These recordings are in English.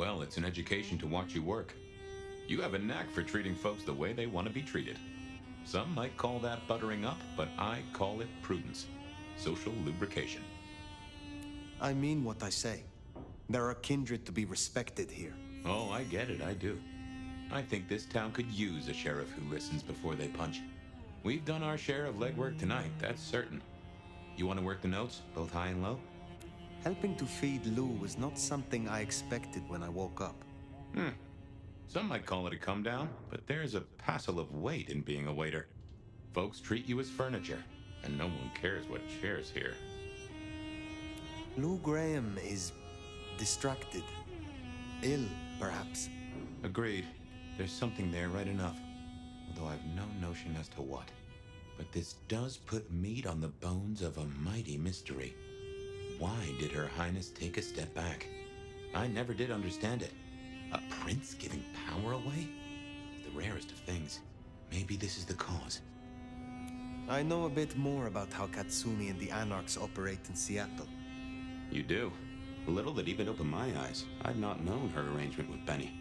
Well, it's an education to watch you work. You have a knack for treating folks the way they want to be treated. Some might call that buttering up, but I call it prudence. Social lubrication. I mean what I say. There are kindred to be respected here. Oh, I get it, I do. I think this town could use a sheriff who listens before they punch. We've done our share of legwork tonight, that's certain. You want to work the notes, both high and low? Helping to feed Lou was not something I expected when I woke up. Some might call it a come down, but there's a passel of weight in being a waiter. Folks treat you as furniture, and no one cares what shares here. Lou Graham is distracted. Ill, perhaps. Agreed. There's something there right enough, although I've no notion as to what. But this does put meat on the bones of a mighty mystery. Why did Her Highness take a step back? I never did understand it. A prince giving power away? The rarest of things. Maybe this is the cause. I know a bit more about how Katsumi and the Anarchs operate in Seattle. You do? Little that even opened my eyes. I'd not known her arrangement with Benny.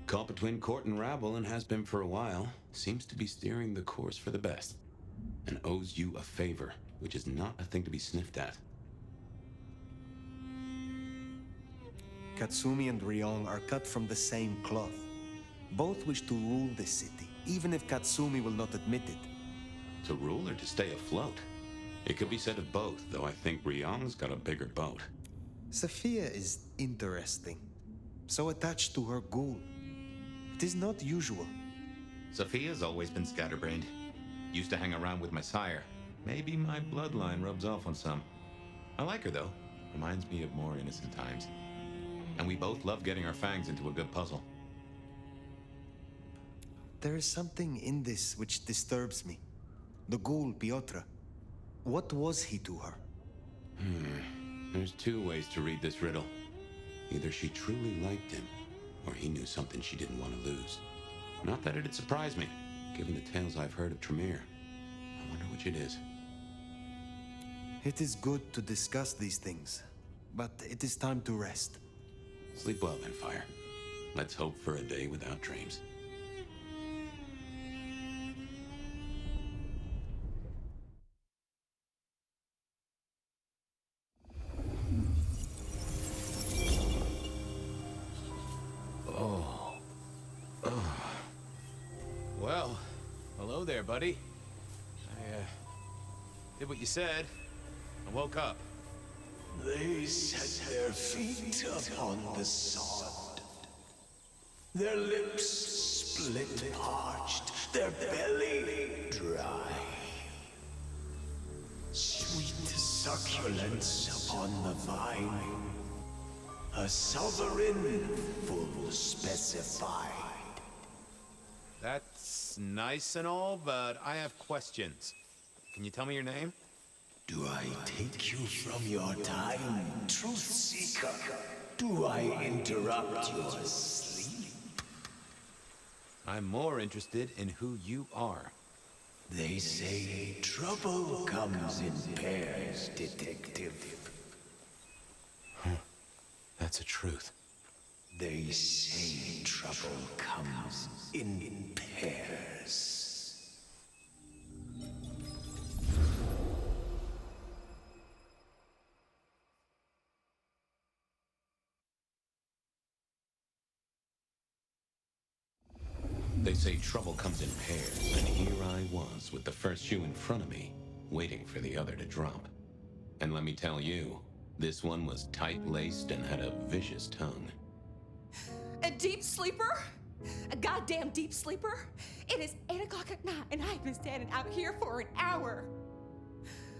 Caught between court and rabble and has been for a while. Seems to be steering the course for the best. And owes you a favor, which is not a thing to be sniffed at. Katsumi and Ryong are cut from the same cloth. Both wish to rule this city, even if Katsumi will not admit it. To rule or to stay afloat? It could be said of both, though I think Ryong's got a bigger boat. Sophia is interesting. So attached to her ghoul. It is not usual. Sophia's always been scatterbrained. Used to hang around with my sire. Maybe my bloodline rubs off on some. I like her, though. Reminds me of more innocent times. And we both love getting our fangs into a good puzzle. There is something in this which disturbs me. The ghoul, Piotr. What was he to her? There's two ways to read this riddle. Either she truly liked him, or he knew something she didn't want to lose. Not that it'd surprise me, given the tales I've heard of Tremere. I wonder which it is. It is good to discuss these things, but it is time to rest. Sleep well then, Fire. Let's hope for a day without dreams. Well, hello there, buddy. I did what you said. I woke up. They set their feet upon the sod. Their lips split parched, their belly dry. Sweet succulence upon the vine, a sovereign full specified. That's nice and all, but I have questions. Can you tell me your name? Do I take you from your time, truth seeker? Do I interrupt your sleep? I'm more interested in who you are. They say trouble comes in pairs, detective. That's a truth. They say trouble comes in pairs. They say trouble comes in pairs, and here I was with the first shoe in front of me, waiting for the other to drop. And let me tell you, this one was tight-laced and had a vicious tongue. A deep sleeper? A goddamn deep sleeper? It is 8 o'clock at night and I've been standing out here for an hour.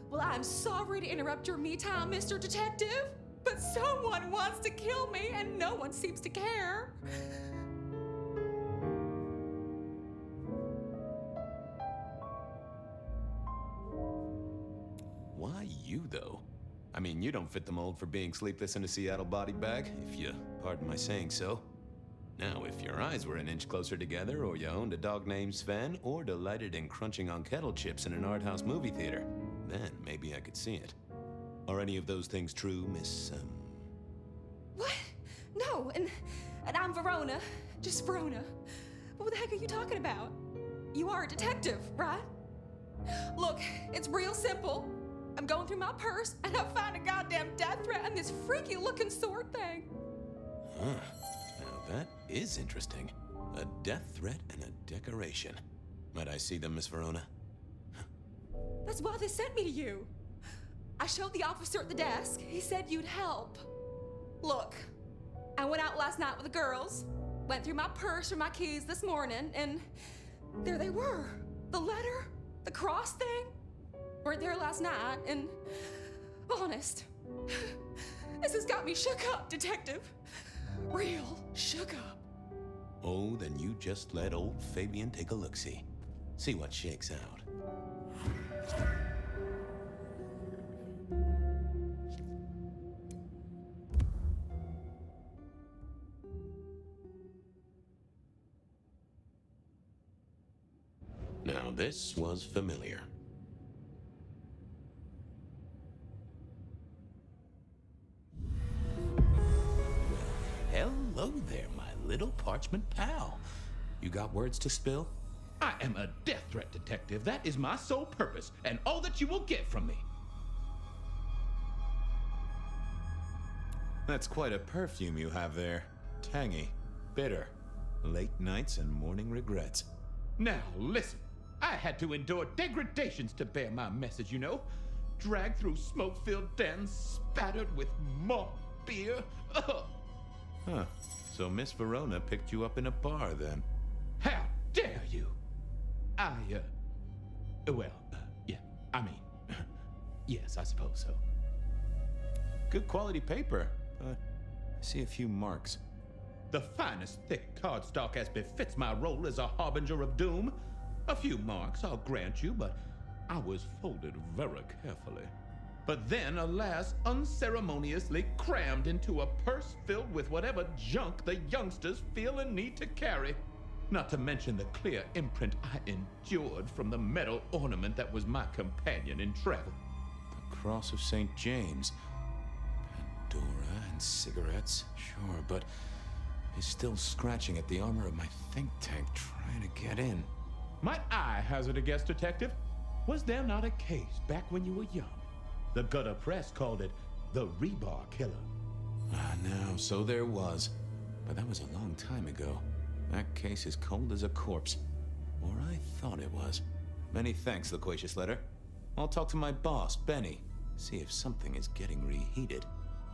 Well, I'm sorry to interrupt your me time, Mr. Detective, but someone wants to kill me and no one seems to care. Why you, though? I mean, you don't fit the mold for being sleepless in a Seattle body bag, if you pardon my saying so. Now, if your eyes were an inch closer together, or you owned a dog named Sven, or delighted in crunching on kettle chips in an art house movie theater, then maybe I could see it. Are any of those things true, Miss, What? No, and And I'm Verona. Just Verona. But what the heck are you talking about? You are a detective, right? Look, it's real simple. I'm going through my purse and I find a goddamn death threat and this freaky looking sword thing. Huh. Now that is interesting. A death threat and a decoration. Might I see them, Miss Verona? That's why they sent me to you. I showed the officer at the desk. He said you'd help. Look, I went out last night with the girls, went through my purse for my keys this morning, and there they were. The letter, the cross thing, weren't there last night, and honest, this has got me shook up, detective. Real shook up. Oh, then you just let old Fabian take a look-see. See what shakes out. Now this was familiar. Hello there, my little parchment pal. You got words to spill? I am a death threat detective. That is my sole purpose, and all that you will get from me. That's quite a perfume you have there. Tangy, bitter, late nights and morning regrets. Now, listen. I had to endure degradations to bear my message, you know. Dragged through smoke-filled dens, spattered with malt beer. Ugh. Huh. So Miss Verona picked you up in a bar, then? How dare you? Yeah, I mean, yes, I suppose so. Good quality paper. I see a few marks. The finest thick cardstock as befits my role as a harbinger of doom. A few marks, I'll grant you, but I was folded very carefully. But then, alas, unceremoniously crammed into a purse filled with whatever junk the youngsters feel a need to carry. Not to mention the clear imprint I endured from the metal ornament that was my companion in travel. The Cross of St. James. Pandora and cigarettes, sure, but he's still scratching at the armor of my think tank trying to get in. Might I hazard a guess, detective? Was there not a case back when you were young? The gutter press called it the rebar killer. Ah, now, so there was. But that was a long time ago. That case is cold as a corpse. Or I thought it was. Many thanks, loquacious letter. I'll talk to my boss, Benny. See if something is getting reheated.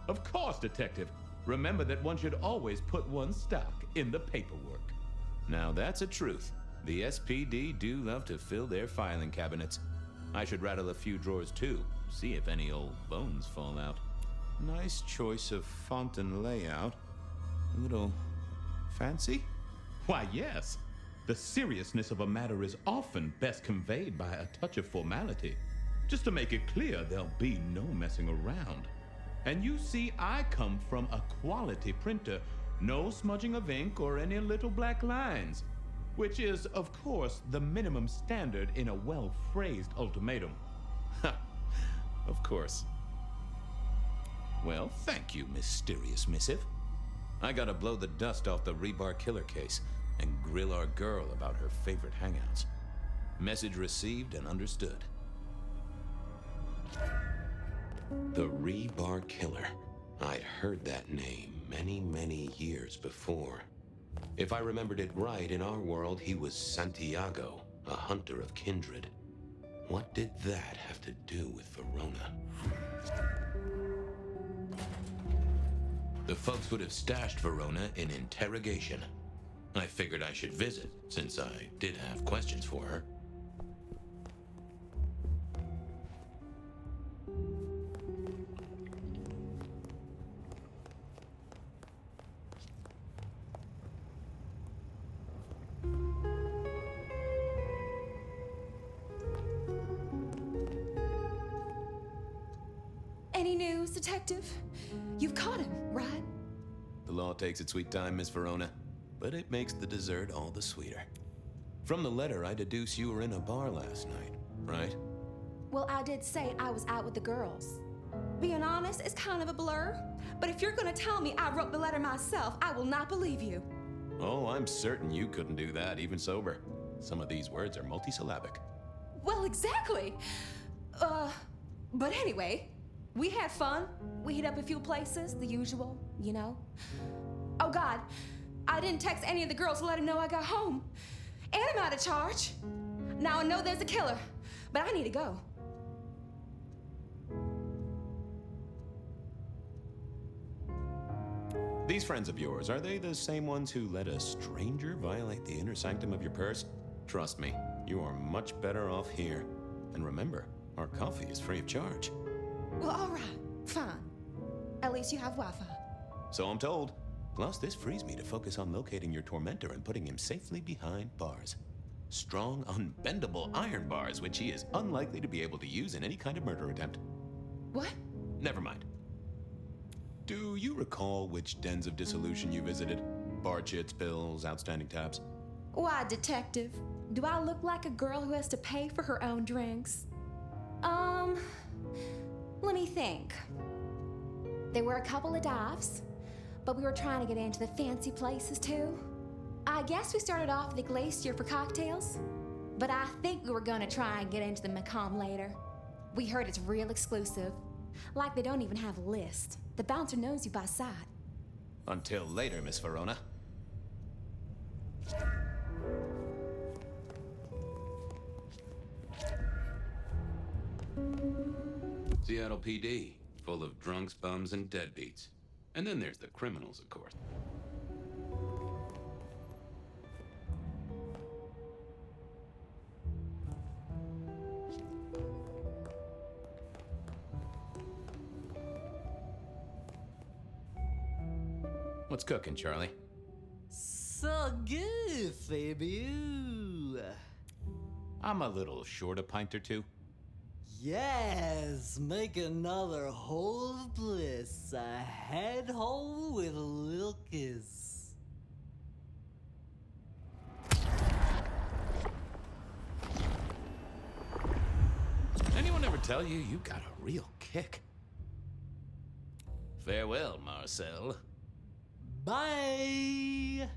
Of course, detective. Remember that one should always put one's stock in the paperwork. Now that's a truth. The SPD do love to fill their filing cabinets. I should rattle a few drawers too, see if any old bones fall out. Nice choice of font and layout. A little fancy? Why, yes. The seriousness of a matter is often best conveyed by a touch of formality. Just to make it clear, there'll be no messing around. And you see, I come from a quality printer. No smudging of ink or any little black lines. Which is, of course, the minimum standard in a well-phrased ultimatum. Ha! Of course. Well, thank you, mysterious missive. I gotta blow the dust off the rebar killer case and grill our girl about her favorite hangouts. Message received and understood. The rebar killer. I'd heard that name many, many years before. If I remembered it right, in our world, he was Santiago, a hunter of kindred. What did that have to do with Verona? The folks would have stashed Verona in interrogation. I figured I should visit, since I did have questions for her. Any news, detective? You've caught him, right? The law takes its sweet time, Miss Verona, but it makes the dessert all the sweeter. From the letter, I deduce you were in a bar last night, right? Well, I did say I was out with the girls. Being honest, it's kind of a blur. But if you're gonna tell me I wrote the letter myself, I will not believe you. Oh, I'm certain you couldn't do that, even sober. Some of these words are multisyllabic. Well, exactly. But anyway, we had fun. We hit up a few places, the usual, you know. Oh God, I didn't text any of the girls to let them know I got home. And I'm out of charge. Now I know there's a killer, but I need to go. These friends of yours, are they the same ones who let a stranger violate the inner sanctum of your purse? Trust me, you are much better off here. And remember, our coffee is free of charge. Well, all right, fine. At least you have Wi-Fi. So I'm told. Plus, this frees me to focus on locating your tormentor and putting him safely behind bars. Strong, unbendable iron bars, which he is unlikely to be able to use in any kind of murder attempt. What? Never mind. Do you recall which dens of dissolution you visited? Bar chits, bills, outstanding tabs? Why, detective? Do I look like a girl who has to pay for her own drinks? Let me think. There were a couple of dives, but we were trying to get into the fancy places too. I guess we started off at the Glacier for cocktails, but I think we were gonna try and get into the Macomb later. We heard it's real exclusive. Like they don't even have a list. The bouncer knows you by sight. Until later, Miss Verona. Seattle PD, full of drunks, bums, and deadbeats. And then there's the criminals, of course. What's cooking, Charlie? So good, Fabiu. I'm a little short a pint or two. Yes, make another hole of bliss, a head hole with a little kiss. Anyone ever tell you you got a real kick? Farewell, Marcel. Bye.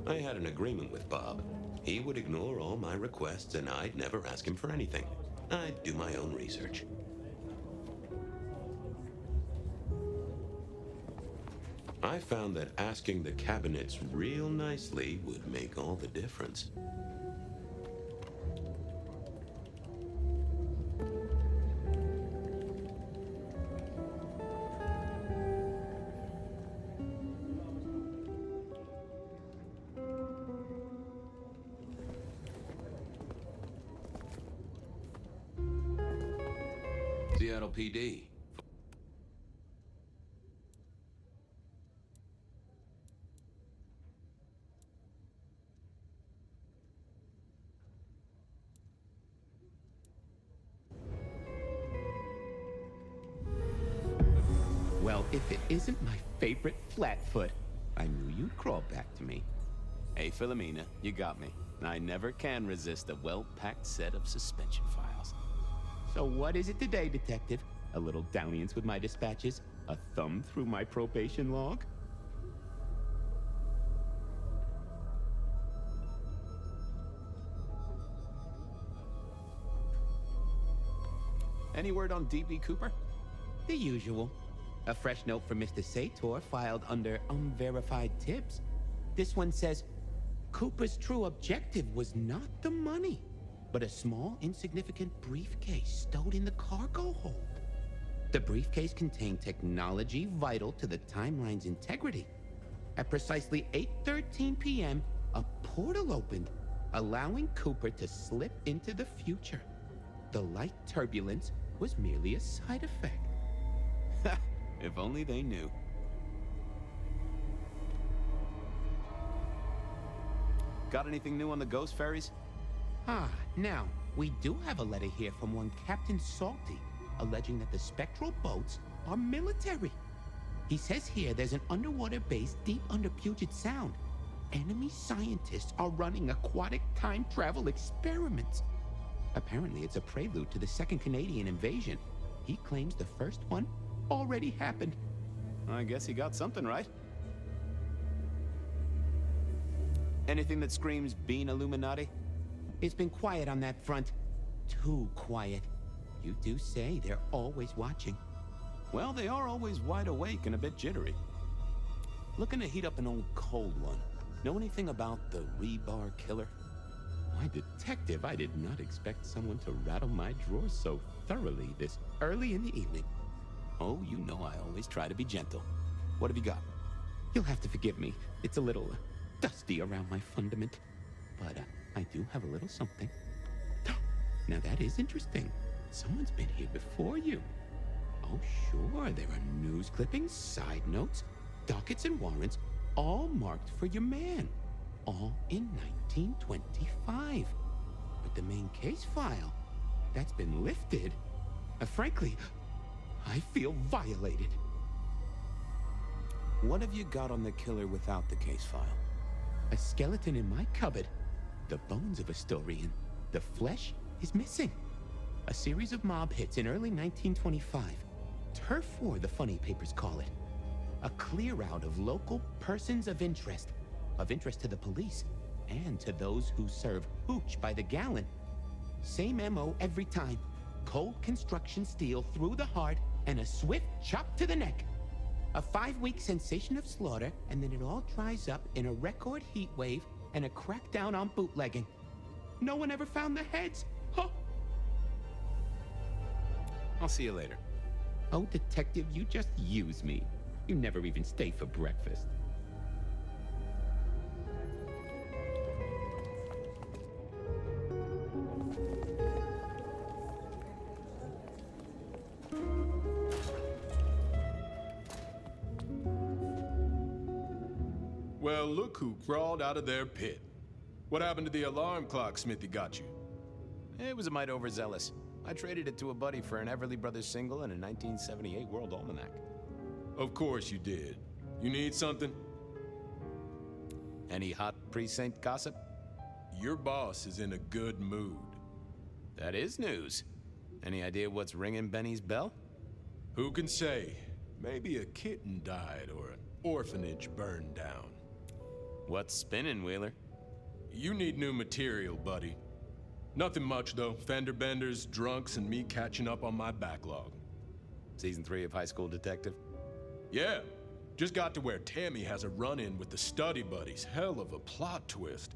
I had an agreement with Bob. He would ignore all my requests and I'd never ask him for anything. I'd do my own research. I found that asking the cabinets real nicely would make all the difference. Seattle PD. Well, if it isn't my favorite Flatfoot, I knew you'd crawl back to me. Hey, Philomena, you got me. I never can resist a well-packed set of suspension files. So what is it today, Detective? A little dalliance with my dispatches? A thumb through my probation log? Any word on DB Cooper? The usual. A fresh note from Mr. Sator filed under unverified tips. This one says, Cooper's true objective was not the money, but a small, insignificant briefcase stowed in the cargo hold. The briefcase contained technology vital to the timeline's integrity. At precisely 8:13 p.m., a portal opened, allowing Cooper to slip into the future. The light turbulence was merely a side effect. If only they knew. Got anything new on the ghost ferries? Now, we do have a letter here from one Captain Salty, alleging that the spectral boats are military. He says here there's an underwater base deep under Puget Sound. Enemy scientists are running aquatic time travel experiments. Apparently, it's a prelude to the Second Canadian invasion. He claims the first one already happened. I guess he got something right. Anything that screams being Illuminati? It's been quiet on that front. Too quiet. You do say they're always watching. Well, they are always wide awake and a bit jittery. Looking to heat up an old cold one. Know anything about the rebar killer? Why, detective, I did not expect someone to rattle my drawers so thoroughly this early in the evening. Oh, you know I always try to be gentle. What have you got? You'll have to forgive me. It's a little dusty around my fundament. But I do have a little something. Now that is interesting. Someone's been here before you. Oh, sure, there are news clippings, side notes, dockets and warrants, all marked for your man. All in 1925. But the main case file, that's been lifted. Frankly, I feel violated. What have you got on the killer without the case file? A skeleton in my cupboard. The bones of a Storian. The flesh is missing. A series of mob hits in early 1925. Turf War, the funny papers call it. A clear out of local persons of interest to the police, and to those who serve hooch by the gallon. Same MO every time. Cold construction steel through the heart, and a swift chop to the neck. A 5-week sensation of slaughter, and then it all dries up in a record heat wave and a crackdown on bootlegging. No one ever found the heads. Huh. I'll see you later. Oh, detective, you just use me. You never even stay for breakfast. Well, look who crawled out of their pit. What happened to the alarm clock Smithy got you? It was a mite overzealous. I traded it to a buddy for an Everly Brothers single and a 1978 World Almanac. Of course you did. You need something? Any hot precinct gossip? Your boss is in a good mood. That is news. Any idea what's ringing Benny's bell? Who can say? Maybe a kitten died or an orphanage burned down. What's spinning, Wheeler? You need new material, buddy. Nothing much, though. Fender benders, drunks, and me catching up on my backlog. Season 3 of High School Detective? Yeah. Just got to where Tammy has a run-in with the study buddies. Hell of a plot twist.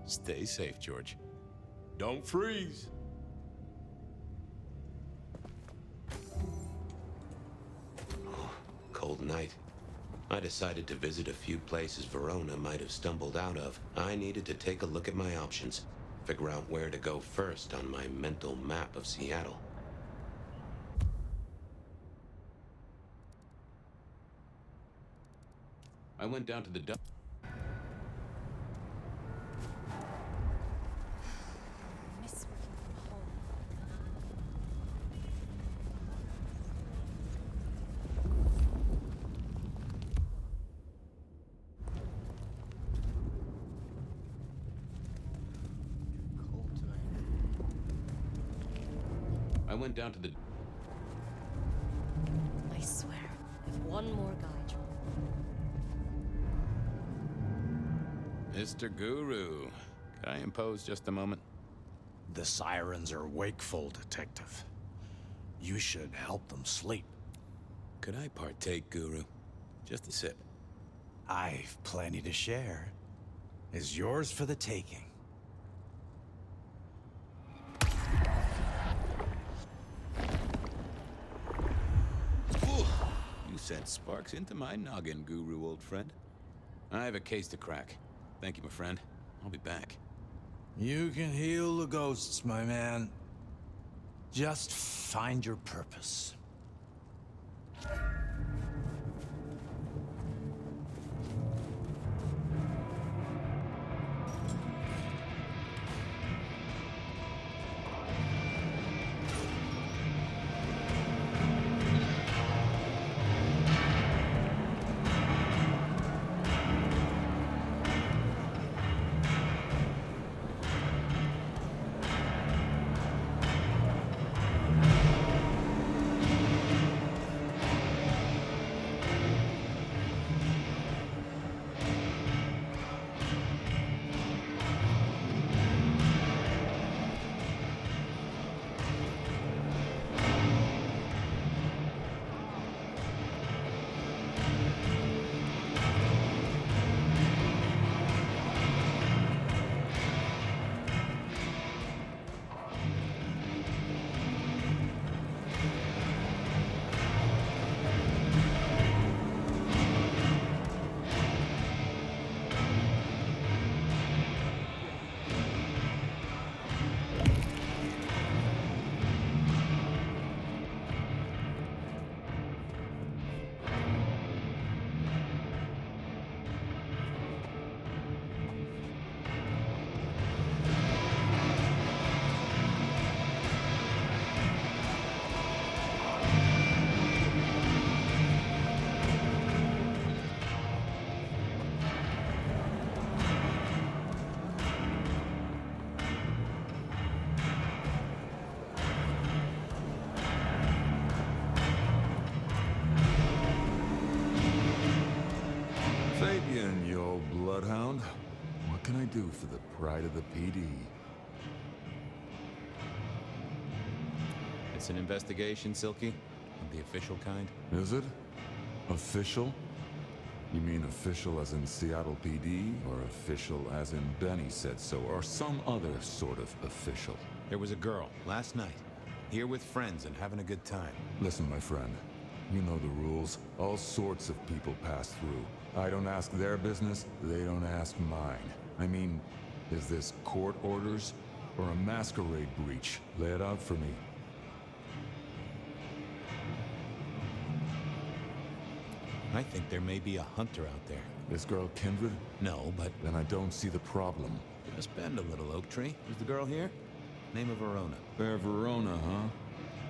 Stay safe, George. Don't freeze. Cold night. I decided to visit a few places Verona might have stumbled out of. I needed to take a look at my options, figure out where to go first on my mental map of Seattle. I went down to the dump. Miss working from home. Cold tonight. I went down to the... I swear, if one more guy Mr. Guru, could I impose just a moment? The sirens are wakeful, Detective. You should help them sleep. Could I partake, Guru? Just a sip. I've plenty to share. Is yours for the taking. You sent sparks into my noggin, Guru, old friend. I have a case to crack. Thank you, my friend. I'll be back. You can heal the ghosts, my man. Just find your purpose. Fabian, you old bloodhound. What can I do for the pride of the PD? It's an investigation, Silky? Of the official kind? Is it? Official? You mean official as in Seattle PD, or official as in Benny said so, or some other sort of official? There was a girl, last night, here with friends and having a good time. Listen, my friend. You know the rules. All sorts of people pass through. I don't ask their business, they don't ask mine. I mean, is this court orders or a masquerade breach? Lay it out for me. I think there may be a hunter out there. This girl Kindred? No, but Then I don't see the problem. just bend a little, Oak Tree. Is the girl here? Name of Verona. Fair Verona, huh?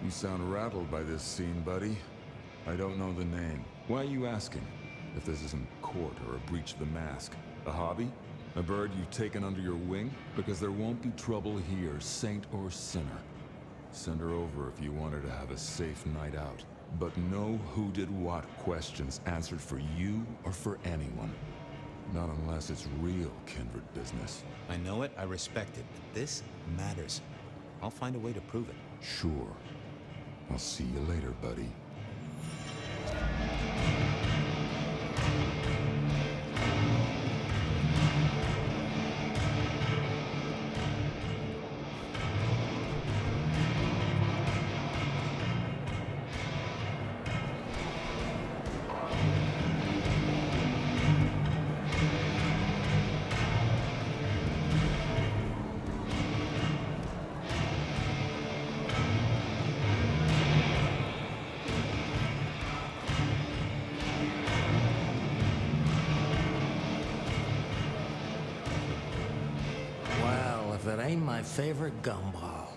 You sound rattled by this scene, buddy. I don't know the name. Why are you asking? If this isn't court or a breach of the mask. A hobby? A bird you've taken under your wing? Because there won't be trouble here, saint or sinner. Send her over if you want her to have a safe night out. But no who did what questions answered for you or for anyone. Not unless it's real kindred business. I know it, I respect it, but this matters. I'll find a way to prove it. Sure. I'll see you later, buddy. Well, if it ain't my favorite gumball.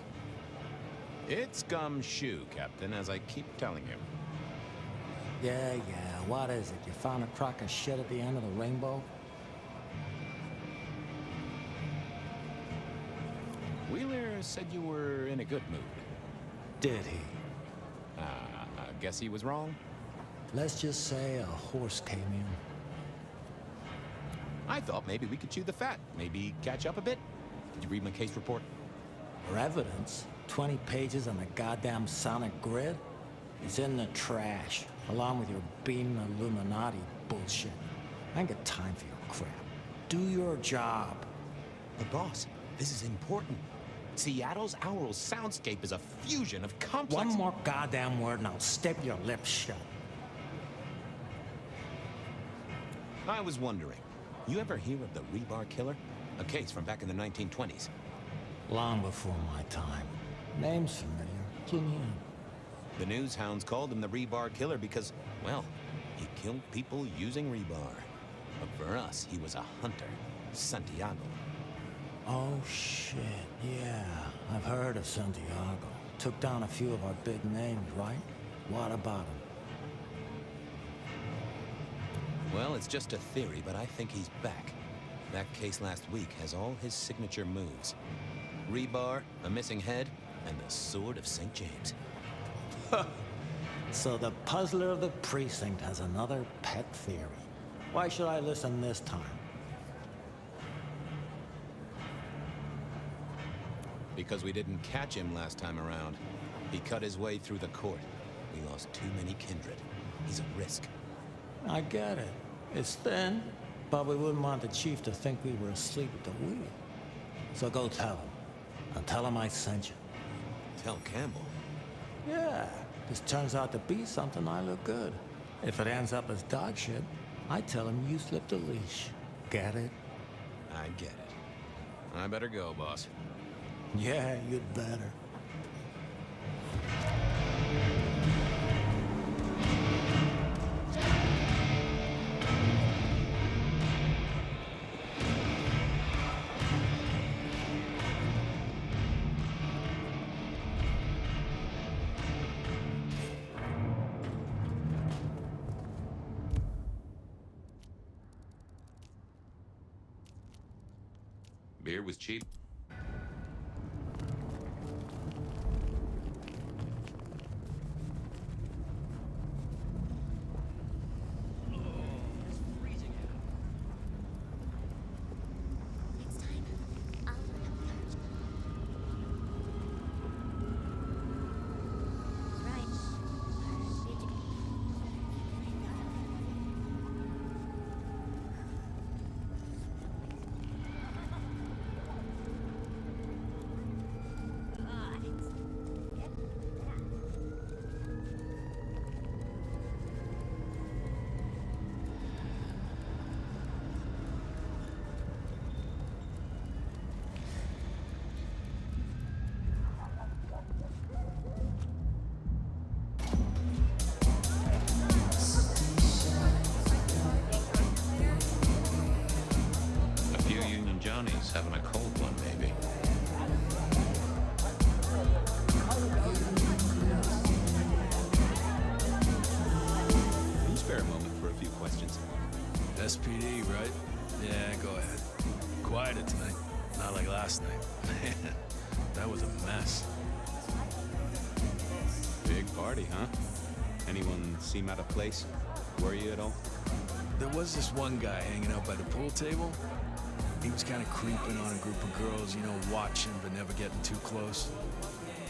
It's gumshoe, Captain, as I keep telling you. Yeah, what is it? You found a crock of shit at the end of the rainbow? Wheeler said you were in a good mood. Did he? I guess he was wrong. Let's just say a horse came in. I thought maybe we could chew the fat. Maybe catch up a bit. Did you read my case report? For evidence, 20 pages on the goddamn sonic grid? It's in the trash, along with your beam Illuminati bullshit. I ain't got time for your crap. Do your job. But boss, this is important. Seattle's aural soundscape is a fusion of complex... One more goddamn word and I'll staple your lips shut. I was wondering, you ever hear of the Rebar Killer? A case from back in the 1920s. Long before my time. Name's familiar. Clue me in. The news hounds called him the rebar killer because, well, he killed people using rebar. But for us, he was a hunter. Santiago. Oh, shit. Yeah, I've heard of Santiago. Took down a few of our big names, right? What about him? Well, it's just a theory, but I think he's back. That case last week has all his signature moves. Rebar, a missing head, and the Sword of St. James. So the puzzler of the precinct has another pet theory. Why should I listen this time? Because we didn't catch him last time around. He cut his way through the court. We lost too many kindred. He's a risk. I get it. It's thin, but we wouldn't want the chief to think we were asleep at the wheel. So go tell him. And tell him I sent you. Tell Campbell? Yeah, this turns out to be something, I look good. If it ends up as dog shit, I tell him you slipped a leash. Get it? I get it. I better go, boss. Yeah, you'd better. Beer was cheap. Johnny's having a cold one, maybe. Can you spare a moment for a few questions? SPD, right? Yeah, go ahead. Quieted tonight. Not like last night. Man, that was a mess. Big party, huh? Anyone seem out of place? Were you at all? There was this one guy hanging out by the pool table. He was kind of creeping on a group of girls, you know, watching but never getting too close.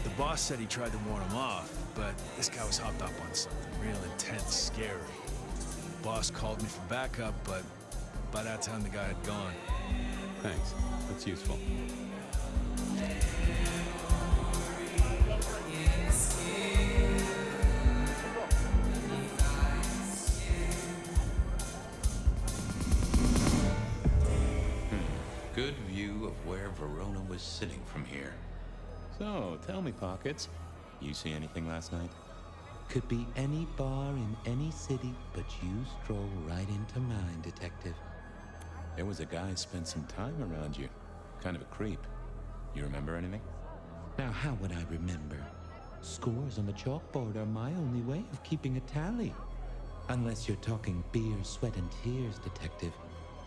The boss said he tried to warn him off, but this guy was hopped up on something real intense, scary. The boss called me for backup, but by that time the guy had gone. Thanks. That's useful. Good view of where Verona was sitting from here. So, tell me, Pockets, you see anything last night? Could be any bar in any city, but you stroll right into mine, Detective. There was a guy spent some time around you. Kind of a creep. You remember anything? Now, how would I remember? Scores on the chalkboard are my only way of keeping a tally. Unless you're talking beer, sweat, and tears, Detective.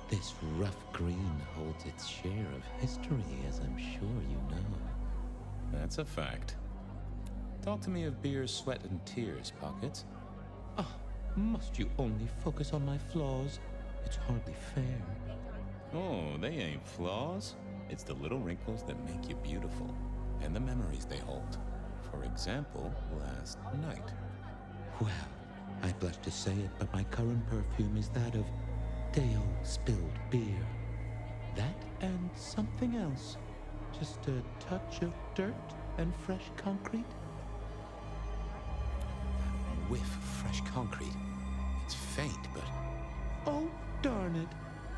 This rough green holds its share of history, as I'm sure you know. That's a fact. Talk to me of beer, sweat, and tears, Pockets. Oh, must you only focus on my flaws? It's hardly fair. Oh, they ain't flaws. It's the little wrinkles that make you beautiful, and the memories they hold. For example, last night. Well, I blush to say it, but my current perfume is that of Deo spilled beer. That and something else. Just a touch of dirt and fresh concrete. That whiff of fresh concrete. It's faint, but... Oh, darn it.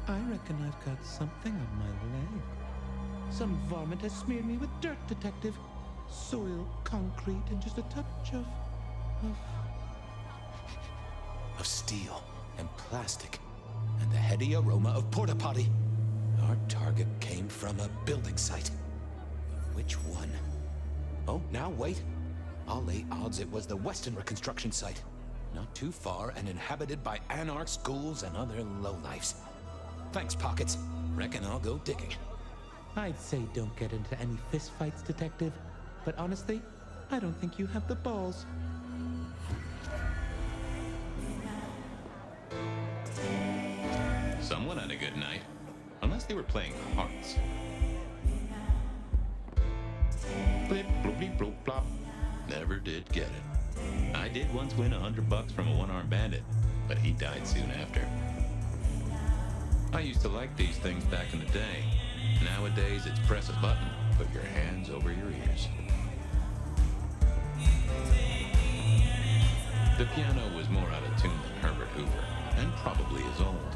I reckon I've got something on my leg. Some varmint has smeared me with dirt, Detective. soil, concrete, and just a touch of steel and plastic and the heady aroma of porta potty. Our target came from a building site. Which one? Oh, now wait. I'll lay odds it was the Westenra construction site. Not too far and inhabited by anarchs, ghouls, and other lowlifes. Thanks, Pockets. Reckon I'll go digging. I'd say don't get into any fistfights, Detective. But honestly, I don't think you have the balls. Someone had a good night. Unless they were playing hearts. Blip, bloop, bleep, bloop, plop. Never did get it. I did once win $100 from a one-armed bandit, but he died soon after. I used to like these things back in the day. Nowadays, it's press a button, put your hands over your ears. The piano was more out of tune than Herbert Hoover, and probably is old.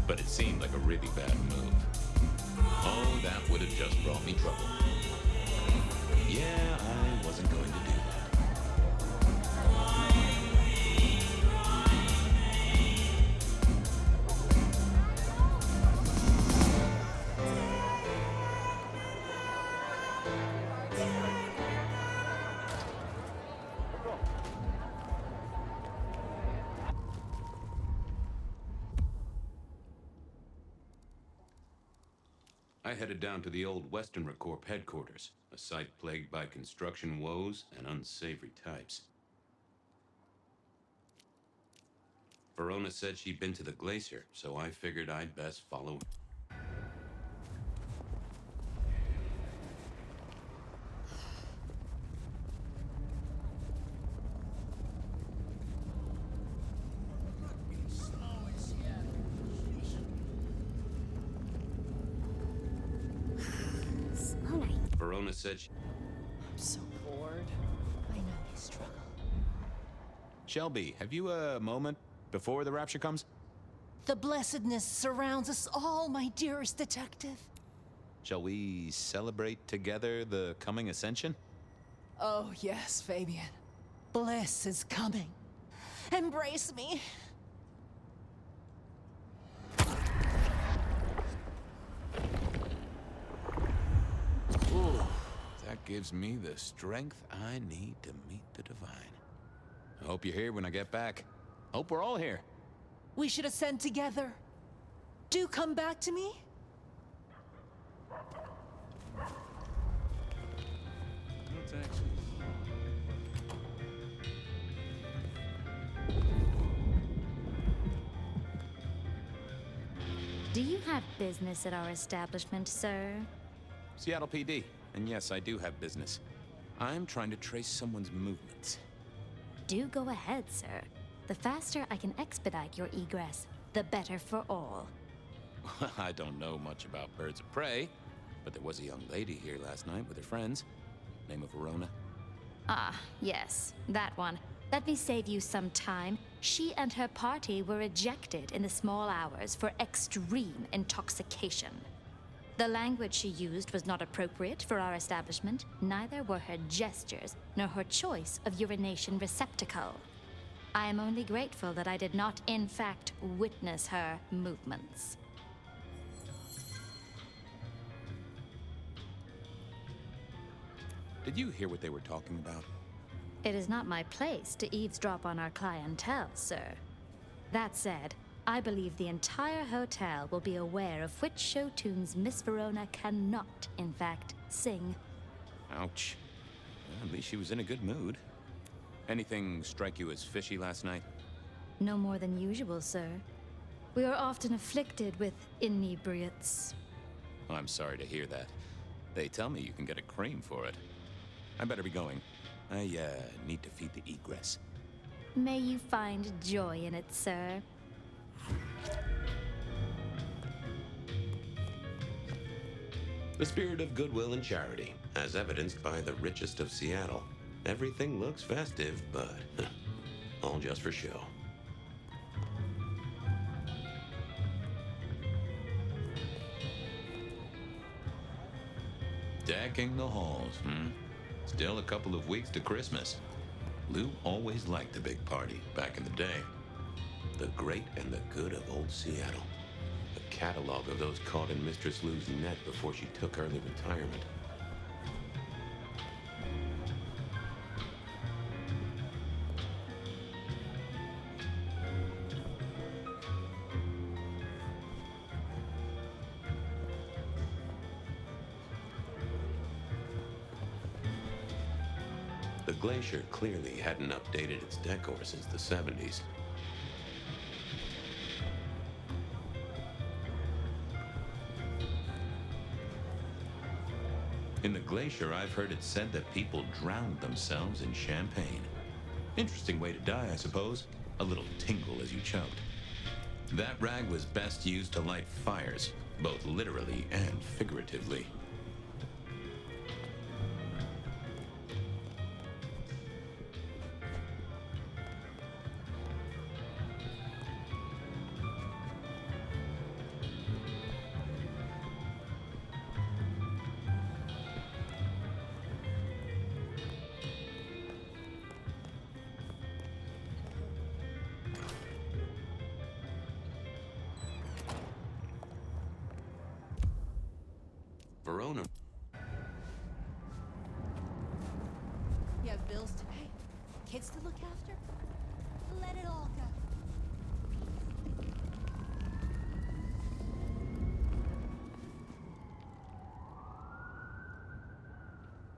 But it seemed like a really bad move. Oh, that would have just brought me trouble. Yeah, I wasn't going to do that. I headed down to the old Westenra Corp headquarters, a site plagued by construction woes and unsavory types. Verona said she'd been to the glacier, so I figured I'd best follow. Verona said she... I'm so bored. I know you struggle. Shelby, have you a moment before the rapture comes? The blessedness surrounds us all, my dearest detective. Shall we celebrate together the coming ascension? Oh, yes, Fabian. Bliss is coming. Embrace me. Ooh, that gives me the strength I need to meet the divine. I hope you're here when I get back. Hope we're all here. We should ascend together. Do come back to me. What's actually... Do you have business at our establishment, sir? Seattle PD. And yes, I do have business. I'm trying to trace someone's movements. Do go ahead, sir. The faster I can expedite your egress, the better for all. I don't know much about birds of prey, but there was a young lady here last night with her friends. Name of Verona. Ah, yes, that one. Let me save you some time. She and her party were ejected in the small hours for extreme intoxication. The language she used was not appropriate for our establishment, neither were her gestures, nor her choice of urination receptacle. I am only grateful that I did not, in fact, witness her movements. Did you hear what they were talking about? It is not my place to eavesdrop on our clientele, sir. That said, I believe the entire hotel will be aware of which show tunes Miss Verona cannot, in fact, sing. Ouch. Well, at least she was in a good mood. Anything strike you as fishy last night? No more than usual, sir. We are often afflicted with inebriates. Oh, I'm sorry to hear that. They tell me you can get a cream for it. I better be going. I, need to feed the egress. May you find joy in it, sir. The spirit of goodwill and charity, as evidenced by the richest of Seattle. Everything looks festive, but all just for show. Decking the halls, Still a couple of weeks to Christmas. Lou always liked the big party back in the day. The great and the good of old Seattle. A catalog of those caught in Mistress Lou's net before she took early retirement. The glacier clearly hadn't updated its decor since the 70s. In the glacier, I've heard it said that people drowned themselves in champagne. Interesting way to die, I suppose. A little tingle as you choked. That rag was best used to light fires, both literally and figuratively. Verona. You have bills to pay, kids to look after. Let it all go.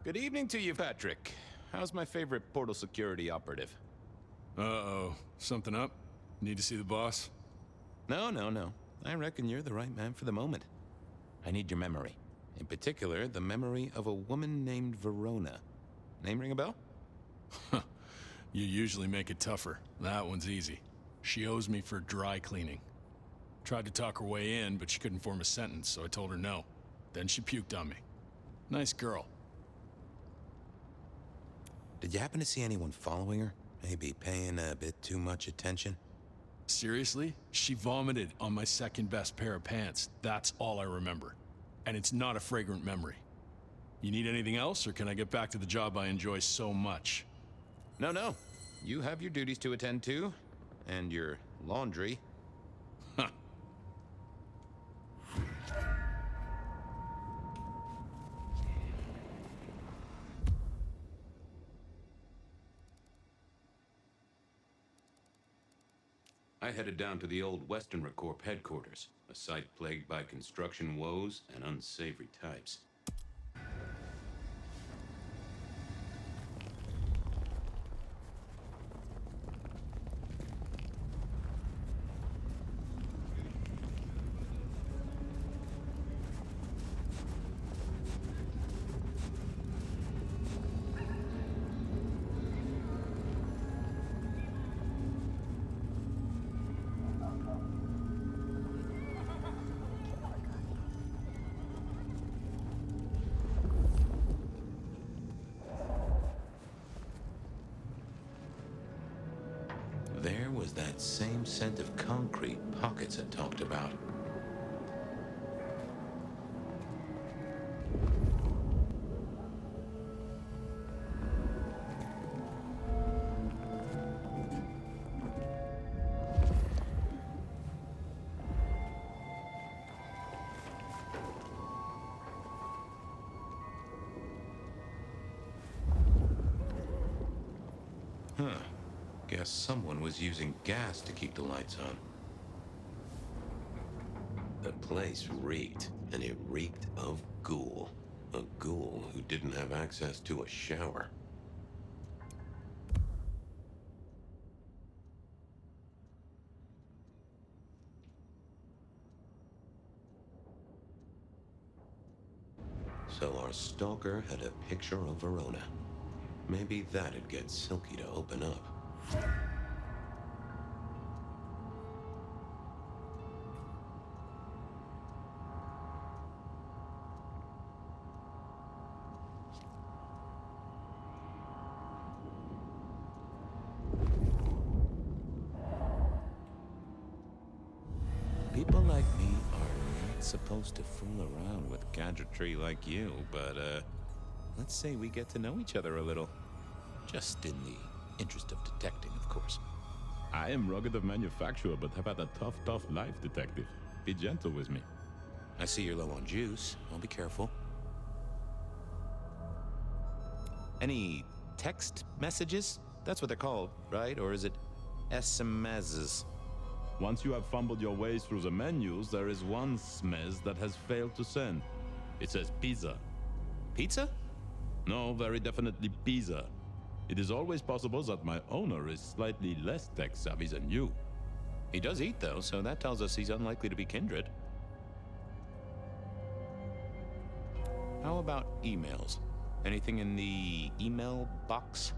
Good evening to you, Patrick. How's my favorite portal security operative? Uh-oh. Something up? Need to see the boss? No. I reckon you're the right man for the moment. I need your memory. In particular, the memory of a woman named Verona. Name ring a bell? You usually make it tougher. That one's easy. She owes me for dry cleaning. Tried to talk her way in, but she couldn't form a sentence, so I told her no. Then she puked on me. Nice girl. Did you happen to see anyone following her? Maybe paying a bit too much attention? Seriously? She vomited on my second best pair of pants. That's all I remember. And it's not a fragrant memory. You need anything else, or can I get back to the job I enjoy so much? No. You have your duties to attend to, and your laundry. Huh. I headed down to the old Western Corp headquarters, a site plagued by construction woes and unsavory types. there was that same scent of concrete Pockets had talked about. Huh. Guess someone was using gas to keep the lights on. The place reeked, and it reeked of ghoul. A ghoul who didn't have access to a shower. So our stalker had a picture of Verona. Maybe that'd get Silky to open up. People like me are not supposed to fool around with gadgetry like you, but, let's say we get to know each other a little. Just in the interest of detecting, of course. I am rugged of manufacture, but have had a tough life, detective. Be gentle with me. I see you're low on juice. I'll be careful. Any text messages? That's what they're called, right? Or is it SMSs? Once you have fumbled your way through the menus, there is one smez that has failed to send. It says pizza. Pizza? No, very definitely pizza. It is always possible that my owner is slightly less tech-savvy than you. He does eat, though, so that tells us he's unlikely to be kindred. How about emails? Anything in the email box?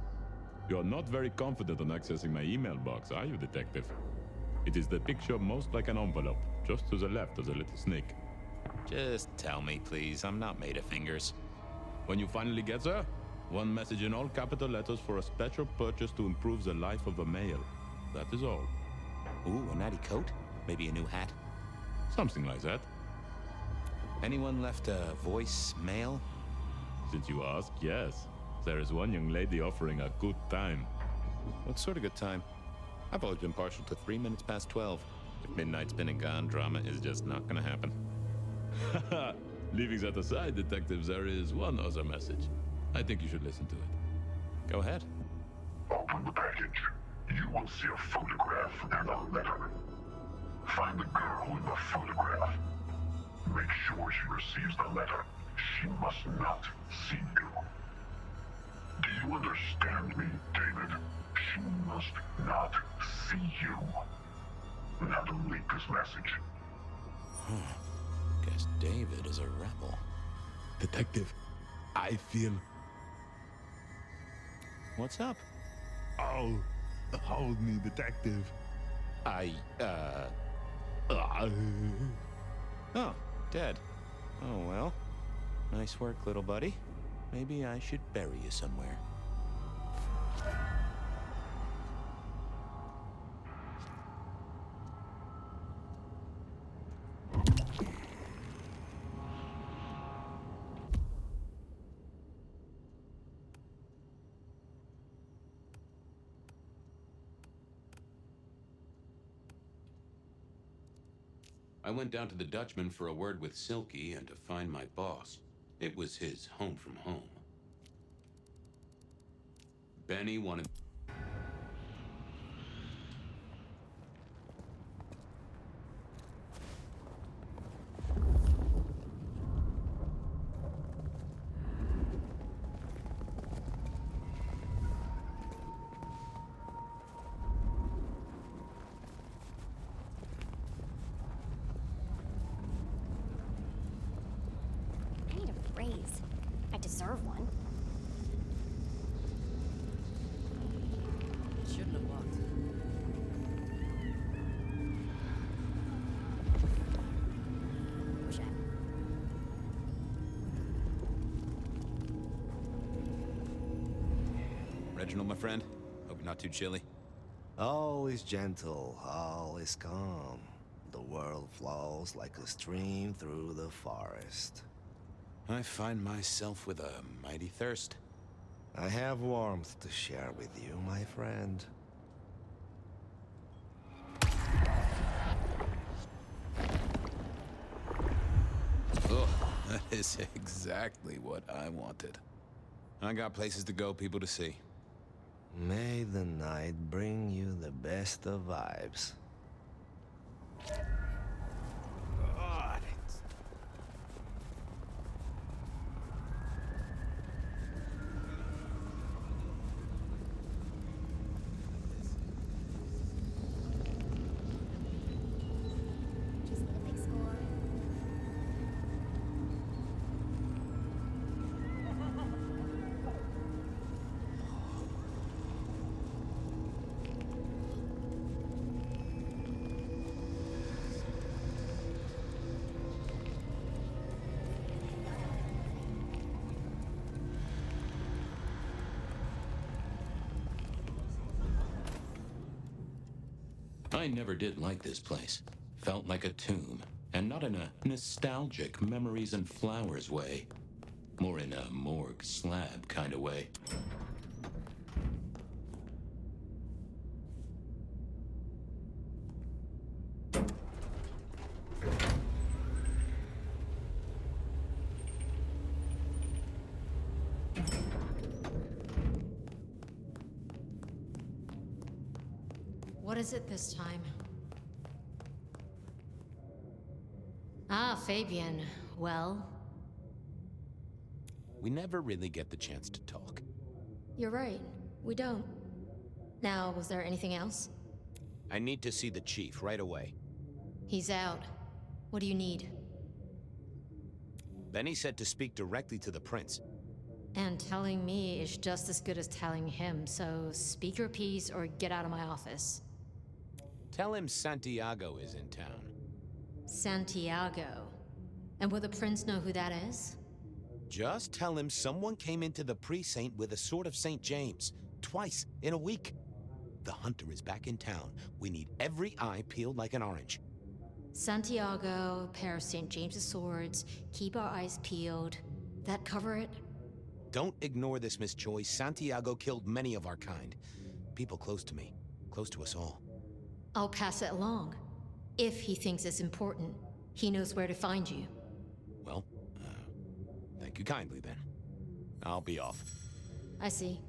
You're not very confident on accessing my email box, are you, detective? It is the picture most like an envelope, just to the left of the little snake. Just tell me, please. I'm not made of fingers. When you finally get there, one message in all capital letters for a special purchase to improve the life of a male. That is all. Ooh, a natty coat? Maybe a new hat? Something like that. Anyone left a voicemail? Since you ask, yes. There is one young lady offering a good time. What sort of good time? I've always been partial to 3 minutes past 12. If midnight's been and gone, drama is just not gonna happen. Haha, leaving that aside, detective, there is one other message. I think you should listen to it. Go ahead. Open the package. You will see a photograph and a letter. Find the girl in the photograph. Make sure she receives the letter. She must not see you. Do you understand me, David? She must not see you. Now delete this message. Guess David is a rebel. Detective, I feel... What's up? Oh, hold me, detective. Oh, dead. Oh, well. Nice work, little buddy. Maybe I should bury you somewhere. I went down to the Dutchman for a word with Silky and to find my boss. It was his home from home. Benny wanted... I need a raise. I deserve one. Shouldn't have walked. Push out. Reginald, my friend. Hope you're not too chilly. All is gentle, all is calm. The world flows like a stream through the forest. I find myself with a mighty thirst. I have warmth to share with you, my friend. Ugh, that is exactly what I wanted. I got places to go, people to see. May the night bring you the best of vibes. God, Just the big score. I never did like this place. Felt like a tomb, and not in a nostalgic memories and flowers way. More in a morgue slab kind of way. What is it this time? Ah, Fabian. Well, we never really get the chance to talk. you're right. We don't. Now, was there anything else? I need to see the chief right away. He's out. What do you need? Benny said to speak directly to the prince. And telling me is just as good as telling him, so speak your piece or get out of my office. Tell him Santiago is in town. Santiago. And will the prince know who that is? Just tell him someone came into the precinct with a sword of St. James. Twice in a week. The hunter is back in town. We need every eye peeled like an orange. Santiago, pair of St. James's swords, keep our eyes peeled. That cover it? Don't ignore this, Miss Choi. Santiago killed many of our kind. People close to me. Close to us all. I'll pass it along. If he thinks it's important, he knows where to find you. Well, thank you kindly then. I'll be off. I see.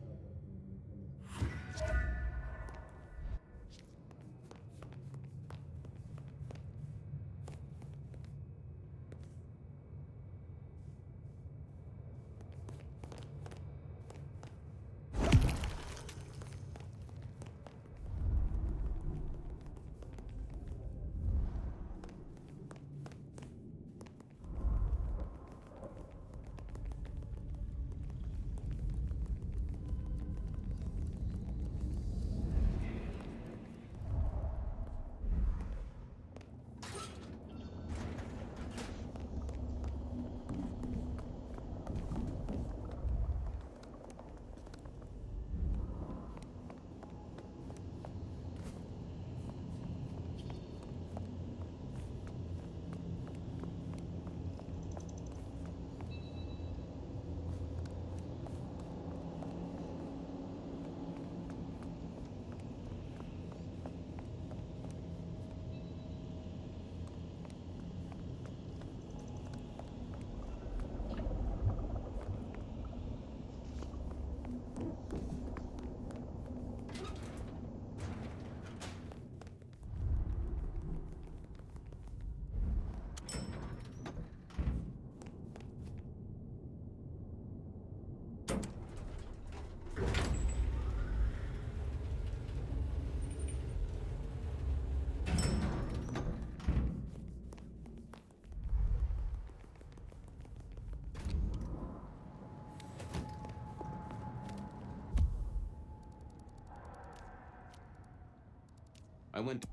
I went...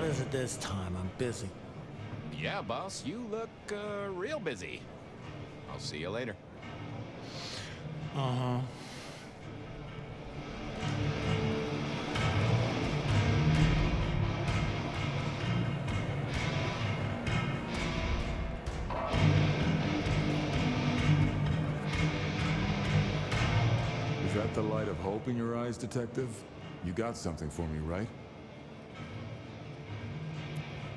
is it this time? I'm busy. Yeah, boss, you look real busy. I'll see you later. Uh-huh. Is that the light of hope in your eyes, Detective? You got something for me, right?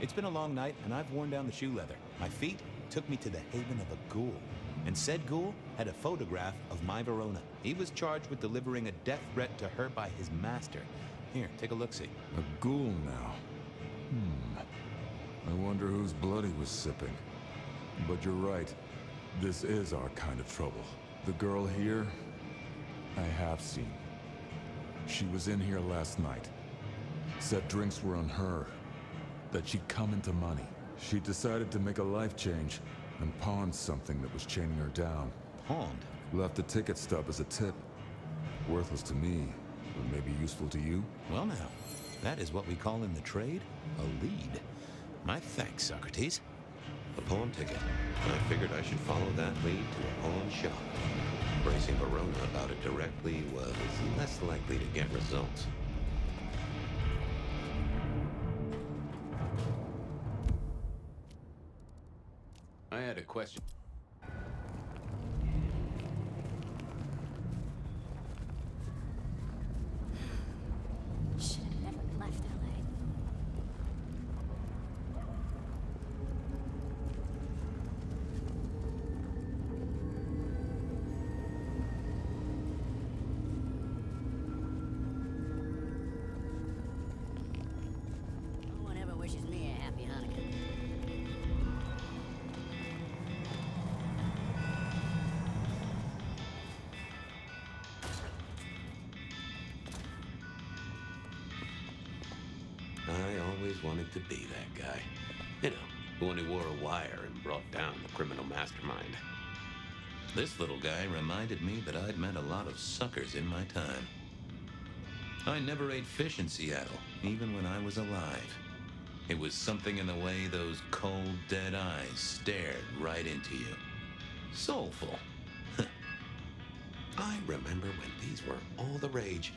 It's been a long night, and I've worn down the shoe leather. My feet took me to the haven of a ghoul. And said ghoul had a photograph of my Verona. He was charged with delivering a death threat to her by his master. Here, take a look-see. A ghoul now. I wonder whose blood he was sipping. But you're right. This is our kind of trouble. The girl here, I have seen. She was in here last night. Said drinks were on her. That she'd come into money. She decided to make a life change and pawned something that was chaining her down. Pawned? Left a ticket stub as a tip. Worthless to me, but maybe useful to you? Well now, that is what we call in the trade a lead. My thanks, Socrates. A pawn ticket. I figured I should follow that lead to a pawn shop. Bracing Verona about it directly was less likely to get results. I had a question. Should have never left LA. No one ever wishes me a happy Hanukkah. I always wanted to be that guy. You know, the one who wore a wire and brought down the criminal mastermind. This little guy reminded me that I'd met a lot of suckers in my time. I never ate fish in Seattle, even when I was alive. It was something in the way those cold, dead eyes stared right into you. Soulful. I remember when these were all the rage.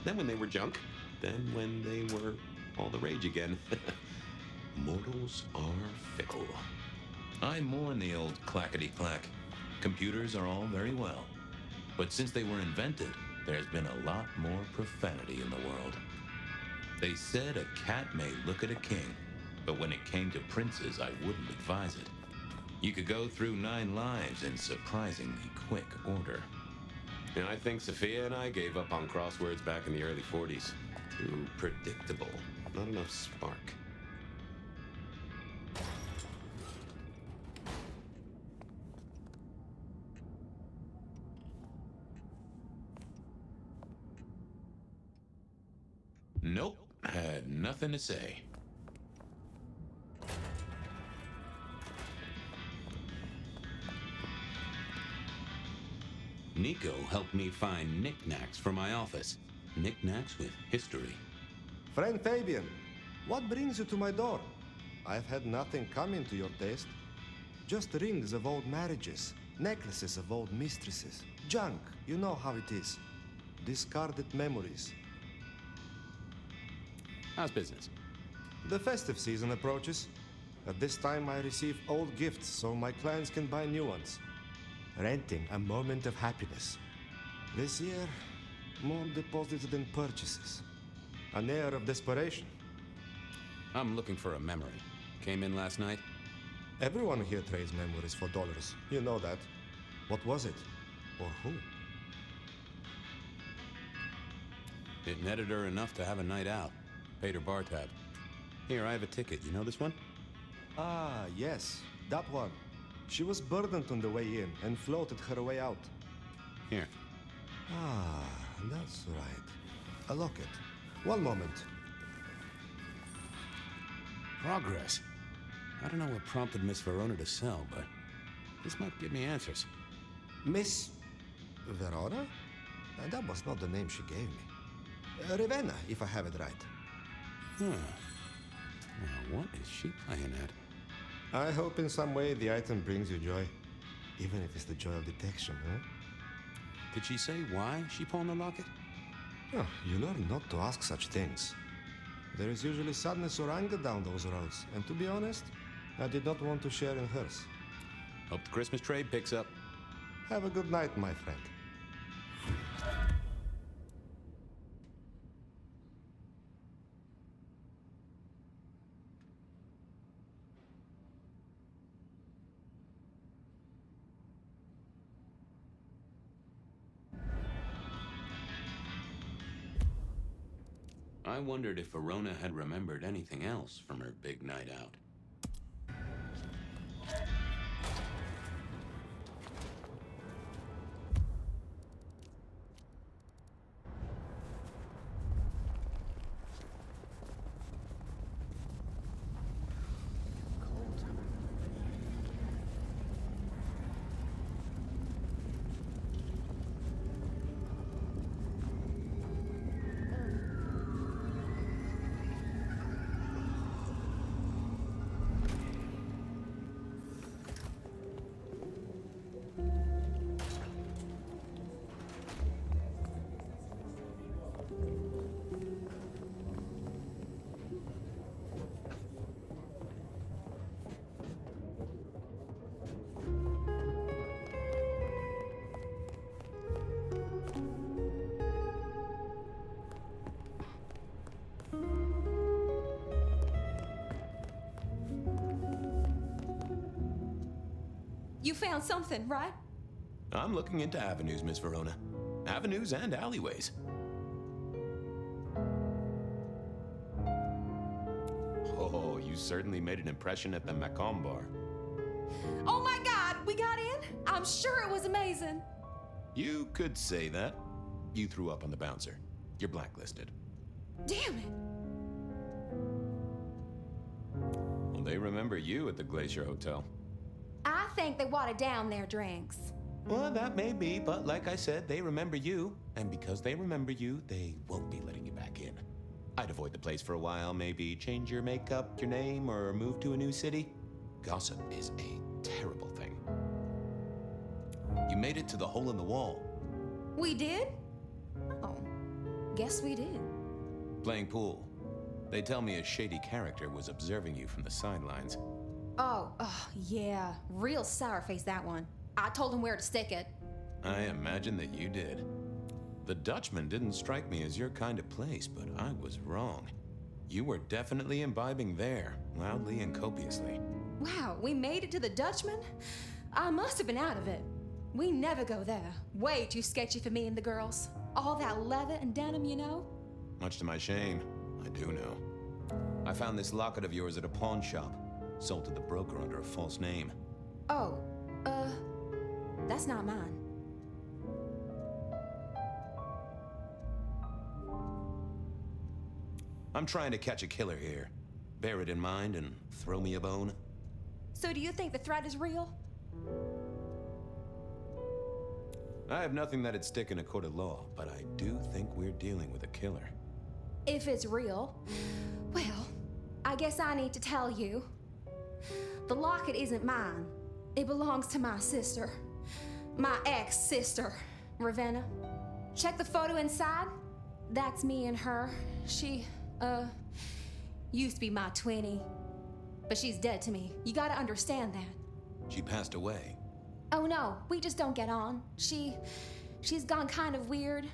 Then when they were junk. Then when they were all the rage again. Mortals are fickle. I mourn the old clackety-clack. Computers are all very well. But since they were invented, there's been a lot more profanity in the world. They said a cat may look at a king, but when it came to princes, I wouldn't advise it. You could go through 9 lives in surprisingly quick order. And I think Sophia and I gave up on crosswords back in the early 40s. Too predictable. Not enough spark. Nope, had nothing to say. Nico helped me find knickknacks for my office. Knickknacks with history. Friend Fabian, what brings you to my door? I've had nothing coming to your taste. Just rings of old marriages, necklaces of old mistresses, junk, you know how it is. Discarded memories. How's business? The festive season approaches. At this time, I receive old gifts so my clients can buy new ones. Renting a moment of happiness. This year, more deposits than purchases. An air of desperation. I'm looking for a memory. Came in last night? Everyone here trades memories for dollars. You know that. What was it? Or who? It netted her enough to have a night out. Paid her bar tab. Here, I have a ticket. You know this one? Ah, yes. That one. She was burdened on the way in and floated her way out. Here. Ah, that's right. A locket. One moment. Progress. I don't know what prompted Miss Verona to sell, but this might give me answers. Miss Verona? That was not the name she gave me. Ravenna, if I have it right. Huh. What is she playing at? I hope in some way the item brings you joy. Even if it's the joy of detection, huh? Did she say why she pawned the locket? Oh, you learn not to ask such things. There is usually sadness or anger down those roads, and to be honest, I did not want to share in hers. Hope the Christmas trade picks up. Have a good night, my friend. I wondered if Verona had remembered anything else from her big night out. You found something, right? I'm looking into avenues, Miss Verona. Avenues and alleyways. Oh, you certainly made an impression at the Macomb bar. Oh my God, we got in? I'm sure it was amazing. You could say that. You threw up on the bouncer. You're blacklisted. Damn it. Well, they remember you at the Glacier Hotel. I think they watered down their drinks. Well, that may be, but like I said, they remember you. And because they remember you, they won't be letting you back in. I'd avoid the place for a while, maybe change your makeup, your name, or move to a new city. Gossip is a terrible thing. You made it to the hole in the wall. We did? Oh, guess we did. Playing pool. They tell me a shady character was observing you from the sidelines. Oh, yeah. Real sour face, that one. I told him where to stick it. I imagine that you did. The Dutchman didn't strike me as your kind of place, but I was wrong. You were definitely imbibing there, loudly and copiously. Wow, we made it to the Dutchman? I must have been out of it. We never go there. Way too sketchy for me and the girls. All that leather and denim, you know? Much to my shame, I do know. I found this locket of yours at a pawn shop. Sold to the broker under a false name. Oh, that's not mine. I'm trying to catch a killer here. Bear it in mind and throw me a bone. So do you think the threat is real? I have nothing that'd stick in a court of law, but I do think we're dealing with a killer. If it's real, well, I guess I need to tell you. The locket isn't mine. It belongs to my sister. My ex-sister, Ravenna. Check the photo inside. That's me and her. She, used to be my twinnie. But she's dead to me. You gotta understand that. She passed away. Oh no, we just don't get on. She's gone kind of weird.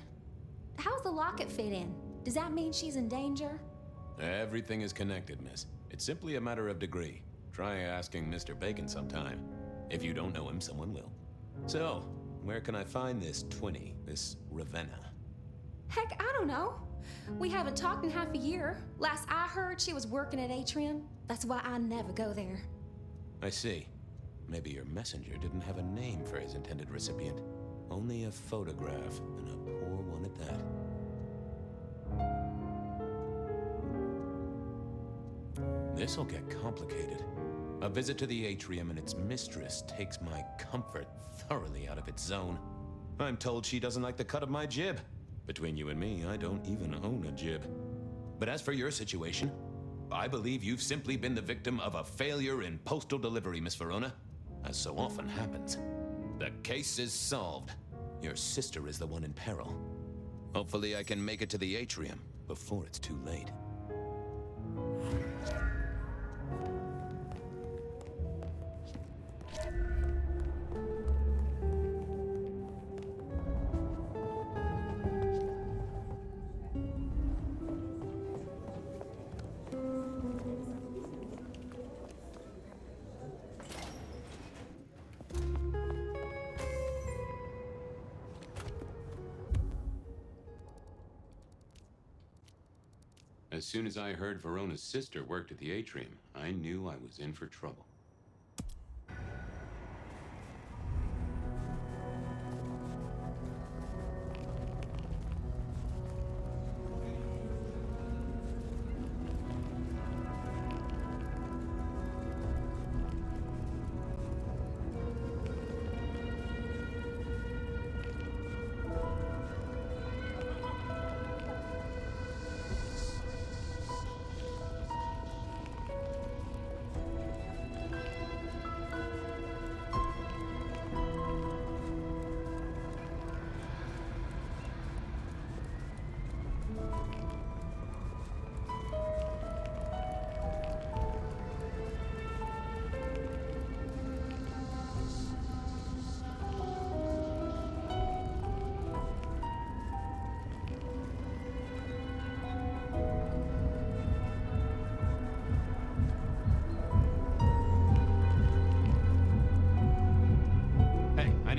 How's the locket fit in? Does that mean she's in danger? Everything is connected, miss. It's simply a matter of degree. Try asking Mr. Bacon sometime. If you don't know him, someone will. So, where can I find this twinnie, this Ravenna? Heck, I don't know. We haven't talked in half a year. Last I heard, she was working at Atrium. That's why I never go there. I see. Maybe your messenger didn't have a name for his intended recipient. Only a photograph, and a poor one at that. This'll get complicated. A visit to the Atrium and its mistress takes my comfort thoroughly out of its zone. I'm told she doesn't like the cut of my jib. Between you and me, I don't even own a jib. But as for your situation, I believe you've simply been the victim of a failure in postal delivery, Miss Verona. As so often happens. The case is solved. Your sister is the one in peril. Hopefully I can make it to the atrium before it's too late. As soon as I heard Verona's sister worked at the atrium, I knew I was in for trouble.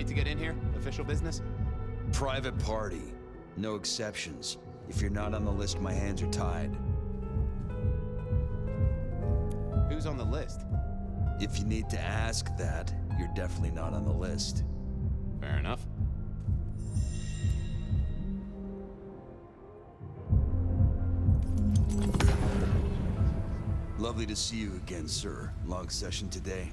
To get in here? Official business? Private party. No exceptions. If you're not on the list, my hands are tied. Who's on the list? If you need to ask that, you're definitely not on the list. Fair enough. Lovely to see you again, sir. Long session today.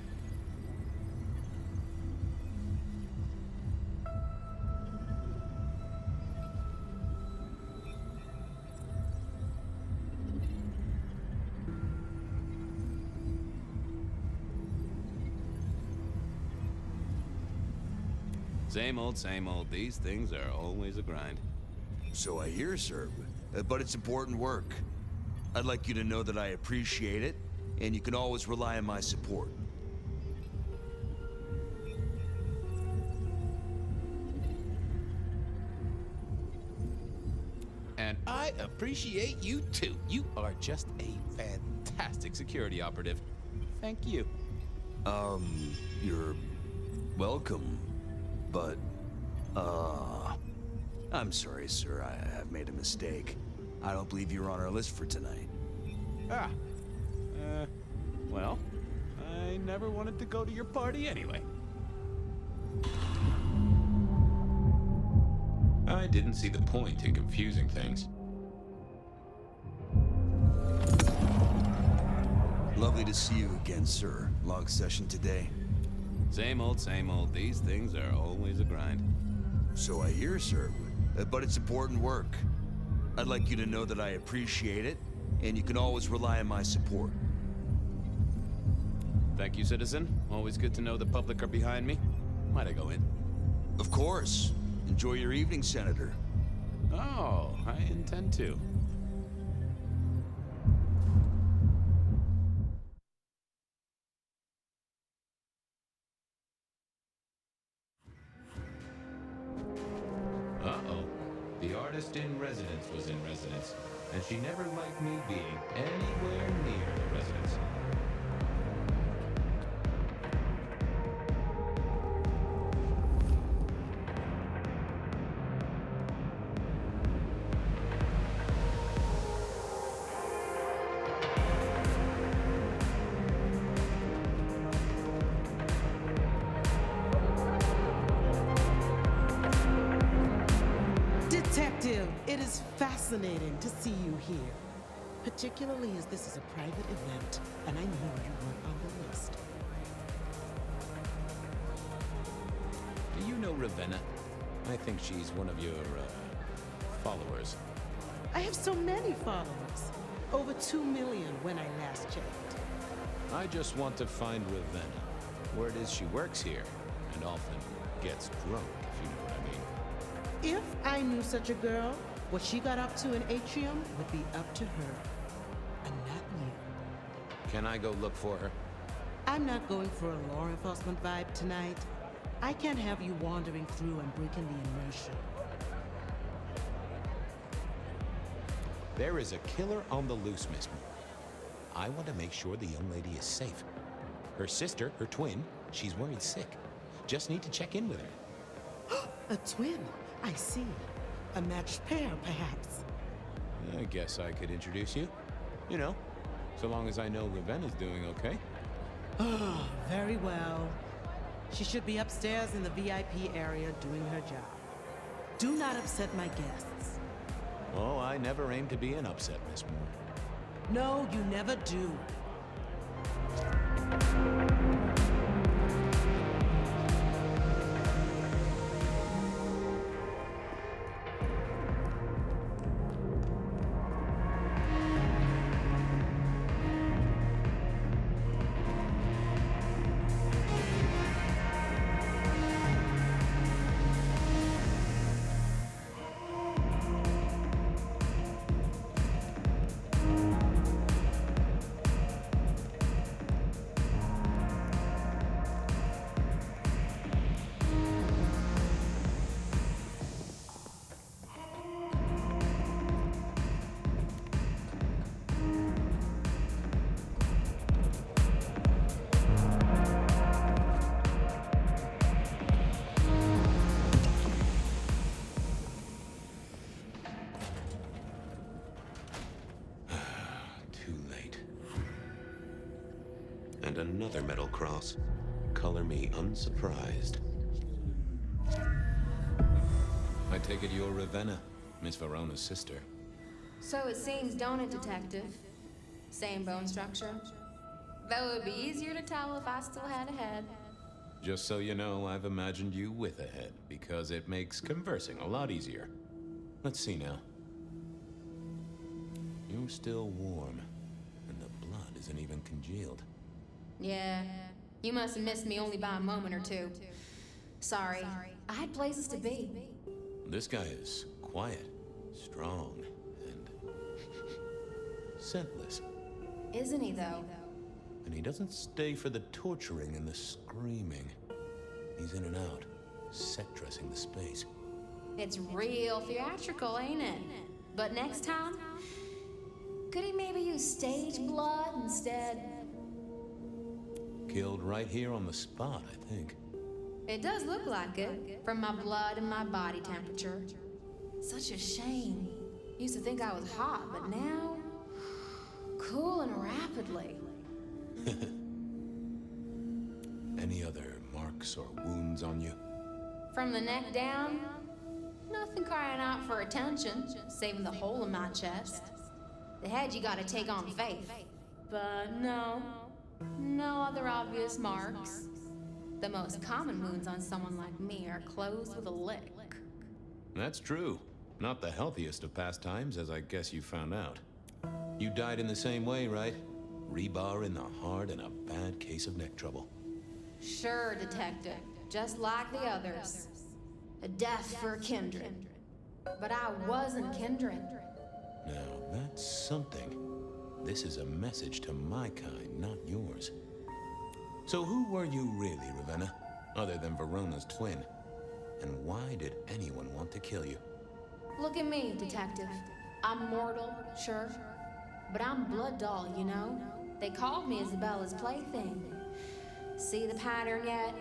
Same old, same old. These things are always a grind. So I hear, sir. But it's important work. I'd like you to know that I appreciate it, and you can always rely on my support. And I appreciate you too. You are just a fantastic security operative. Thank you. You're welcome. But, I'm sorry, sir. I have made a mistake. I don't believe you're on our list for tonight. Well, I never wanted to go to your party anyway. I didn't see the point in confusing things. Lovely to see you again, sir. Long session today. Same old, same old. These things are always a grind. So I hear, sir. But it's important work. I'd like you to know that I appreciate it, and you can always rely on my support. Thank you, citizen. Always good to know the public are behind me. Might I go in? Of course. Enjoy your evening, Senator. Oh, I intend to. Uh-oh. The artist in residence was in residence, and she never liked me being anywhere near the residence. Detective, it is fascinating to see you here. Particularly as this is a private event, and I knew you weren't on the list. Do you know Ravenna? I think she's one of your, followers. I have so many followers. Over 2 million when I last checked. I just want to find Ravenna. Word is she works here, and often gets drunk, if you know what I mean. If I knew such a girl, what she got up to in Atrium would be up to her, and not you. Can I go look for her? I'm not going for a law enforcement vibe tonight. I can't have you wandering through and breaking the immersion. There is a killer on the loose, Miss Moore. I want to make sure the young lady is safe. Her sister, her twin, she's worried sick. Just need to check in with her. A twin, I see. A matched pair, perhaps. I guess I could introduce you. You know, so long as I know Ravenna's doing okay. Oh, very well. She should be upstairs in the VIP area doing her job. Do not upset my guests. Oh, I never aim to be an upset, Miss Moore. No, you never do. And another metal cross. Color me unsurprised. I take it you're Ravenna, Miss Verona's sister. So it seems, don't it, Detective? Same bone structure. Though it would be easier to tell if I still had a head. Just so you know, I've imagined you with a head, because it makes conversing a lot easier. Let's see now. You're still warm, and the blood isn't even congealed. Yeah, you must have missed me only by a moment or two. Sorry, I had places to be. This guy is quiet, strong, and scentless. Isn't he, though? And he doesn't stay for the torturing and the screaming. He's in and out, set dressing the space. It's real theatrical, ain't it? But next time, could he maybe use stage blood instead? Killed right here on the spot, I think. It does look like it, from my blood and my body temperature. Such a shame. Used to think I was hot, but now, cooling rapidly. Any other marks or wounds on you? From the neck down, nothing crying out for attention, saving the hole in my chest. The head you gotta take on faith. But no other obvious marks. The most common wounds on someone like me are closed with a lick. That's true. Not the healthiest of pastimes, as I guess you found out. You died in the same way, right? Rebar in the heart and a bad case of neck trouble. Sure, Detective. Just like the others. A death for a kindred. But I wasn't kindred. Now, that's something. This is a message to my kind, not yours. So who were you really, Ravenna? Other than Verona's twin? And why did anyone want to kill you? Look at me, Detective. I'm mortal, sure. But I'm blood doll, you know? They called me Isabella's plaything. See the pattern yet?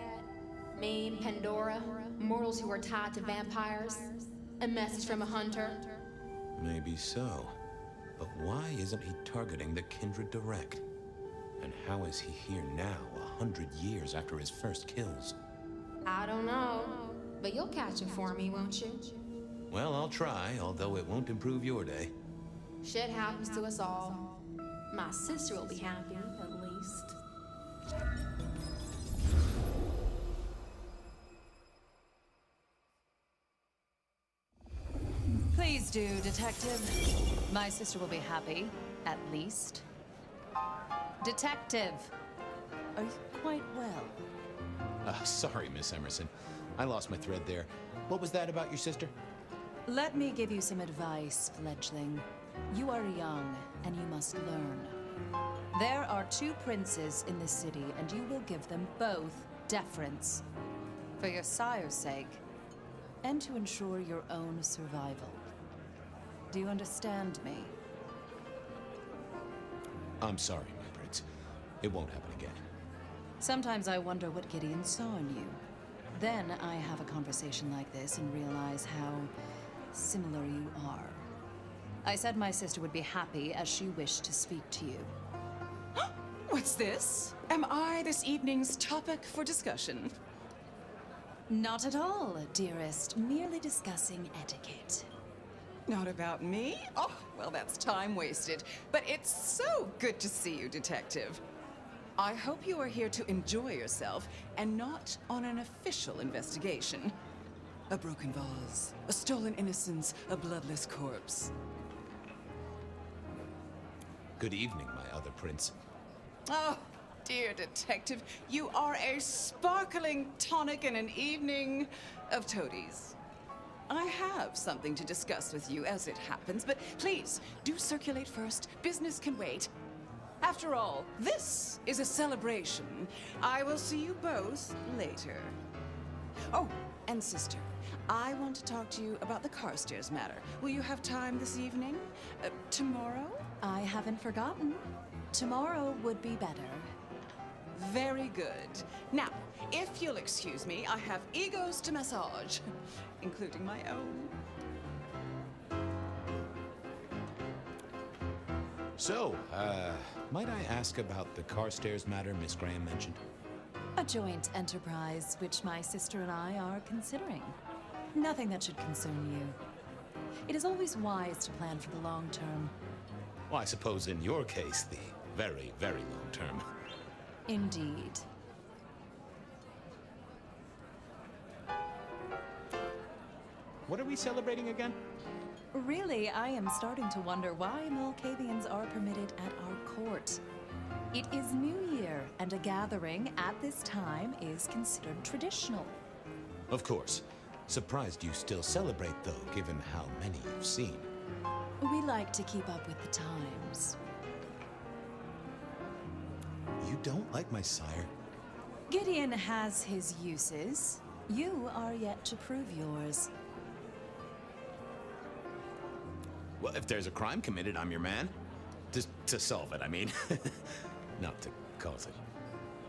Me and Pandora, mortals who are tied to vampires. A message from a hunter. Maybe so. But why isn't he targeting the kindred direct? And how is he here now, 100 years after his first kills? I don't know. But you'll catch him for me, won't you? Well, I'll try, although it won't improve your day. Shit happens to us all. My sister will be happy, at least. Please do, Detective. My sister will be happy, at least. Detective, are you quite well? Sorry, Miss Emerson. I lost my thread there. What was that about your sister? Let me give you some advice, fledgling. You are young, and you must learn. There are 2 princes in this city, and you will give them both deference. For your sire's sake, and to ensure your own survival. Do you understand me? I'm sorry, my prince. It won't happen again. Sometimes I wonder what Gideon saw in you. Then I have a conversation like this and realize how similar you are. I said my sister would be happy as she wished to speak to you. What's this? Am I this evening's topic for discussion? Not at all, dearest. Merely discussing etiquette. Not about me? Oh, well, that's time wasted. But it's so good to see you, Detective. I hope you are here to enjoy yourself and not on an official investigation. A broken vase, a stolen innocence, a bloodless corpse. Good evening, my other prince. Oh, dear Detective, you are a sparkling tonic in an evening of toadies. I have something to discuss with you as it happens, but please, do circulate first. Business can wait. After all, this is a celebration. I will see you both later. Oh, and sister, I want to talk to you about the Carstairs matter. Will you have time this evening? Tomorrow? I haven't forgotten. Tomorrow would be better. Very good. Now, if you'll excuse me, I have egos to massage, including my own. So, might I ask about the Carstairs matter Miss Graham mentioned? A joint enterprise which my sister and I are considering. Nothing that should concern you. It is always wise to plan for the long term. Well, I suppose in your case, the very, very long term. Indeed. What are we celebrating again? Really, I am starting to wonder why Malkavians are permitted at our court. It is New Year, and a gathering at this time is considered traditional. Of course. Surprised you still celebrate, though, given how many you've seen. We like to keep up with the times. You don't like my sire? Gideon has his uses. You are yet to prove yours. Well, if there's a crime committed, I'm your man. To solve it, I mean. Not to cause it.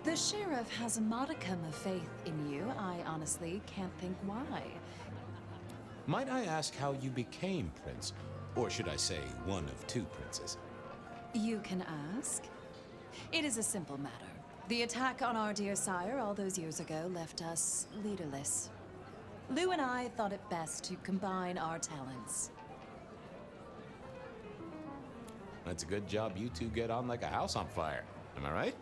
The sheriff has a modicum of faith in you. I honestly can't think why. Might I ask how you became prince? Or should I say, one of 2 princes? You can ask. It is a simple matter. The attack on our dear sire all those years ago left us leaderless. Lou and I thought it best to combine our talents. That's a good job you 2 get on like a house on fire. Am I right?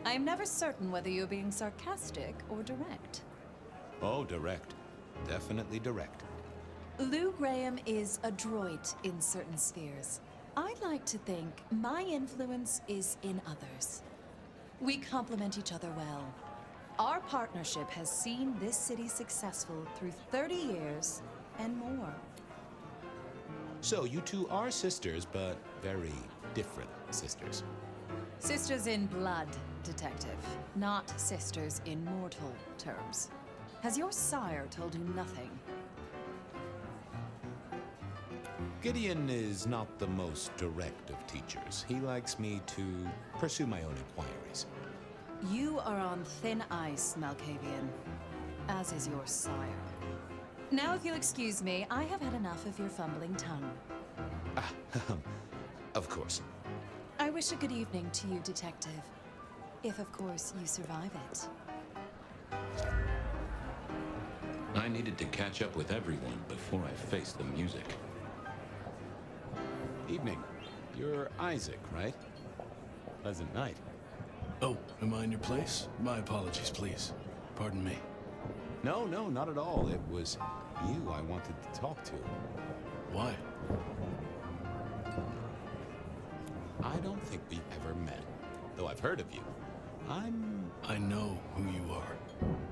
I am never certain whether you're being sarcastic or direct. Oh, direct. Definitely direct. Lou Graham is adroit in certain spheres. I'd like to think my influence is in others. We complement each other well. Our partnership has seen this city successful through 30 years and more. So you 2 are sisters, but very different sisters. Sisters in blood, Detective, not sisters in mortal terms. Has your sire told you nothing? Gideon is not the most direct of teachers. He likes me to pursue my own inquiries. You are on thin ice, Malkavian, as is your sire. Now, if you'll excuse me, I have had enough of your fumbling tongue. Of course. I wish a good evening to you, Detective. If, of course, you survive it. I needed to catch up with everyone before I faced the music. Evening. You're Isaac, right? Pleasant night. Oh, am I in your place? My apologies, please. Pardon me. No, not at all. It was you I wanted to talk to. Why? I don't think we've ever met, though I've heard of you. I know who you are.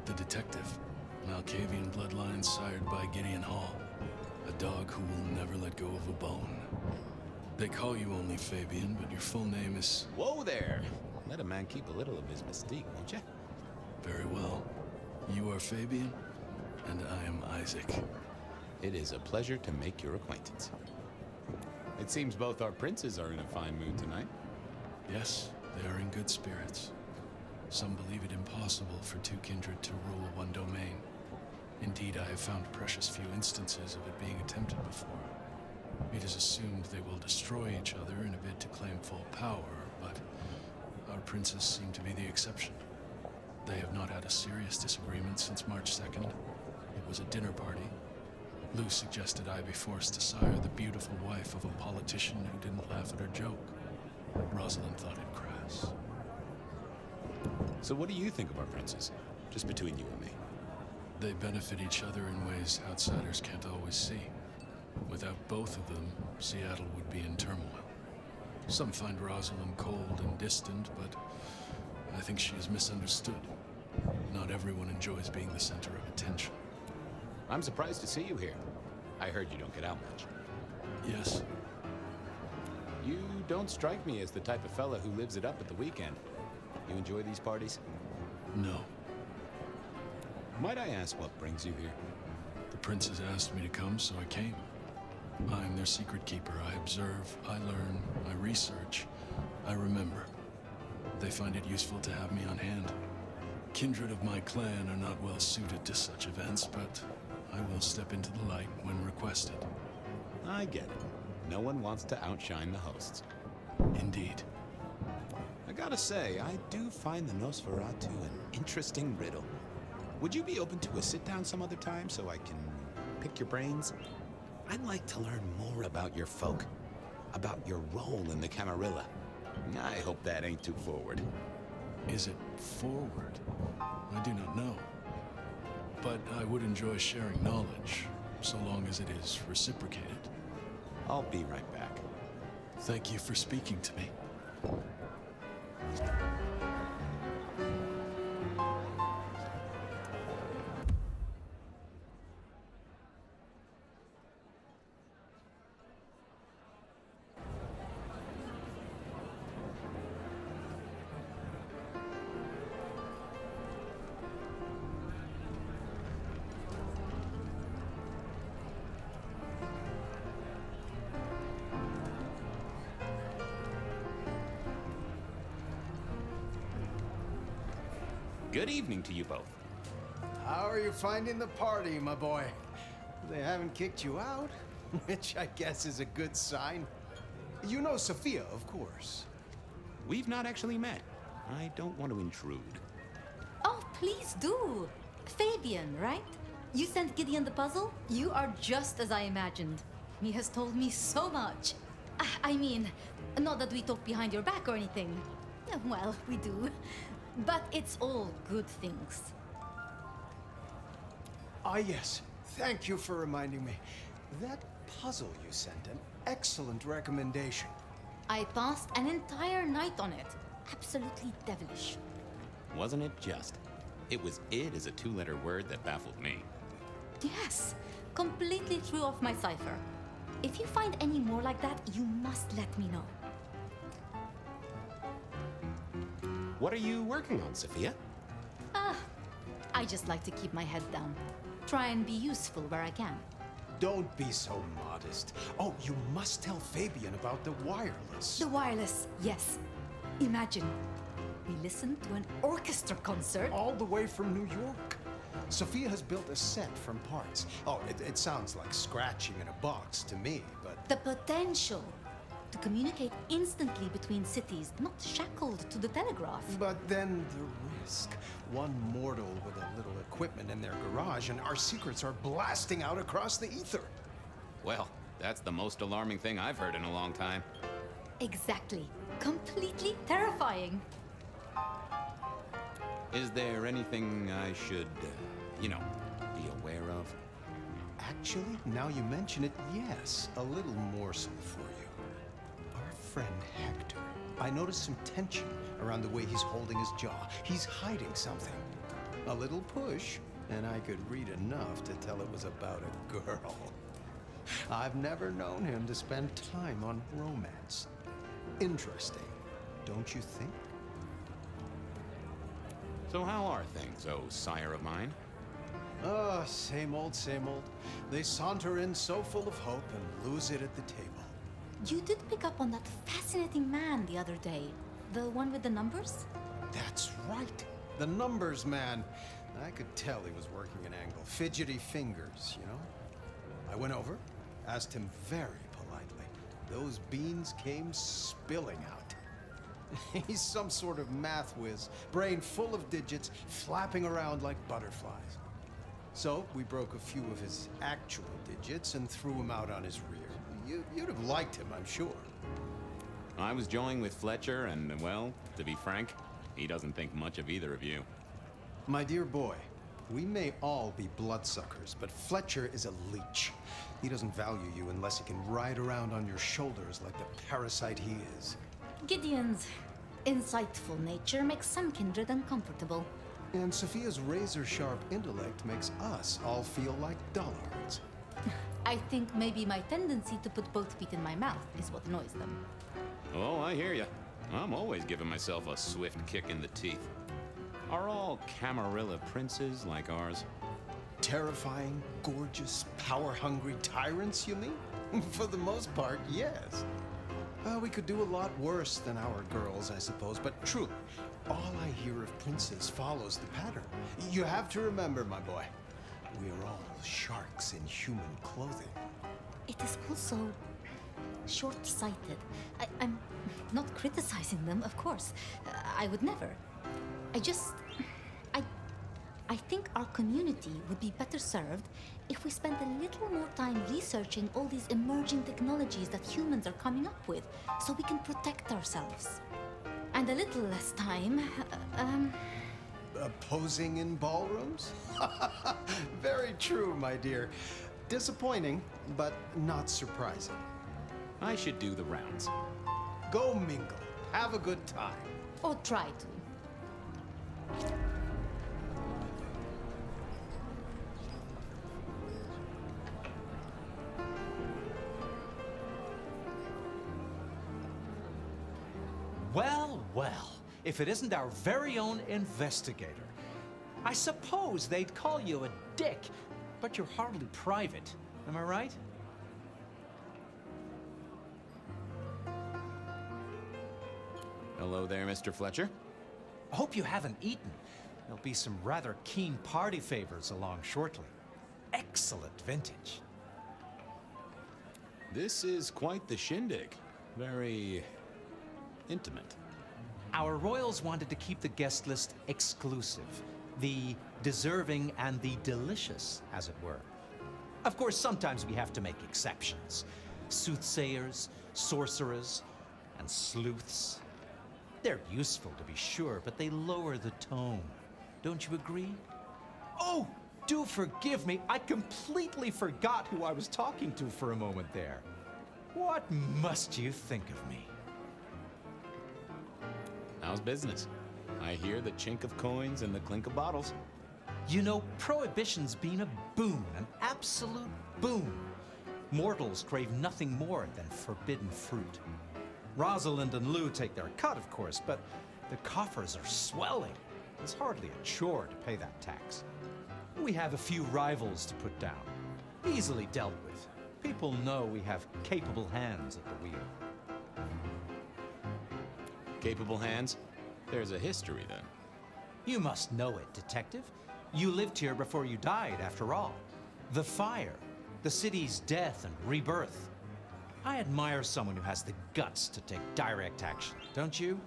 The detective. Malkavian bloodlines sired by Gideon Hall. A dog who will never let go of a bone. They call you only Fabian, but your full name is... Whoa there! Let a man keep a little of his mystique, won't you? Very well. You are Fabian, and I am Isaac. It is a pleasure to make your acquaintance. It seems both our princes are in a fine mood tonight. Yes, they are in good spirits. Some believe it impossible for two kindred to rule one domain. Indeed, I have found precious few instances of it being attempted before. It is assumed they will destroy each other in a bid to claim full power, but our princes seem to be the exception. They have not had a serious disagreement since March 2nd. It was a dinner party. Lou suggested I be forced to sire the beautiful wife of a politician who didn't laugh at her joke. Rosalind thought it crass. So what do you think of our princes? Just between you and me. They benefit each other in ways outsiders can't always see. Without both of them, Seattle would be in turmoil. Some find Rosalind cold and distant, but I think she is misunderstood. Not everyone enjoys being the center of attention. I'm surprised to see you here. I heard you don't get out much. Yes. You don't strike me as the type of fella who lives it up at the weekend. You enjoy these parties? No. Might I ask what brings you here? The princes asked me to come, so I came. I'm their secret keeper. I observe, I learn, I research, I remember. They find it useful to have me on hand. Kindred of my clan are not well suited to such events, but I will step into the light when requested. I get it. No one wants to outshine the hosts. Indeed. I gotta say, I do find the Nosferatu an interesting riddle. Would you be open to a sit-down some other time so I can pick your brains? I'd like to learn more about your folk, about your role in the Camarilla. I hope that ain't too forward. Is it forward? I do not know. But I would enjoy sharing knowledge, so long as it is reciprocated. I'll be right back. Thank you for speaking to me. Good evening to you both. How are you finding the party, my boy? They haven't kicked you out, which I guess is a good sign. You know Sophia, of course. We've not actually met. I don't want to intrude. Oh, please do. Fabian, right? You sent Gideon the puzzle? You are just as I imagined. He has told me so much. I mean, not that we talk behind your back or anything. Well, we do. But it's all good things. Ah, yes. Thank you for reminding me. That puzzle you sent, an excellent recommendation. I passed an entire night on it. Absolutely devilish. Wasn't it just? It was "id" as a two-letter word that baffled me. Yes, completely threw off my cipher. If you find any more like that, you must let me know. What are you working on, Sophia? I just like to keep my head down. Try and be useful where I can. Don't be so modest. Oh, you must tell Fabian about the wireless. The wireless, yes. Imagine, we listened to an orchestra concert. All the way from New York. Sophia has built a set from parts. Oh, it sounds like scratching in a box to me, but... The potential to communicate instantly between cities, not shackled to the telegraph. But then the risk. One mortal with a little equipment in their garage and our secrets are blasting out across the ether. Well, that's the most alarming thing I've heard in a long time. Exactly. Completely terrifying. Is there anything I should, be aware of? Actually, now you mention it, yes, a little morsel for you. Our friend Hector. I noticed some tension around the way he's holding his jaw. He's hiding something. A little push, and I could read enough to tell it was about a girl. I've never known him to spend time on romance. Interesting, don't you think? So how are things, oh sire of mine? Oh, same old, same old. They saunter in so full of hope and lose it at the table. You did pick up on that fascinating man the other day. The one with the numbers? That's right. The numbers man. I could tell he was working an angle. Fidgety fingers, you know? I went over, asked him very politely. Those beans came spilling out. He's some sort of math whiz, brain full of digits, flapping around like butterflies. So we broke a few of his actual digits and threw him out on his rear. You'd have liked him, I'm sure. I was joined with Fletcher, and, well, to be frank, he doesn't think much of either of you. My dear boy, we may all be bloodsuckers, but Fletcher is a leech. He doesn't value you unless he can ride around on your shoulders like the parasite he is. Gideon's insightful nature makes some kindred uncomfortable. And Sophia's razor-sharp intellect makes us all feel like dullards. I think maybe my tendency to put both feet in my mouth is what annoys them. Oh, I hear you. I'm always giving myself a swift kick in the teeth. Are all Camarilla princes like ours? Terrifying, gorgeous, power-hungry tyrants, you mean? For the most part, yes. We could do a lot worse than our girls, I suppose, but truly, all I hear of princes follows the pattern. You have to remember, my boy, we are all sharks in human clothing. It is also short-sighted. I'm not criticizing them, of course. I would never. I think our community would be better served if we spent a little more time researching all these emerging technologies that humans are coming up with, so we can protect ourselves. And a little less time, Posing in ballrooms? Very true, my dear. Disappointing, but not surprising. I should do the rounds. Go mingle. Have a good time. Or try to. Well, well, if it isn't our very own investigator. I suppose they'd call you a dick, but you're hardly private. Am I right? Hello there, Mr. Fletcher. I hope you haven't eaten. There'll be some rather keen party favors along shortly. Excellent vintage. This is quite the shindig. Very intimate. Our royals wanted to keep the guest list exclusive. The deserving and the delicious, as it were. Of course, sometimes we have to make exceptions. Soothsayers, sorcerers, and sleuths. They're useful, to be sure, but they lower the tone. Don't you agree? Oh, do forgive me. I completely forgot who I was talking to for a moment there. What must you think of me? How's business? I hear the chink of coins and the clink of bottles. You know, Prohibition's been a boon, an absolute boon. Mortals crave nothing more than forbidden fruit. Rosalind and Lou take their cut, of course, but the coffers are swelling. It's hardly a chore to pay that tax. We have a few rivals to put down, easily dealt with. People know we have capable hands at the wheel. Capable hands? There's a history, then. You must know it, Detective. You lived here before you died, after all. The fire, the city's death and rebirth. I admire someone who has the guts to take direct action, don't you?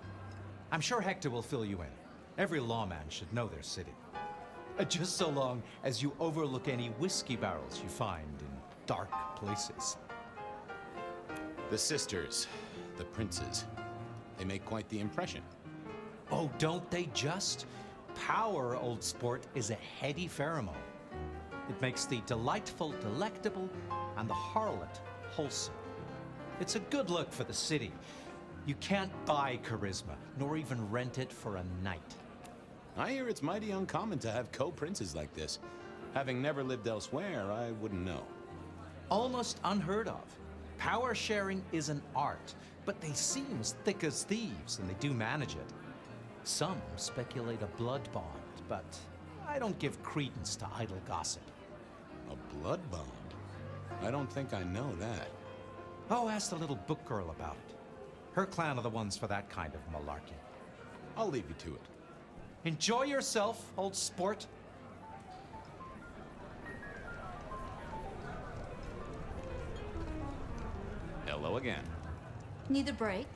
I'm sure Hector will fill you in. Every lawman should know their city. Just so long as you overlook any whiskey barrels you find in dark places. The sisters, the princes, they make quite the impression. Oh, don't they just? Power, old sport, is a heady pheromone. It makes the delightful delectable and the harlot wholesome. It's a good look for the city. You can't buy charisma, nor even rent it for a night. I hear it's mighty uncommon to have co-princes like this. Having never lived elsewhere, I wouldn't know. Almost unheard of. Power sharing is an art, but they seem as thick as thieves, and they do manage it. Some speculate a blood bond, but I don't give credence to idle gossip. A blood bond? I don't think I know that. Oh, ask the little book girl about it. Her clan are the ones for that kind of malarkey. I'll leave you to it. Enjoy yourself, old sport. Hello again. Need a break?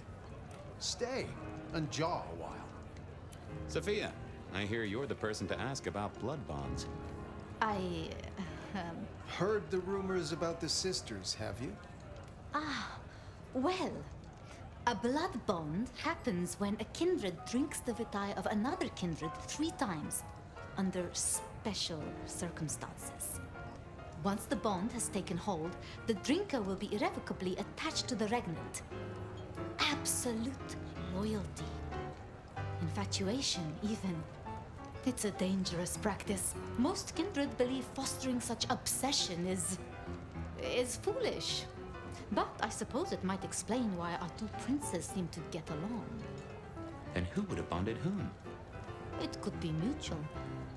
Stay and jaw a while. Sophia, I hear you're the person to ask about blood bonds. Heard the rumors about the sisters, have you? Well, a blood bond happens when a kindred drinks the vitae of another kindred 3 times, under special circumstances. Once the bond has taken hold, the drinker will be irrevocably attached to the regnant. Absolute loyalty. Infatuation, even. It's a dangerous practice. Most kindred believe fostering such obsession is foolish. But I suppose it might explain why our 2 princes seem to get along. And who would have bonded whom? It could be mutual.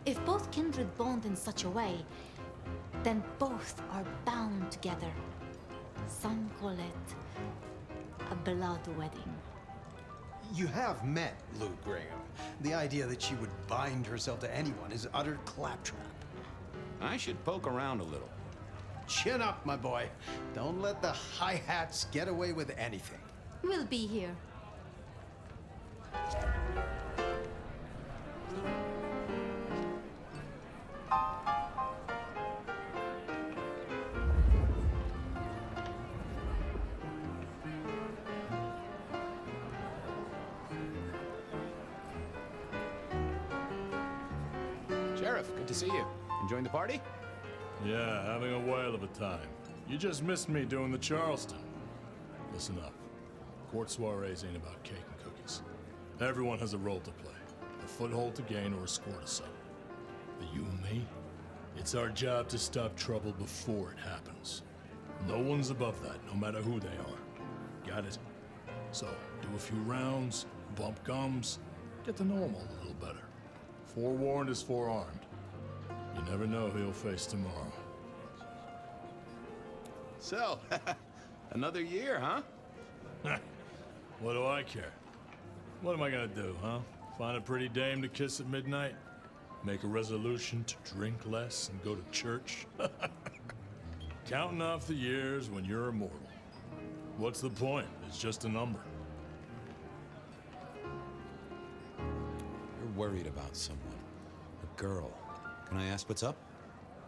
If both kindred bond in such a way, then both are bound together. Some call it a blood wedding. You have met Lou Graham. The idea that she would bind herself to anyone is utter claptrap. I should poke around a little. Chin up, my boy. Don't let the hi-hats get away with anything. We'll be here. Sheriff, good to see you. Enjoying the party? Yeah, having a whale of a time. You just missed me doing the Charleston. Listen up. Court soirees ain't about cake and cookies. Everyone has a role to play. A foothold to gain or a score to settle. But you and me, it's our job to stop trouble before it happens. No one's above that, no matter who they are. Got it? So, do a few rounds, bump gums, get to know them all a little better. Forewarned is forearmed. You never know who you'll face tomorrow. So, another year, huh? What do I care? What am I gonna do, huh? Find a pretty dame to kiss at midnight? Make a resolution to drink less and go to church? Counting off the years when you're immortal. What's the point? It's just a number. You're worried about someone. A girl. Can I ask what's up?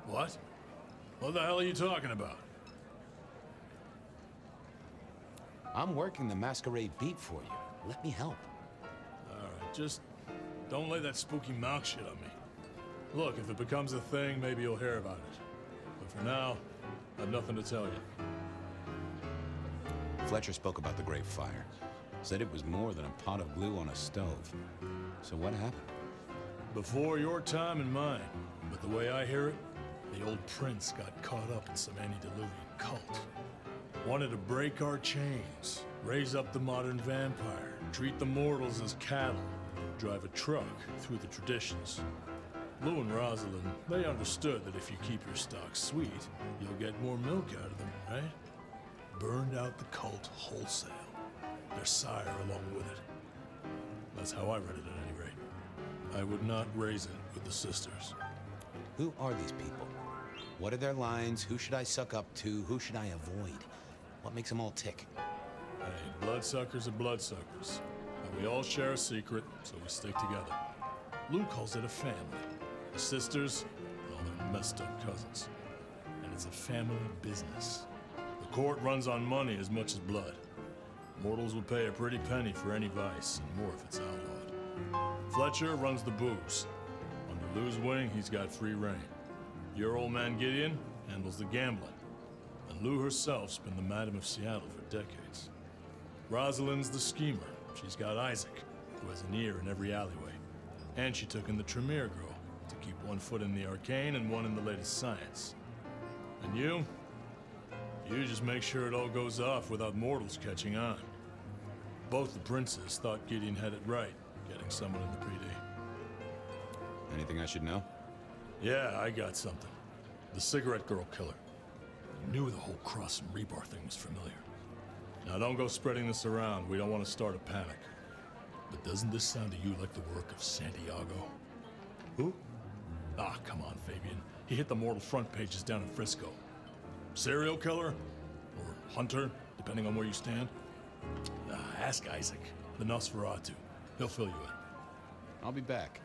What? What the hell are you talking about? I'm working the Masquerade beat for you. Let me help. Alright, just don't lay that spooky mouth shit on me. Look, if it becomes a thing, maybe you'll hear about it. But for now, I have nothing to tell you. Fletcher spoke about the Great Fire. Said it was more than a pot of glue on a stove. So what happened? Before your time and mine. But the way I hear it, the old prince got caught up in some antediluvian cult. Wanted to break our chains, raise up the modern vampire, treat the mortals as cattle, drive a truck through the traditions. Lou and Rosalind, they understood that if you keep your stock sweet, you'll get more milk out of them, right? Burned out the cult wholesale. Their sire along with it. That's how I read it at any rate. I would not raise it with the sisters. Who are these people? What are their lines? Who should I suck up to? Who should I avoid? What makes them all tick? Hey, bloodsuckers are bloodsuckers. But we all share a secret, so we stick together. Lou calls it a family. The sisters, all their messed up cousins. And it's a family business. The court runs on money as much as blood. Mortals will pay a pretty penny for any vice, and more if it's outlawed. Fletcher runs the booze. Under Lou's wing, he's got free reign. Your old man Gideon handles the gambling, and Lou herself's been the Madam of Seattle for decades. Rosalind's the schemer. She's got Isaac, who has an ear in every alleyway. And she took in the Tremere girl to keep one foot in the arcane and one in the latest science. And you just make sure it all goes off without mortals catching on. Both the princes thought Gideon had it right, getting someone in the PD. Anything I should know? Yeah, I got something. The cigarette girl killer. Knew the whole Cross and Rebar thing was familiar. Now don't go spreading this around. We don't want to start a panic. But doesn't this sound to you like the work of Santiago? Who? Ah, come on, Fabian. He hit the mortal front pages down in Frisco. Serial killer? Or hunter, depending on where you stand? Ask Isaac, the Nosferatu. He'll fill you in. I'll be back.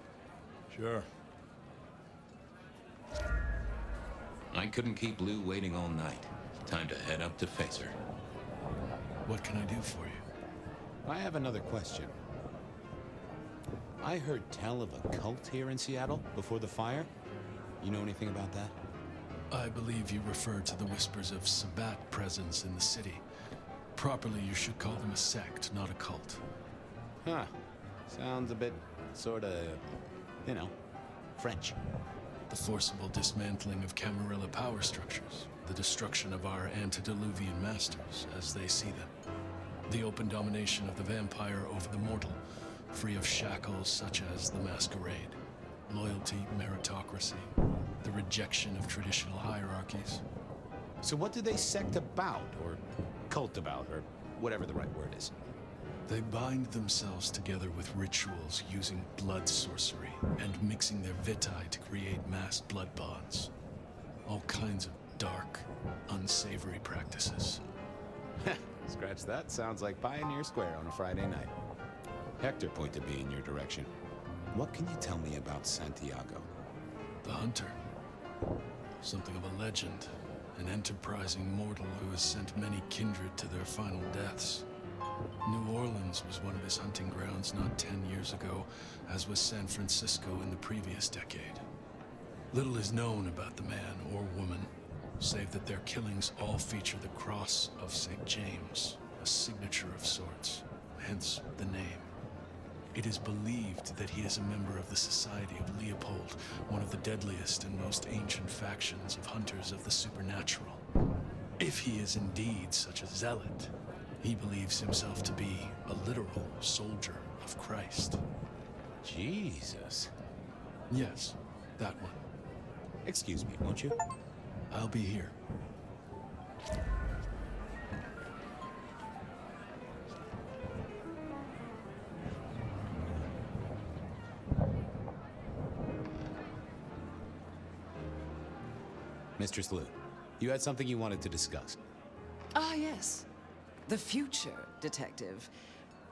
Sure. I couldn't keep Lou waiting all night. Time to head up to face her. What can I do for you? I have another question. I heard tell of a cult here in Seattle before the fire. You know anything about that? I believe you refer to the whispers of Sabbat presence in the city. Properly, you should call them a sect, not a cult. Huh. Sounds a bit, sorta, you know, French. The forcible dismantling of Camarilla power structures. The destruction of our antediluvian masters, as they see them. The open domination of the vampire over the mortal, free of shackles such as the Masquerade. Loyalty, meritocracy, the rejection of traditional hierarchies. So what do they sect about, or cult about, or whatever the right word is? They bind themselves together with rituals using blood sorcery and mixing their vitae to create mass blood bonds. All kinds of dark, unsavory practices. Scratch that. Sounds like Pioneer Square on a Friday night. Hector pointed me in your direction. What can you tell me about Santiago? The hunter. Something of a legend. An enterprising mortal who has sent many kindred to their final deaths. New Orleans was one of his hunting grounds not 10 years ago, as was San Francisco in the previous decade. Little is known about the man or woman, save that their killings all feature the cross of St. James, a signature of sorts, hence the name. It is believed that he is a member of the Society of Leopold, one of the deadliest and most ancient factions of hunters of the supernatural. If he is indeed such a zealot, he believes himself to be a literal soldier of Christ. Jesus. Yes, that one. Excuse me, won't you? I'll be here. Mistress Lou, you had something you wanted to discuss. Ah, yes. The future, Detective.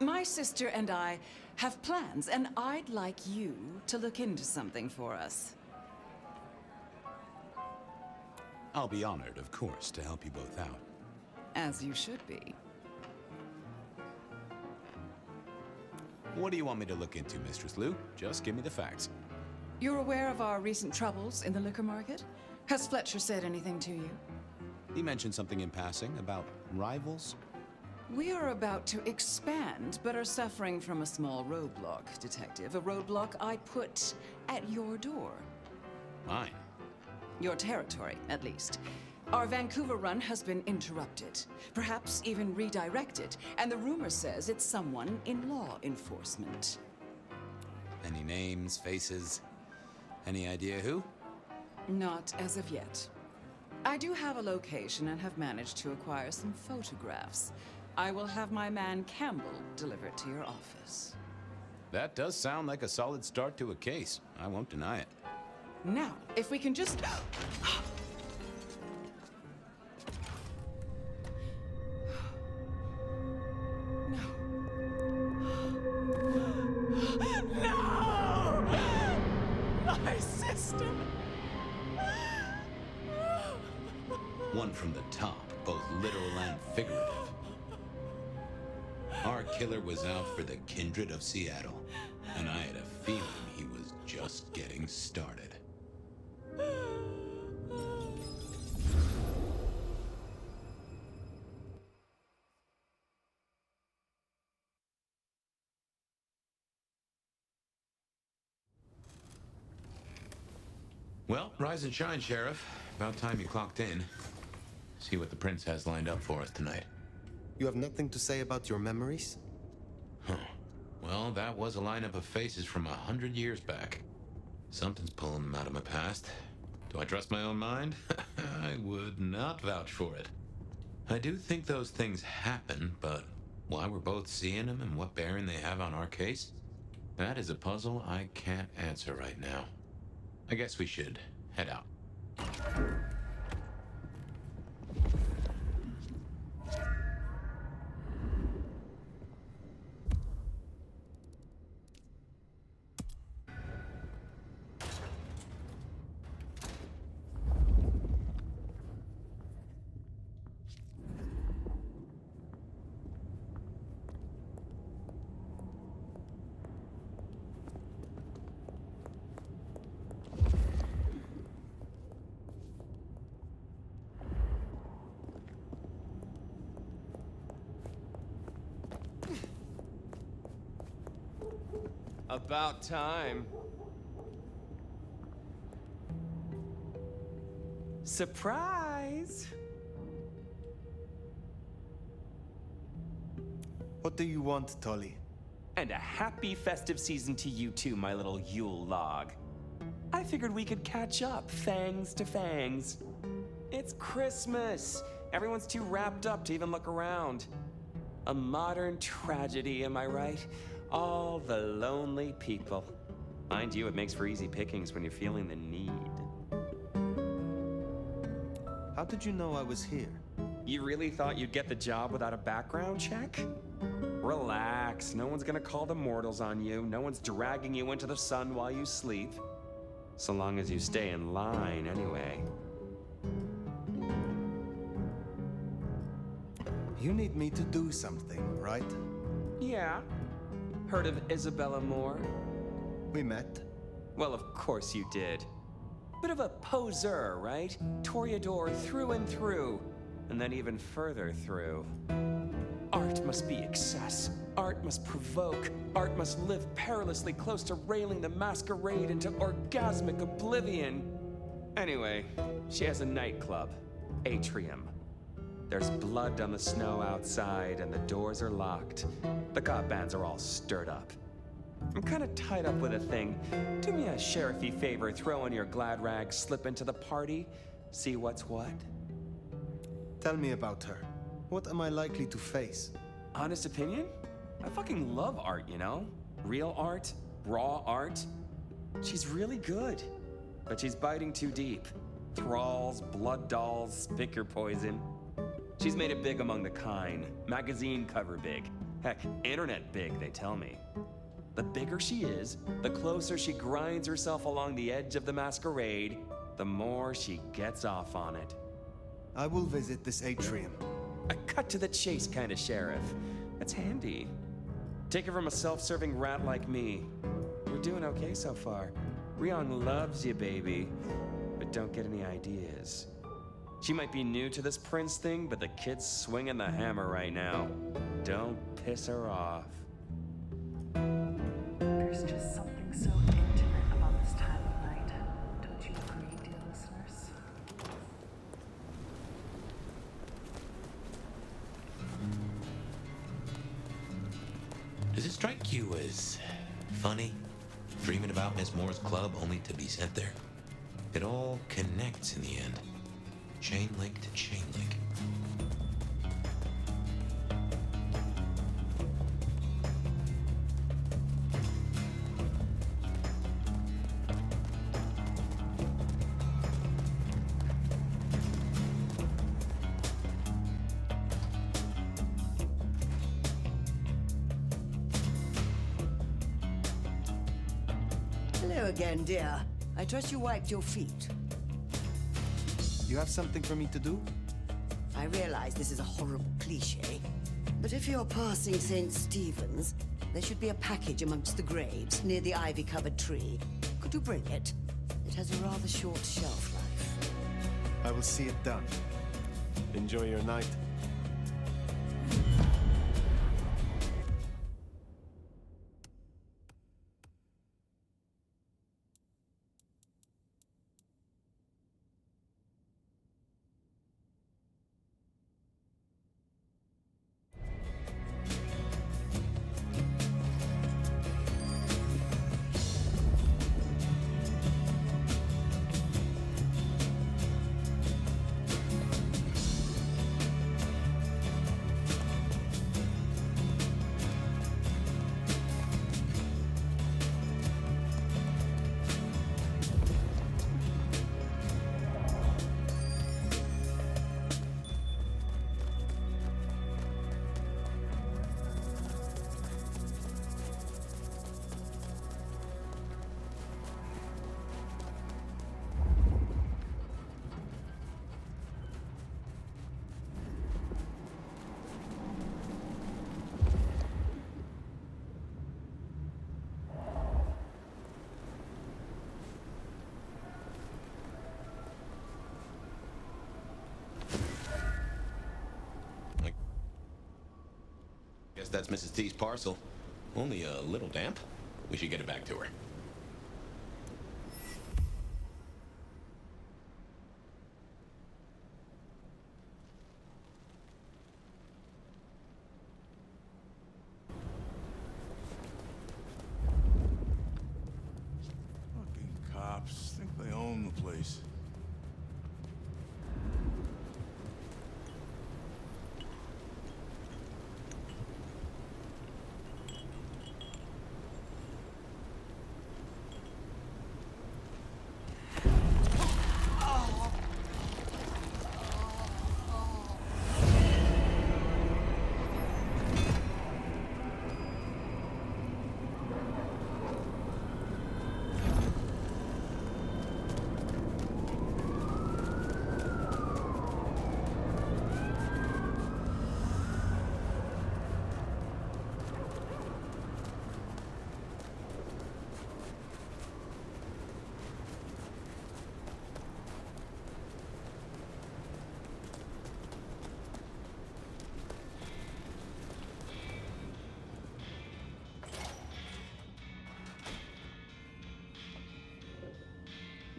My sister and I have plans, and I'd like you to look into something for us. I'll be honored, of course, to help you both out. As you should be. What do you want me to look into, Mistress Lou? Just give me the facts. You're aware of our recent troubles in the liquor market? Has Fletcher said anything to you? He mentioned something in passing about rivals. We are about to expand, but are suffering from a small roadblock, Detective. A roadblock I put at your door. Mine? Your territory, at least. Our Vancouver run has been interrupted, perhaps even redirected, and the rumor says it's someone in law enforcement. Any names, faces? Any idea who? Not as of yet. I do have a location and have managed to acquire some photographs. I will have my man Campbell deliver it to your office. That does sound like a solid start to a case. I won't deny it. Now, if we can just... No! My sister! One from the top, both literal and figurative. Our killer was out for the kindred of Seattle, and I had a feeling he was just getting started. Well, rise and shine, Sheriff. About time you clocked in. See what the prince has lined up for us tonight. You have nothing to say about your memories? Huh. Well, that was a lineup of faces from 100 years back. Something's pulling them out of my past. Do I trust my own mind? I would not vouch for it. I do think those things happen, but why we're both seeing them and what bearing they have on our case, that is a puzzle I can't answer right now. I guess we should head out. About time. Surprise! What do you want, Tully? And a happy festive season to you too, my little Yule log. I figured we could catch up, fangs to fangs. It's Christmas. Everyone's too wrapped up to even look around. A modern tragedy, am I right? All the lonely people. Mind you, it makes for easy pickings when you're feeling the need. How did you know I was here? You really thought you'd get the job without a background check? Relax, no one's gonna call the mortals on you. No one's dragging you into the sun while you sleep. So long as you stay in line, anyway. You need me to do something, right? Yeah. Heard of Isabella Moore? We met. Well, of course you did. Bit of a poseur, right? Toreador through and through, and then even further through. Art must be excess. Art must provoke. Art must live perilously close to railing the masquerade into orgasmic oblivion. Anyway, she has a nightclub, Atrium. There's blood on the snow outside, and the doors are locked. The cop bands are all stirred up. I'm kind of tied up with a thing. Do me a sheriffy favor, throw on your glad rags, slip into the party, see what's what. Tell me about her. What am I likely to face? Honest opinion? I fucking love art, you know? Real art, raw art. She's really good, but she's biting too deep. Thralls, blood dolls, pick your poison. She's made it big among the kind. Magazine cover big. Heck, internet big, they tell me. The bigger she is, the closer she grinds herself along the edge of the masquerade, the more she gets off on it. I will visit this atrium. A cut to the chase kind of sheriff. That's handy. Take it from a self-serving rat like me. We're doing okay so far. Ryong loves you, baby. But don't get any ideas. She might be new to this prince thing, but the kid's swinging the hammer right now. Don't piss her off. There's just something so intimate about this time of night. Don't you agree, dear listeners? Does it strike you as funny, dreaming about Miss Moore's club only to be sent there? It all connects in the end. Chain link to chain link. Hello again, dear. I trust you wiped your feet. You have something for me to do? I realize this is a horrible cliche, but if you're passing St. Stephen's, there should be a package amongst the graves near the ivy-covered tree. Could you bring it? It has a rather short shelf life. I will see it done. Enjoy your night. Guess that's Mrs. T's parcel. Only a little damp. We should get it back to her. Fucking cops. Think they own the place.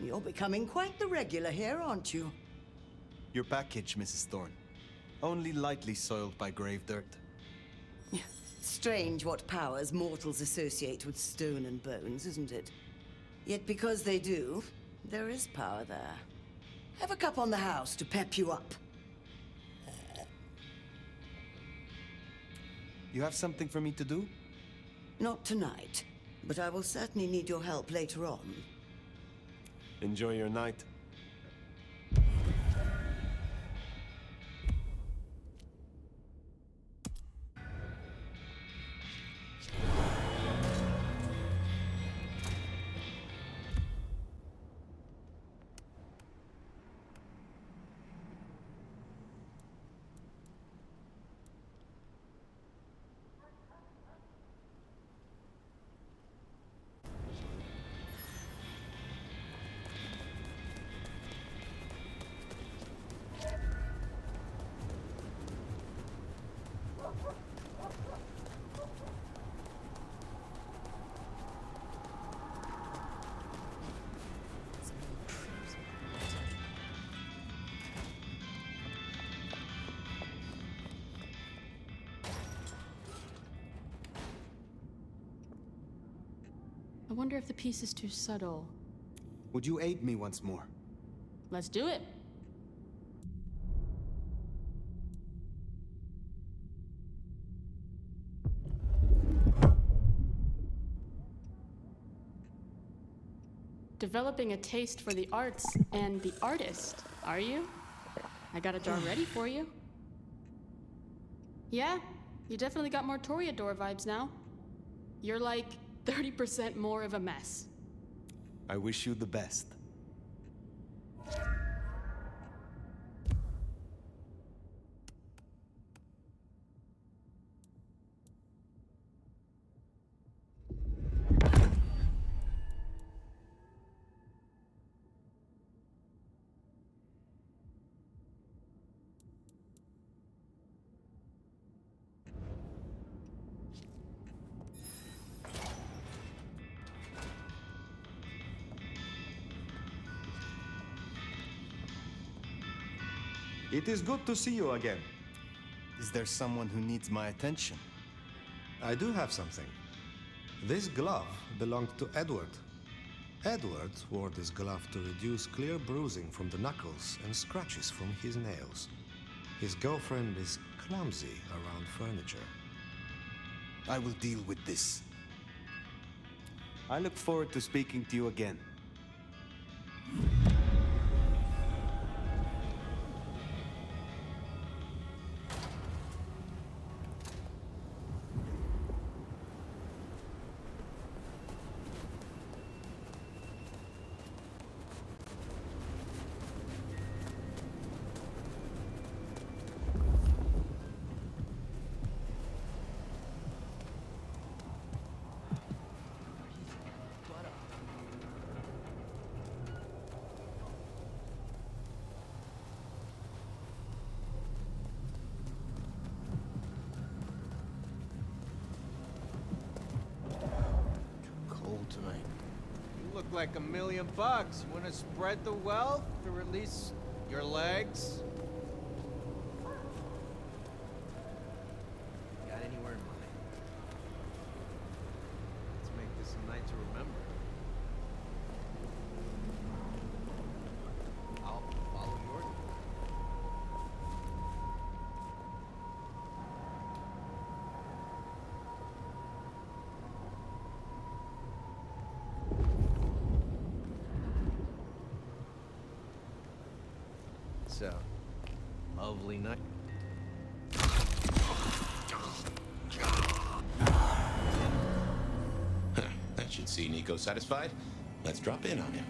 You're becoming quite the regular here, aren't you? Your package, Mrs. Thorne. Only lightly soiled by grave dirt. Strange what powers mortals associate with stone and bones, isn't it? Yet because they do, there is power there. Have a cup on the house to pep you up. You have something for me to do? Not tonight, but I will certainly need your help later on. Enjoy your night. I wonder if the piece is too subtle. Would you aid me once more? Let's do it. Developing a taste for the arts and the artist, are you? I got a jar ready for you. Yeah, you definitely got more Toreador vibes now. You're like 30% more of a mess. I wish you the best. It is good to see you again. Is there someone who needs my attention? I do have something. This glove belonged to Edward. Edward wore this glove to reduce clear bruising from the knuckles and scratches from his nails. His girlfriend is clumsy around furniture. I will deal with this. I look forward to speaking to you again. look like $1,000,000. You wanna spread the wealth to release your legs? Got anywhere in mind? Let's make this a night to remember. I'll follow your lead. So, lovely night. That should see Nico satisfied. Let's drop in on him.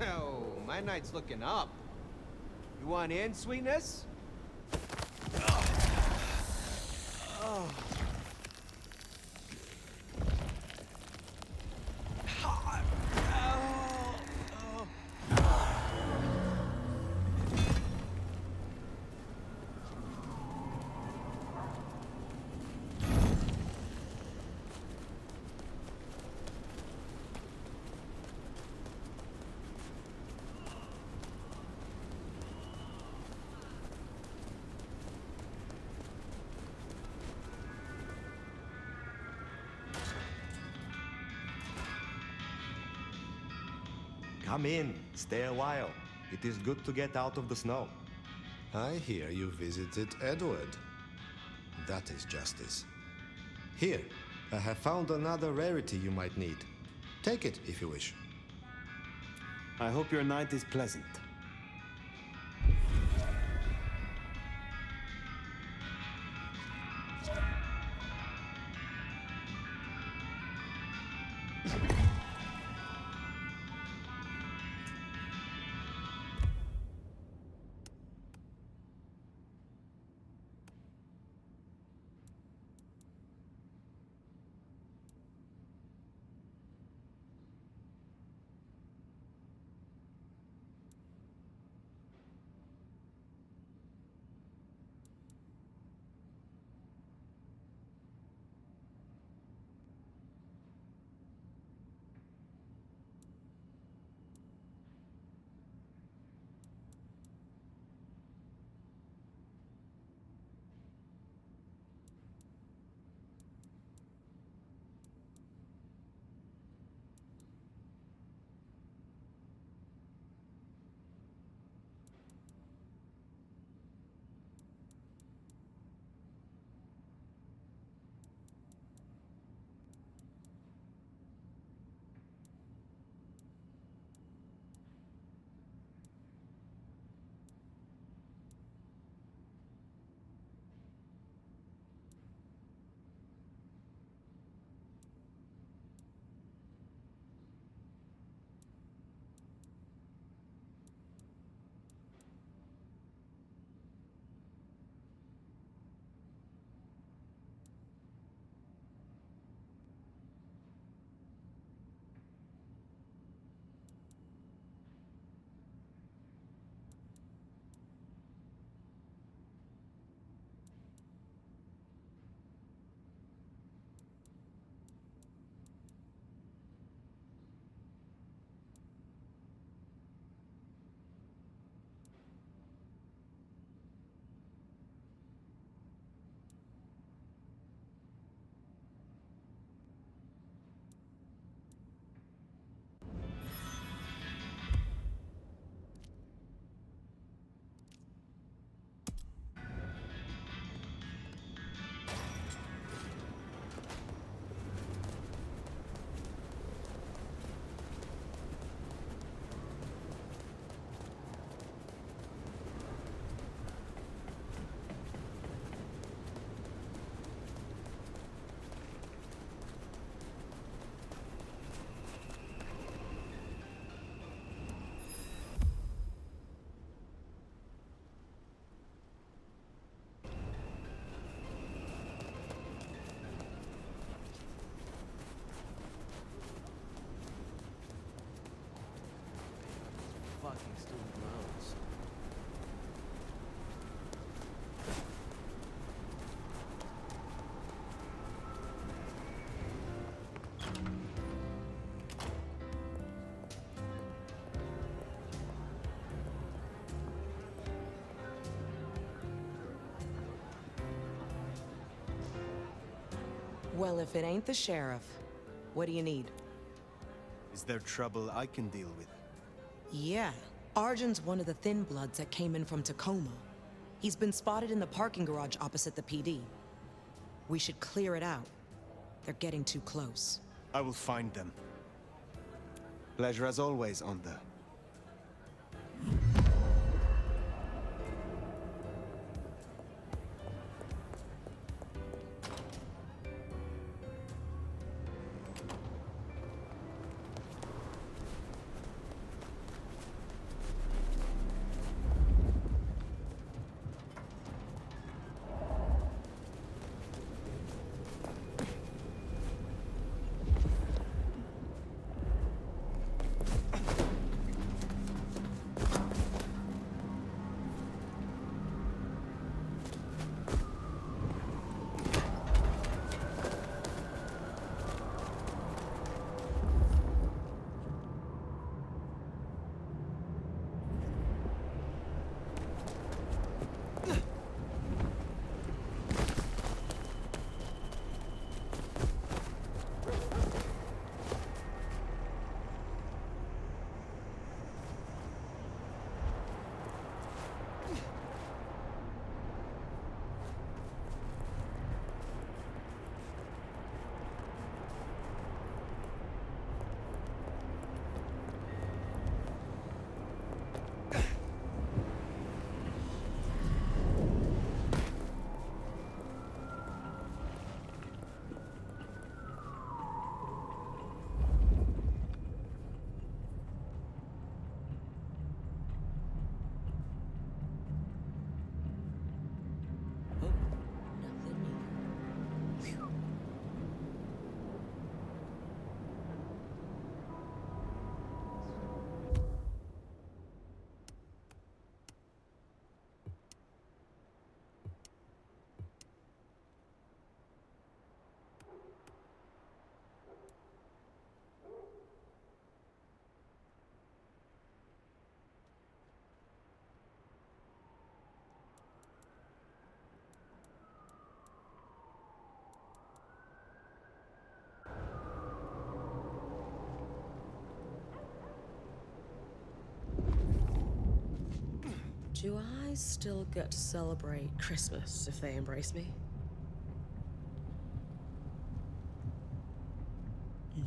Oh, my night's looking up. You want in, sweetness? Oh. Come in, stay a while. It is good to get out of the snow. I hear you visited Edward. That is justice. Here, I have found another rarity you might need. Take it if you wish. I hope your night is pleasant. Fucking student loans. Well, if it ain't the sheriff, what do you need? Is there trouble I can deal with? Yeah. Arjun's one of the Thin Bloods that came in from Tacoma. He's been spotted in the parking garage opposite the PD. We should clear it out. They're getting too close. I will find them. Pleasure as always, Onda. Do I still get to celebrate Christmas if they embrace me?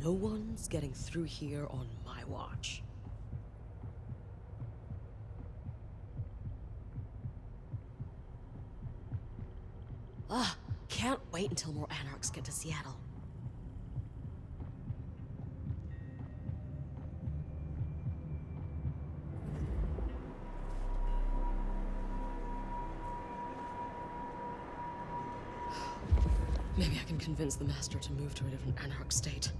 No one's getting through here on my watch. Can't wait until more Anarchs get to Seattle. Maybe I can convince the Master to move to a different Anarch state.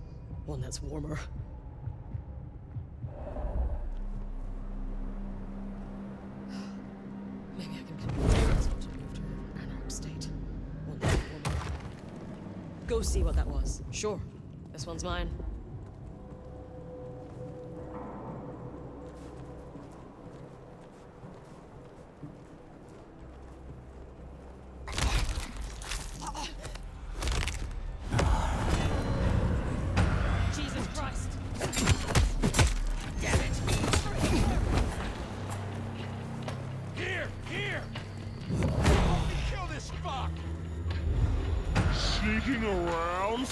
One that's warmer. Maybe I can convince the Master to move to a different Anarch state. One that's warmer. Go see what that was. Sure. This one's mine. Sneaking around?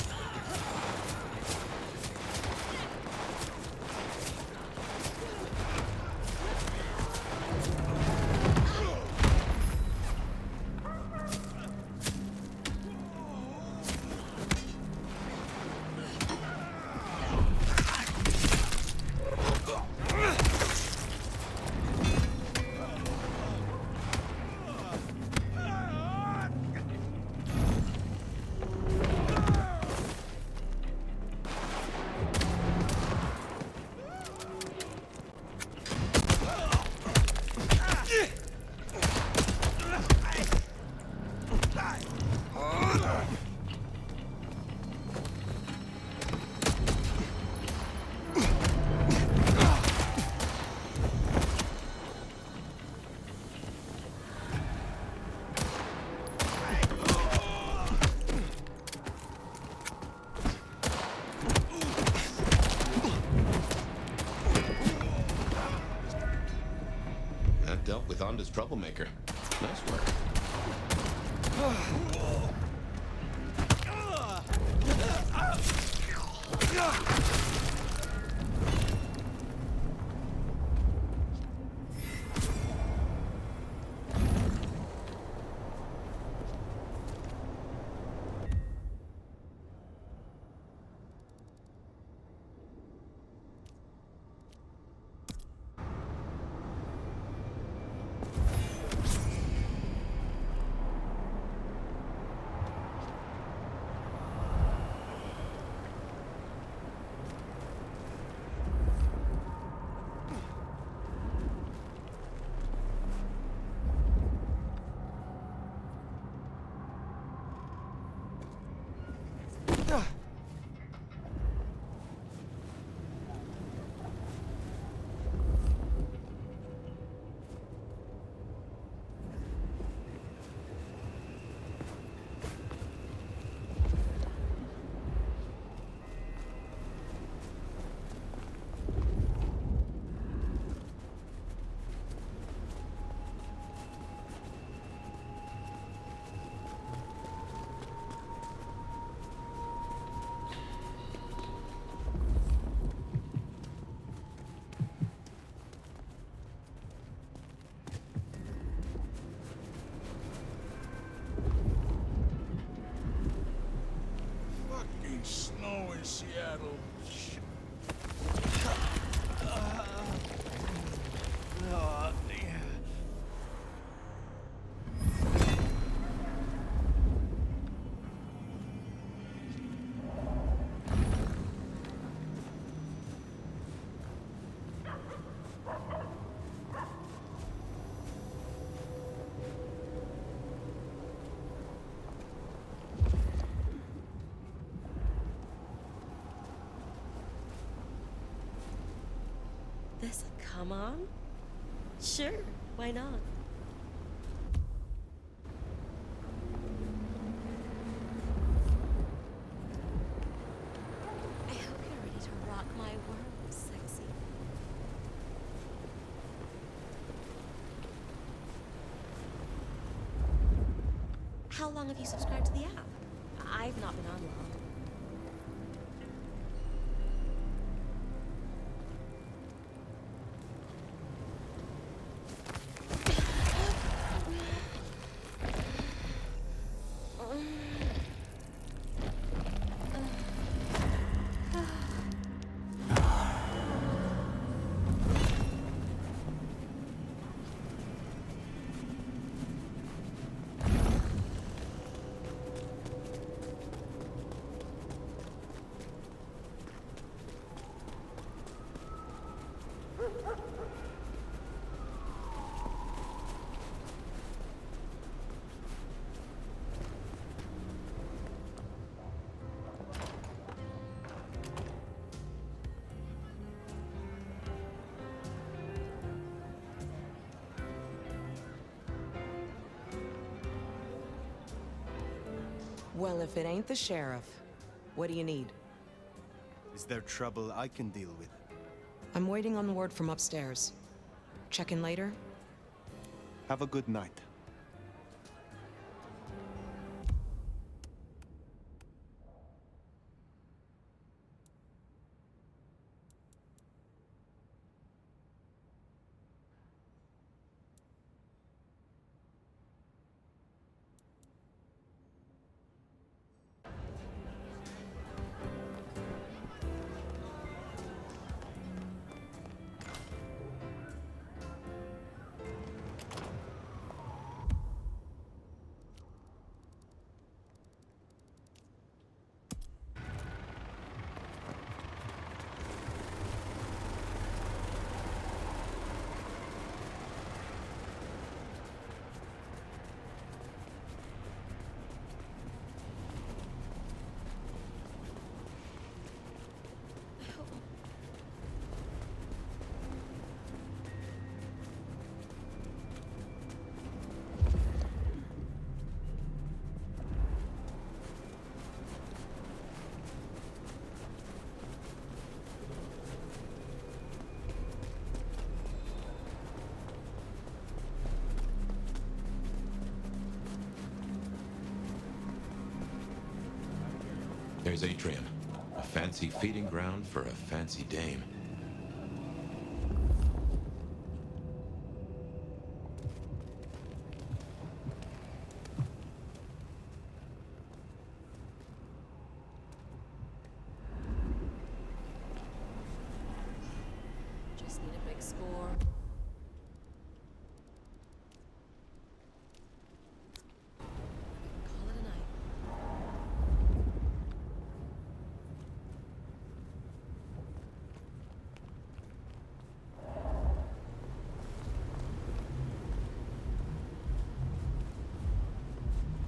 Thonda's troublemaker. Nice work. Snow in Seattle. This a come on? Sure, why not? I hope you're ready to rock my world, sexy. How long have you subscribed to the app? I've not been on long. Well, if it ain't the sheriff, what do you need? Is there trouble I can deal with? I'm waiting on word from upstairs. Check in later? Have a good night. There's Atrium, a fancy feeding ground for a fancy dame. Just need a big score. Call it a night.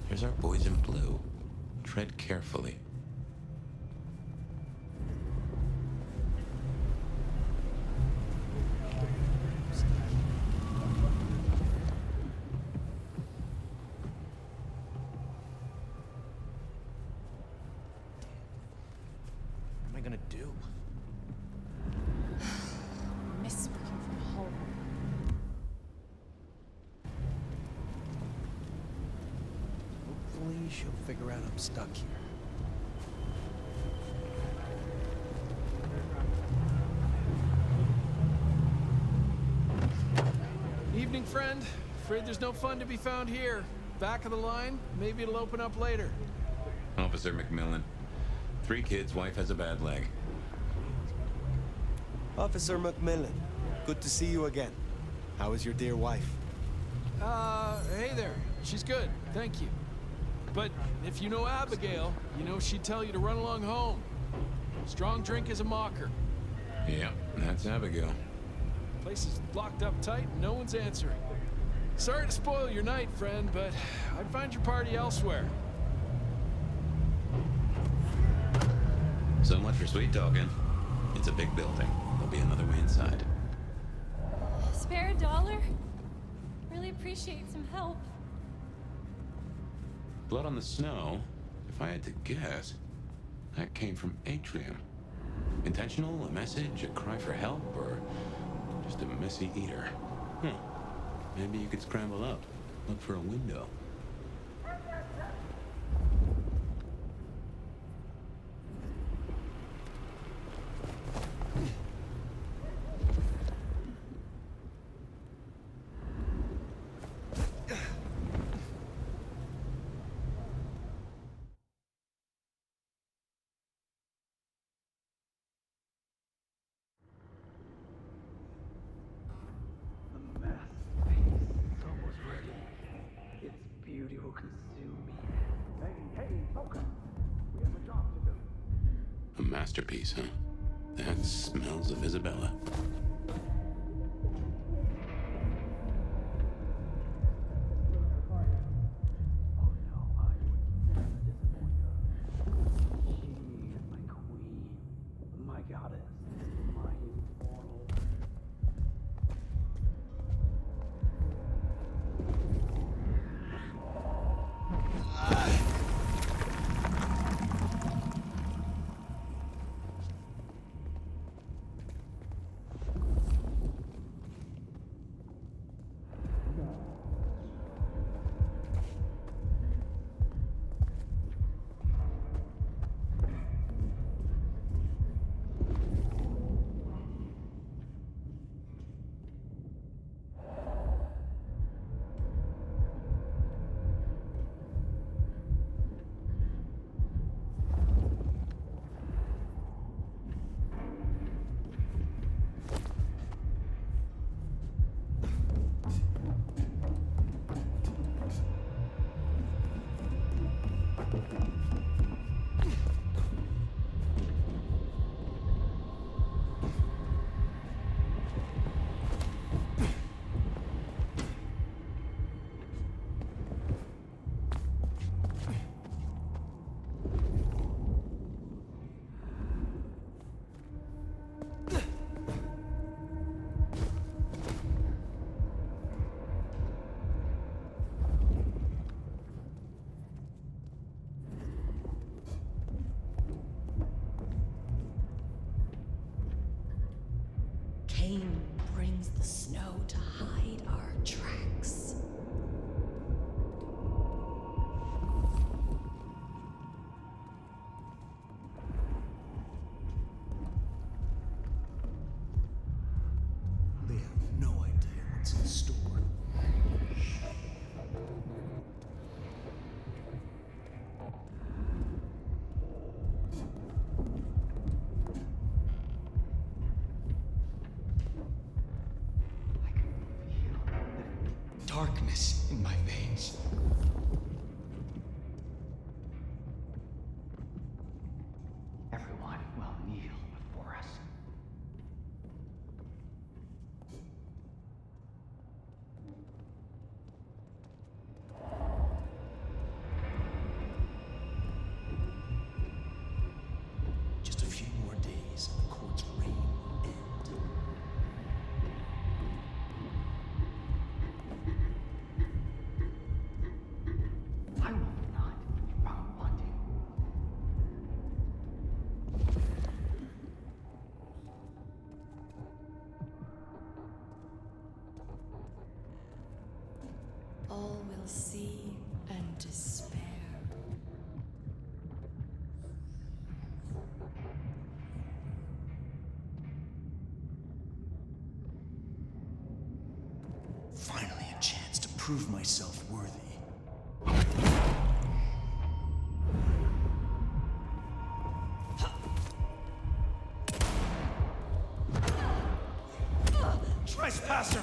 Here's our boys in blue. Tread carefully. What am I gonna do? Miss working from home. Hopefully she'll figure out I'm stuck here. Evening, friend. Afraid there's no fun to be found here. Back of the line, maybe it'll open up later. Officer McMillan. 3 kids, wife has a bad leg. Officer McMillan, good to see you again. How is your dear wife? Hey there. She's good, thank you. But if you know Abigail, you know she'd tell you to run along home. Strong drink is a mocker. Yeah, that's Abigail. Place is locked up tight and no one's answering. Sorry to spoil your night, friend, but I'd find your party elsewhere. So much for sweet talking. It's a big building. There'll be another way inside. Spare $1? Really appreciate some help. Blood on the snow, if I had to guess, that came from Atrium. Intentional, a message, a cry for help, or just a messy eater? Maybe you could scramble up, look for a window. Beauty will consume me. Hey, Poker! We have a job to do. A masterpiece, huh? That smells of Isabella. My goddess, my immortal. Cain brings the snow to hide our tracks. what's in store. Darkness in my veins. Everyone will kneel before us. Just a few more days and the court's reign will end. I will not from wanting. All will see and despair. Finally, a chance to prove myself worthy. Trespasser!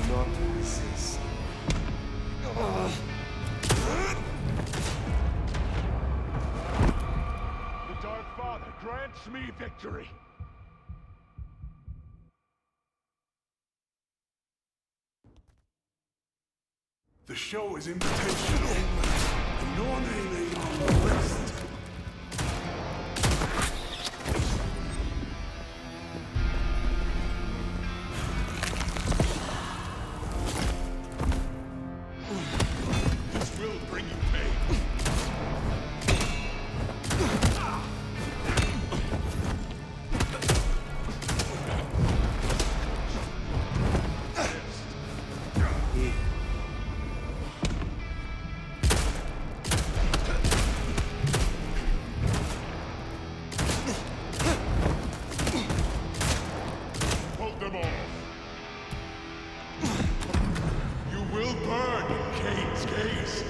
not resist. The Dark Father grants me victory. The show is invitational, and your name ain't on the list. This will bring you pain. Hold them off. You will burn in Kane's gaze.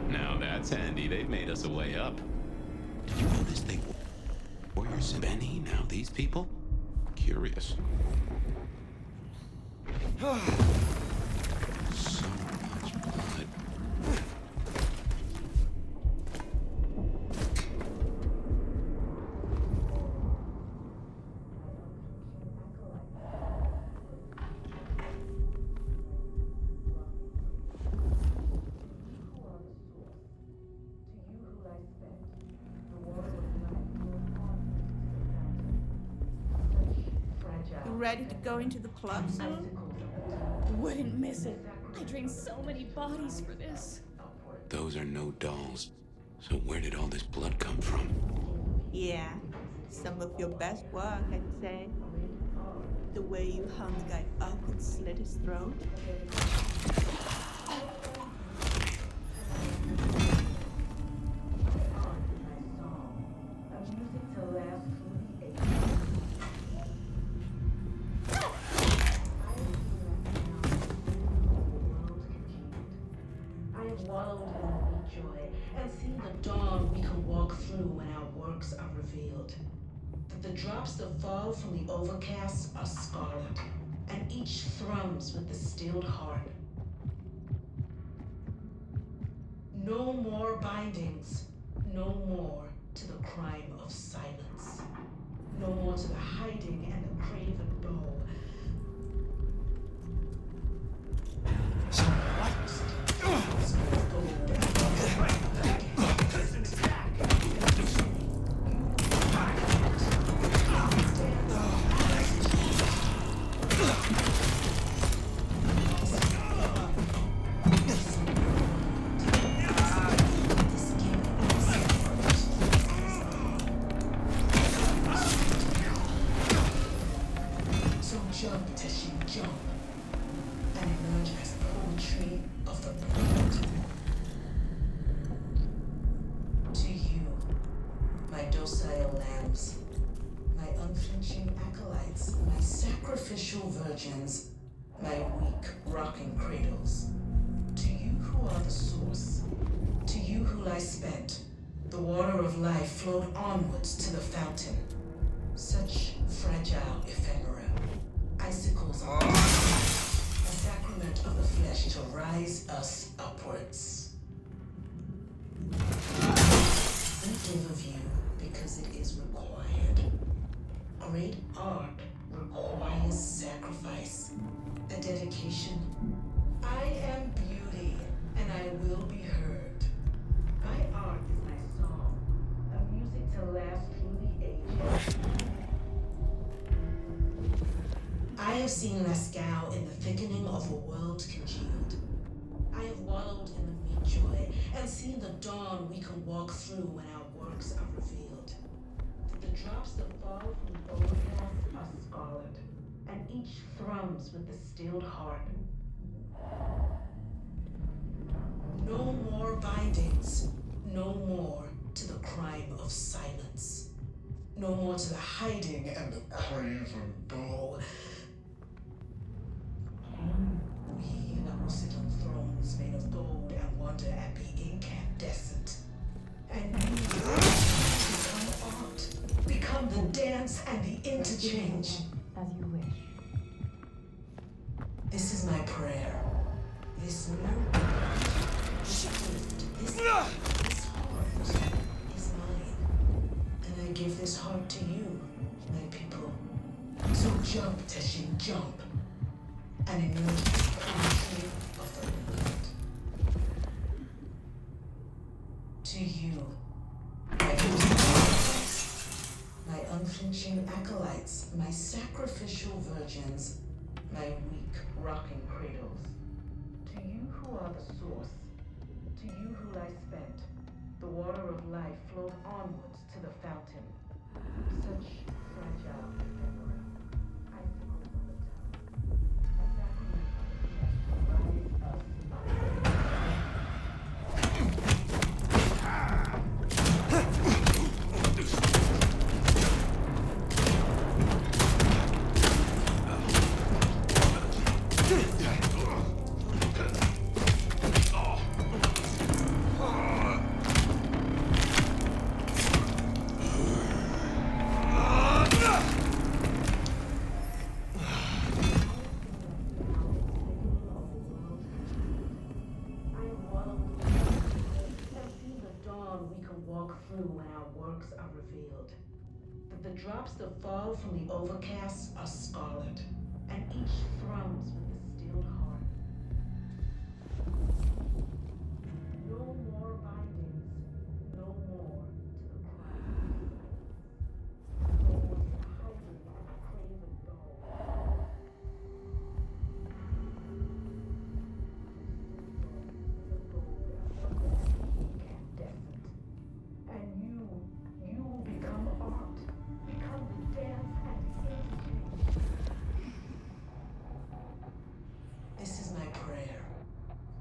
Now that's handy. They've made us a way up. Did you notice they wore your Benny? Now these people? Curious. So much blood. You ready to go into the club soon? Wouldn't miss it. I drained so many bodies for this. Those are no dolls. So where did all this blood come from? Yeah, some of your best work, I'd say. The way you hung the guy up and slit his throat. I have wallowed in weak joy and seen the dawn we can walk through when our works are revealed. That the drops that fall from the overcast are scarlet, and each thrums with the stilled heart. No more bindings, no more to the crime of silence, no more to the hiding and the craven bow. So jump, Teshin, jump, and emerge as poetry of the blood. To you, my docile lambs, my unflinching acolytes, my sacrificial virgins, my weak rocking cradles. To you who are the source, to you who lie spent, the water of life flowed onwards to the fountain. Such fragile ephemera, icicles on a sacrament of the flesh to rise us upwards. We give of you because it is required. Great art requires sacrifice, a dedication. I am beauty, and I will be heard. My art is my song, a music to last through the ages. I have seen Masquerade in the thickening of a world congealed. I have walked wallowed in the mid-joy and seen the dawn we can walk through when our works are revealed. The drops that fall from the overcast are scarlet, and each thrums with the stilled heart. No more bindings, no more to the crime of silence, no more to the hiding and the craven bow. We that will sit on thrones made of gold and wonder and be incandescent. And you become art, become the dance and the interchange. As you wish. This is my prayer. This new gift, this heart is mine. And I give this heart to you, my people. So jump, Teshin, jump. And emerge the poetry of the blood. To you, my unflinching acolytes, my sacrificial virgins, my weak rocking cradles. To you who are the source, to you who lie spent, the water of life flowed onwards to the fountain. Such fragile ephemera, icicles on the tongue, a sacrament of the flesh to rise us. Drops that fall from the overcast are scarlet, and each thrums with the stilled heart. No more bindings, no more to the crime. No more to the hiding and the craven bow. Incandescent. And you will become art. Become the dance and interchange. This is my prayer.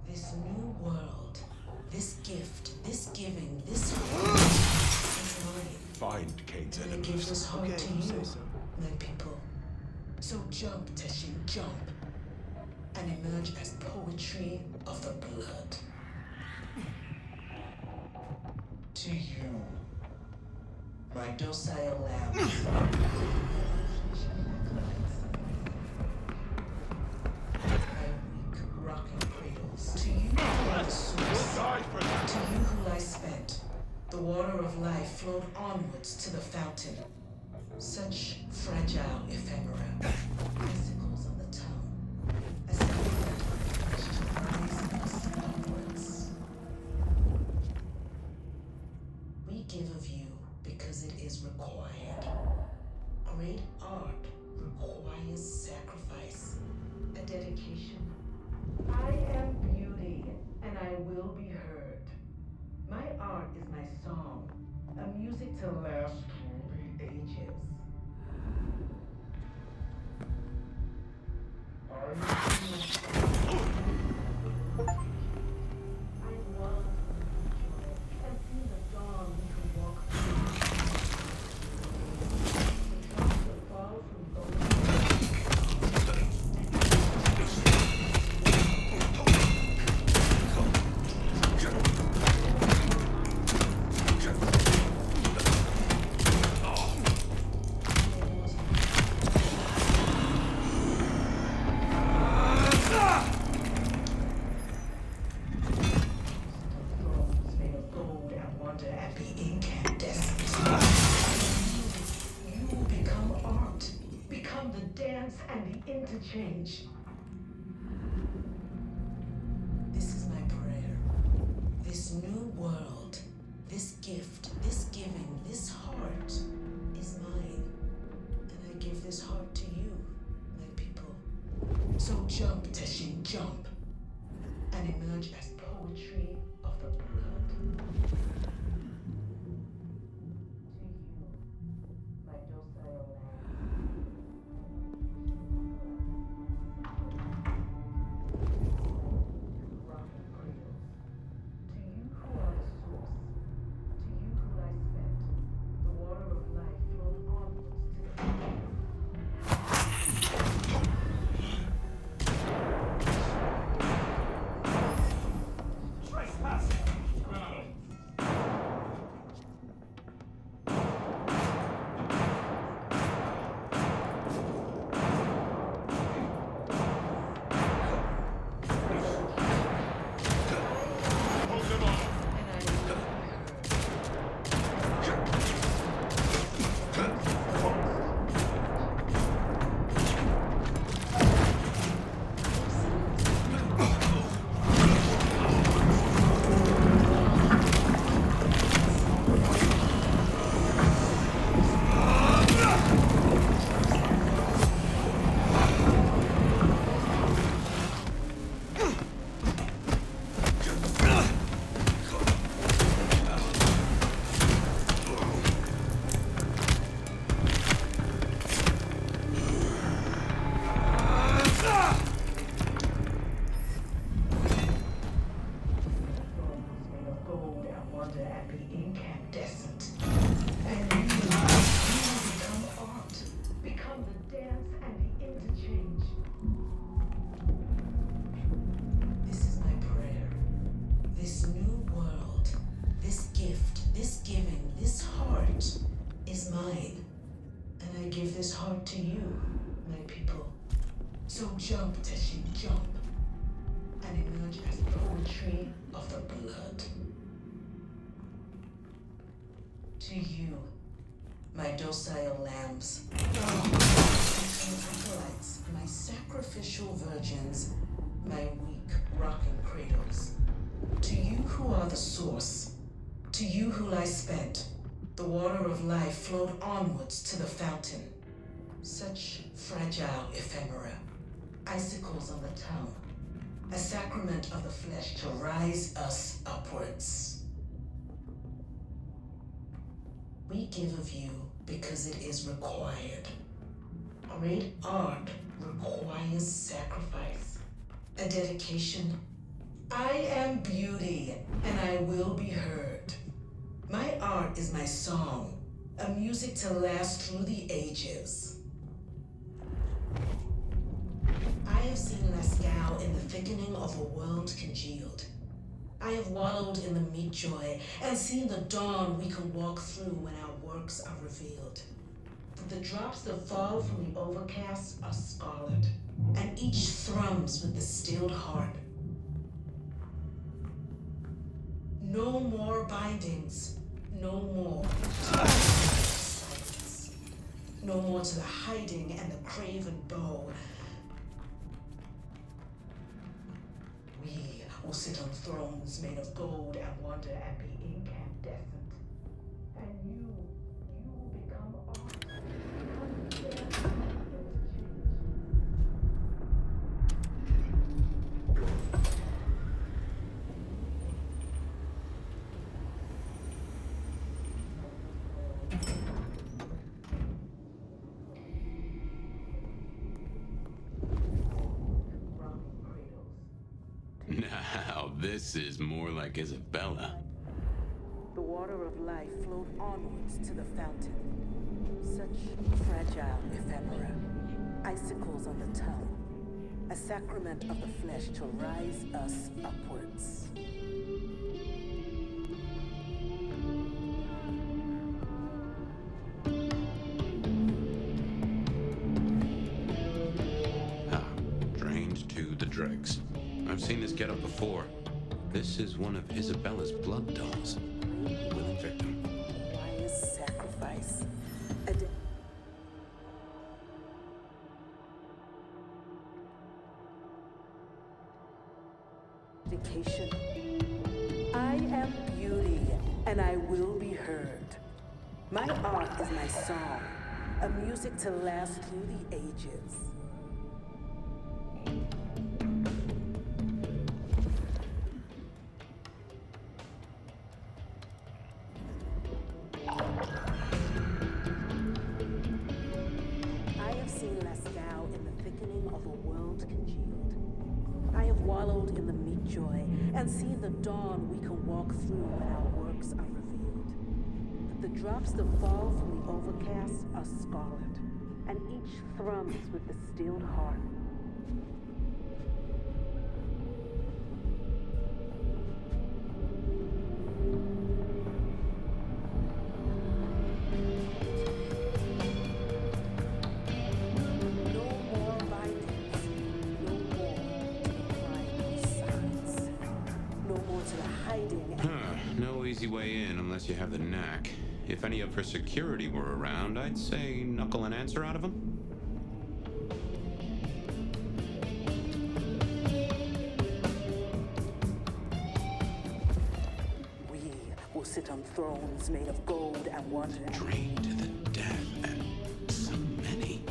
This new world, this gift, this giving, this heart is mine. Find Kane's And I give enemies. this heart to you you, say so. my people. So jump, Teshin, jump, and emerge as poetry of the blood. To you, my docile lambs. My weak rocking cradles. To you who are the source. To you who lie spent. The water of life flowed onwards to the fountain. Such fragile ephemera. Icicles on the tongue. As a to rise us upwards. We give of you because it is required. Great art requires sacrifice, a dedication. I am beauty, and I will be heard. My art is my song, a music to last through the ages. Change. This is my prayer. This new world, this gift, this giving, this heart is mine. And I give this heart to you, my people. So jump, Teshin, jump, and emerge as poets. poetry of the blood. To you, my docile rocking cradles. To you who are the source, to you who lie spent, the water of life flowed onwards to this heart to you, my people. So jump, Teshin, jump, and emerge as poetry of the blood. To you, my docile lambs, my acolytes, my sacrificial virgins, my weak rocking cradles. To you who are the source, to you who lie spent, the water of life flowed onwards to the fountain. Such fragile ephemera, icicles on the tongue, a sacrament of the flesh to rise us upwards. We give of you because it is required. Great art requires sacrifice, a dedication. I am beauty, and I will be heard. My art is my song, a music to last through the ages. I have seen Masquerade in the thickening of a world congealed. I have wallowed in the meat joy and seen the dawn we can walk through when our works are revealed. The drops that fall from the overcast are scarlet, and each thrums with the stilled heart. No more bindings, no more silence. No more to the hiding and the craven bow. We will sit on thrones made of gold and wonder and be incandescent. And you will become art. Now, this is more like Isabella. The water of life flowed onwards to the fountain. Such fragile ephemera, icicles on the tongue, a sacrament of the flesh to rise us upwards. Drained to the dregs. I've seen this getup before. This is one of Isabella's blood dolls. Willing victim. Requires sacrifice. Dedication. I am beauty, and I will be heard. My art is my song, a music to last through the ages. joy and seeing the dawn we can walk through when our works are revealed. The drops that fall from the overcast are scarlet, and each thrums with the stilled heart. No easy way in unless you have the knack. If any of her security were around, I'd say knuckle an answer out of them. We will sit on thrones made of gold and wonder. Drained to the death, and so many.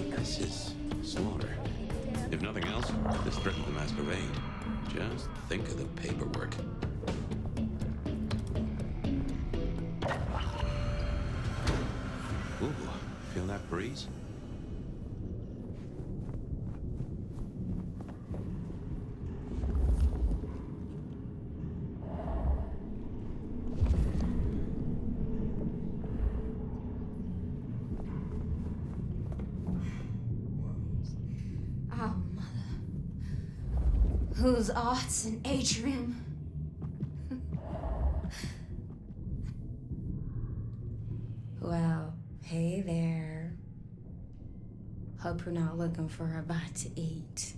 This is slaughter. If nothing else, this threatens the Masquerade. Just think of the paperwork. Ooh, feel that breeze? Oh, mother. Whose arts and atrium? Well, hey there. Hope you're not looking for a bite to eat.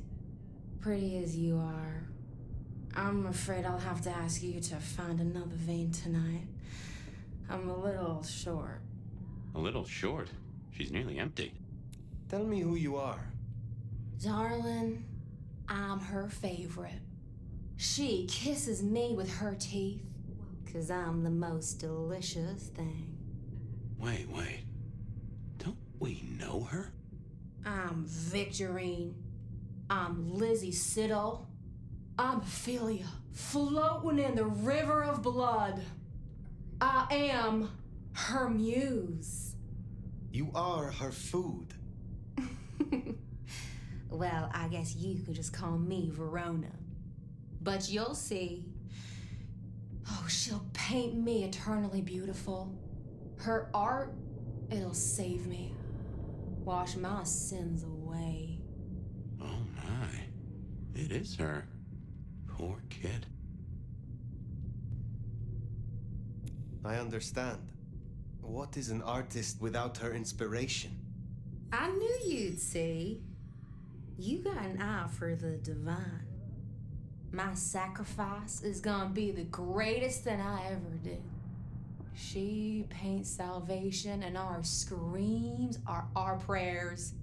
Pretty as you are, I'm afraid I'll have to ask you to find another vein tonight. I'm a little short. A little short. She's nearly empty. Tell me who you are. Darling, I'm her favorite. She kisses me with her teeth, 'cause I'm the most delicious thing. Wait. Don't we know her? I'm Victorine. I'm Lizzie Siddle. I'm Ophelia, floating in the river of blood. I am her muse. You are her food. Well, I guess you could just call me Verona. But you'll see. Oh, she'll paint me eternally beautiful. Her art, it'll save me. Wash my sins away. Oh my. It is her. Poor kid. I understand. What is an artist without her inspiration? I knew you'd see. You got an eye for the divine. My sacrifice is gonna be the greatest thing I ever did. She paints salvation, and our screams are our prayers.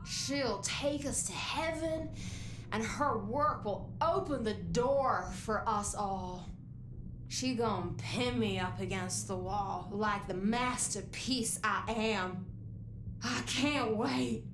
She'll take us to heaven, and her work will open the door for us all. She gonna pin me up against the wall like the masterpiece I am. I can't wait.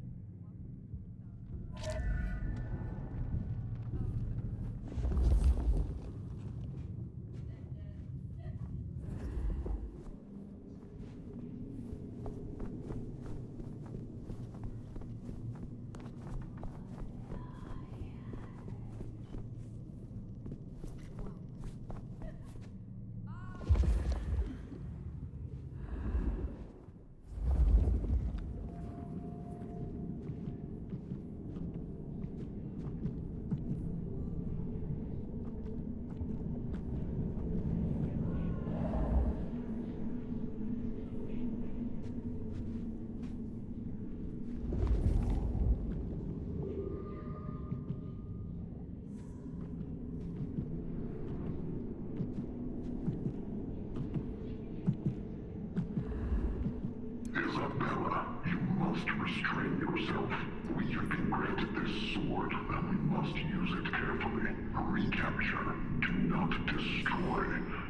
Isabella, you must restrain yourself. We have been granted this sword, and we must use it carefully. Recapture. Do not destroy.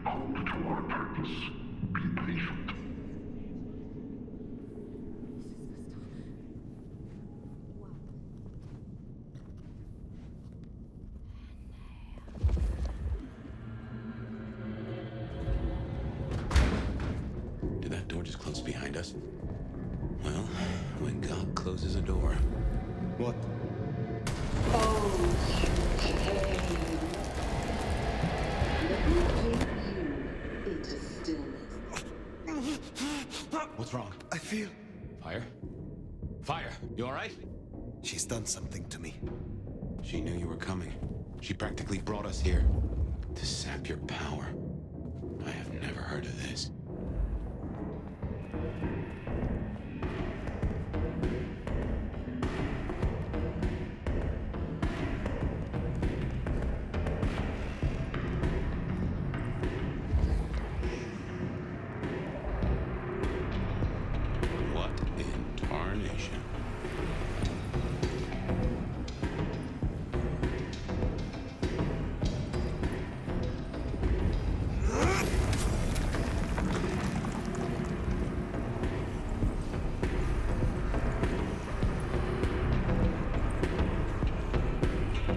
Hold to our purpose. Be patient. Did that door just close behind us? Well, when God closes a door. What? Oh, you came. What's wrong? I feel... Fire? Fire, you alright? She's done something to me. She knew you were coming. She practically brought us here to sap your power. I have never heard of this. What in tarnation?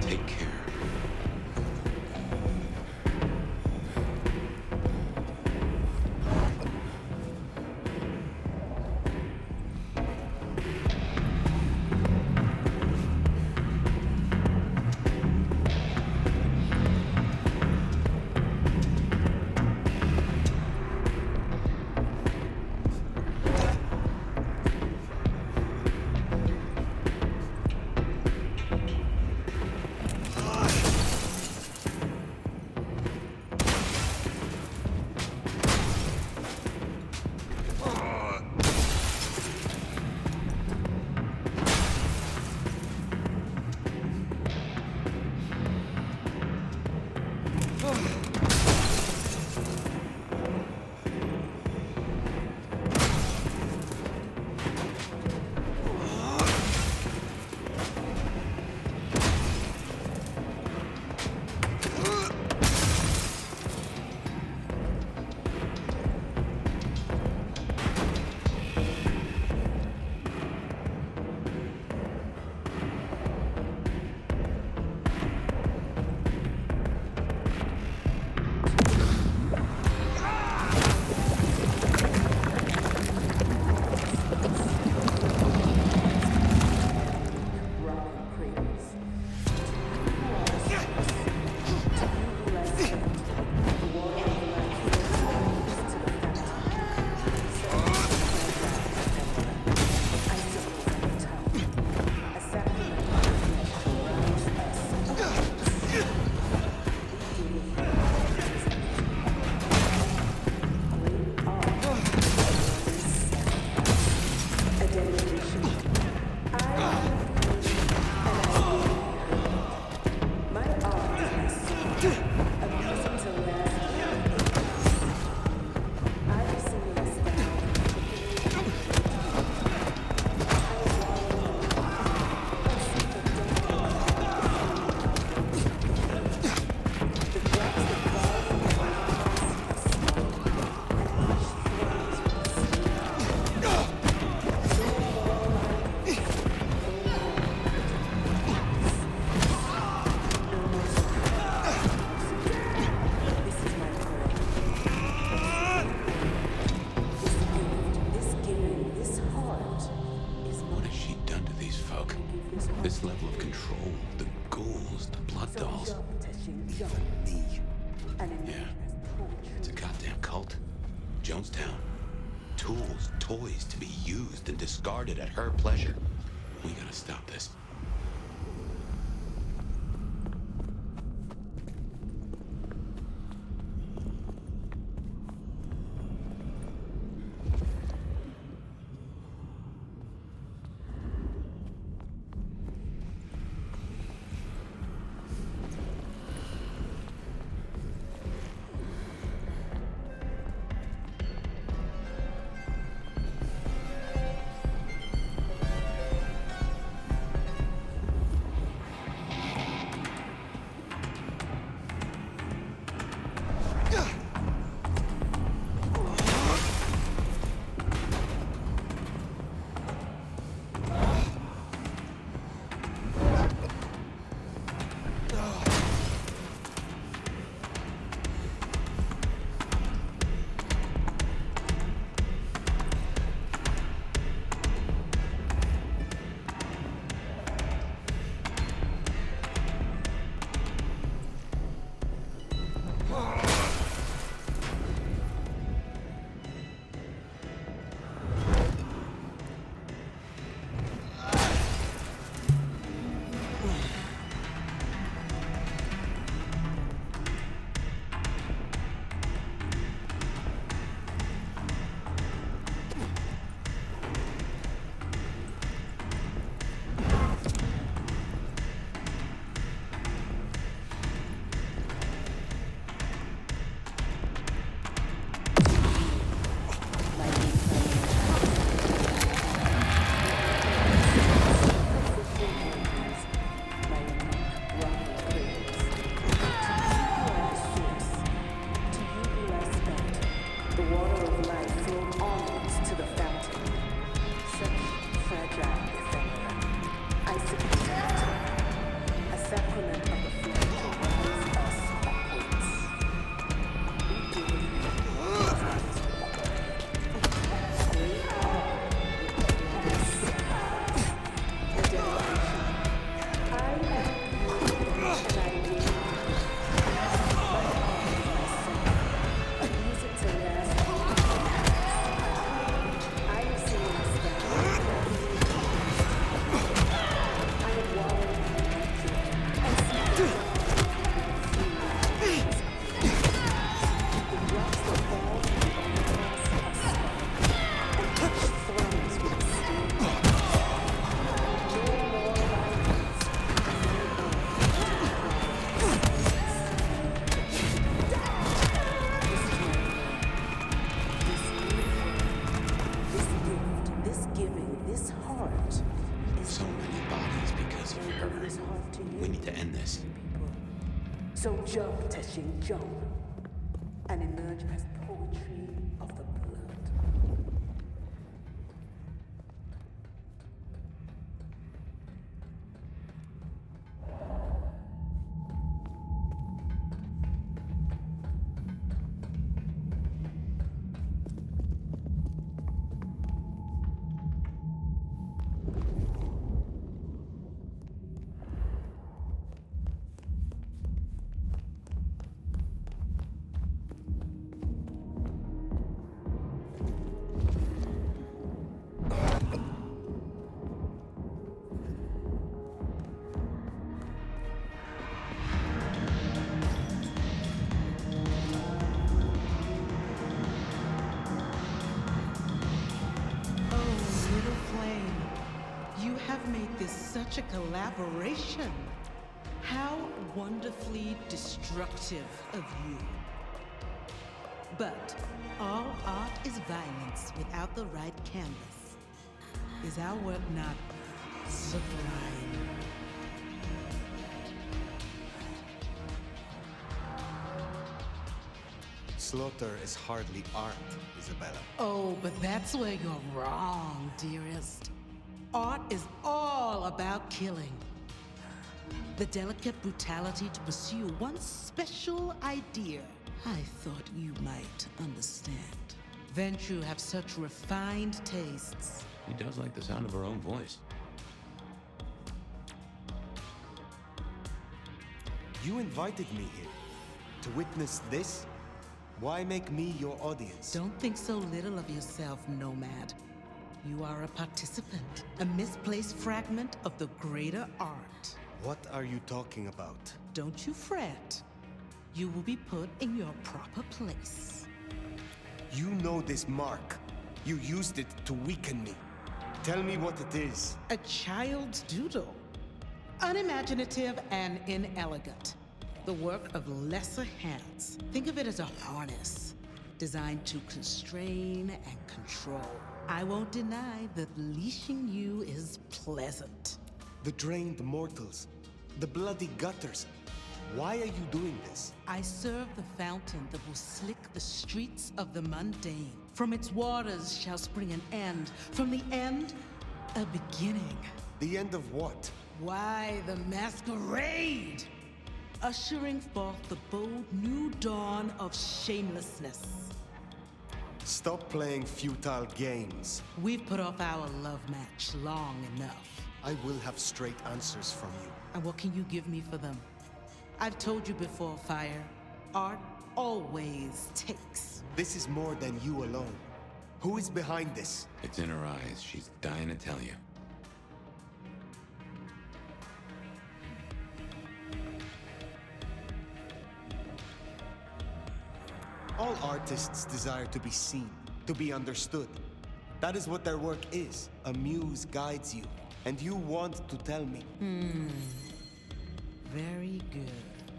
Take care. What has she done to these folk? This level of control, the ghouls, the blood dolls. Even me. Yeah. It's a goddamn cult. Jonestown. Tools, toys to be used and discarded at her pleasure. We gotta stop this. perishing genre and emerge as poetry of the blood. Such a collaboration. How wonderfully destructive of you. But all art is violence without the right canvas. Is our work not sublime? Slaughter is hardly art, Isabella. Oh, but that's where you're wrong, dearest. Art is all about killing. The delicate brutality to pursue one special idea. I thought you might understand. Ventrue have such refined tastes. He does like the sound of her own voice. You invited me here to witness this? Why make me your audience? Don't think so little of yourself, Nomad. You are a participant, a misplaced fragment of the greater art. What are you talking about? Don't you fret. You will be put in your proper place. You know this mark. You used it to weaken me. Tell me what it is. A child's doodle. Unimaginative and inelegant. The work of lesser hands. Think of it as a harness, designed to constrain and control. I won't deny that leashing you is pleasant. The drained mortals, the bloody gutters. Why are you doing this? I serve the fountain that will slick the streets of the mundane. From its waters shall spring an end. From the end, a beginning. The end of what? Why, the Masquerade! Ushering forth the bold new dawn of shamelessness. Stop playing futile games. We've put off our love match long enough. I will have straight answers from you. And what can you give me for them? I've told you before, Fire. Art always takes. This is more than you alone. Who is behind this? It's in her eyes. She's dying to tell you. All artists desire to be seen, to be understood. That is what their work is. A muse guides you, and you want to tell me. Very good.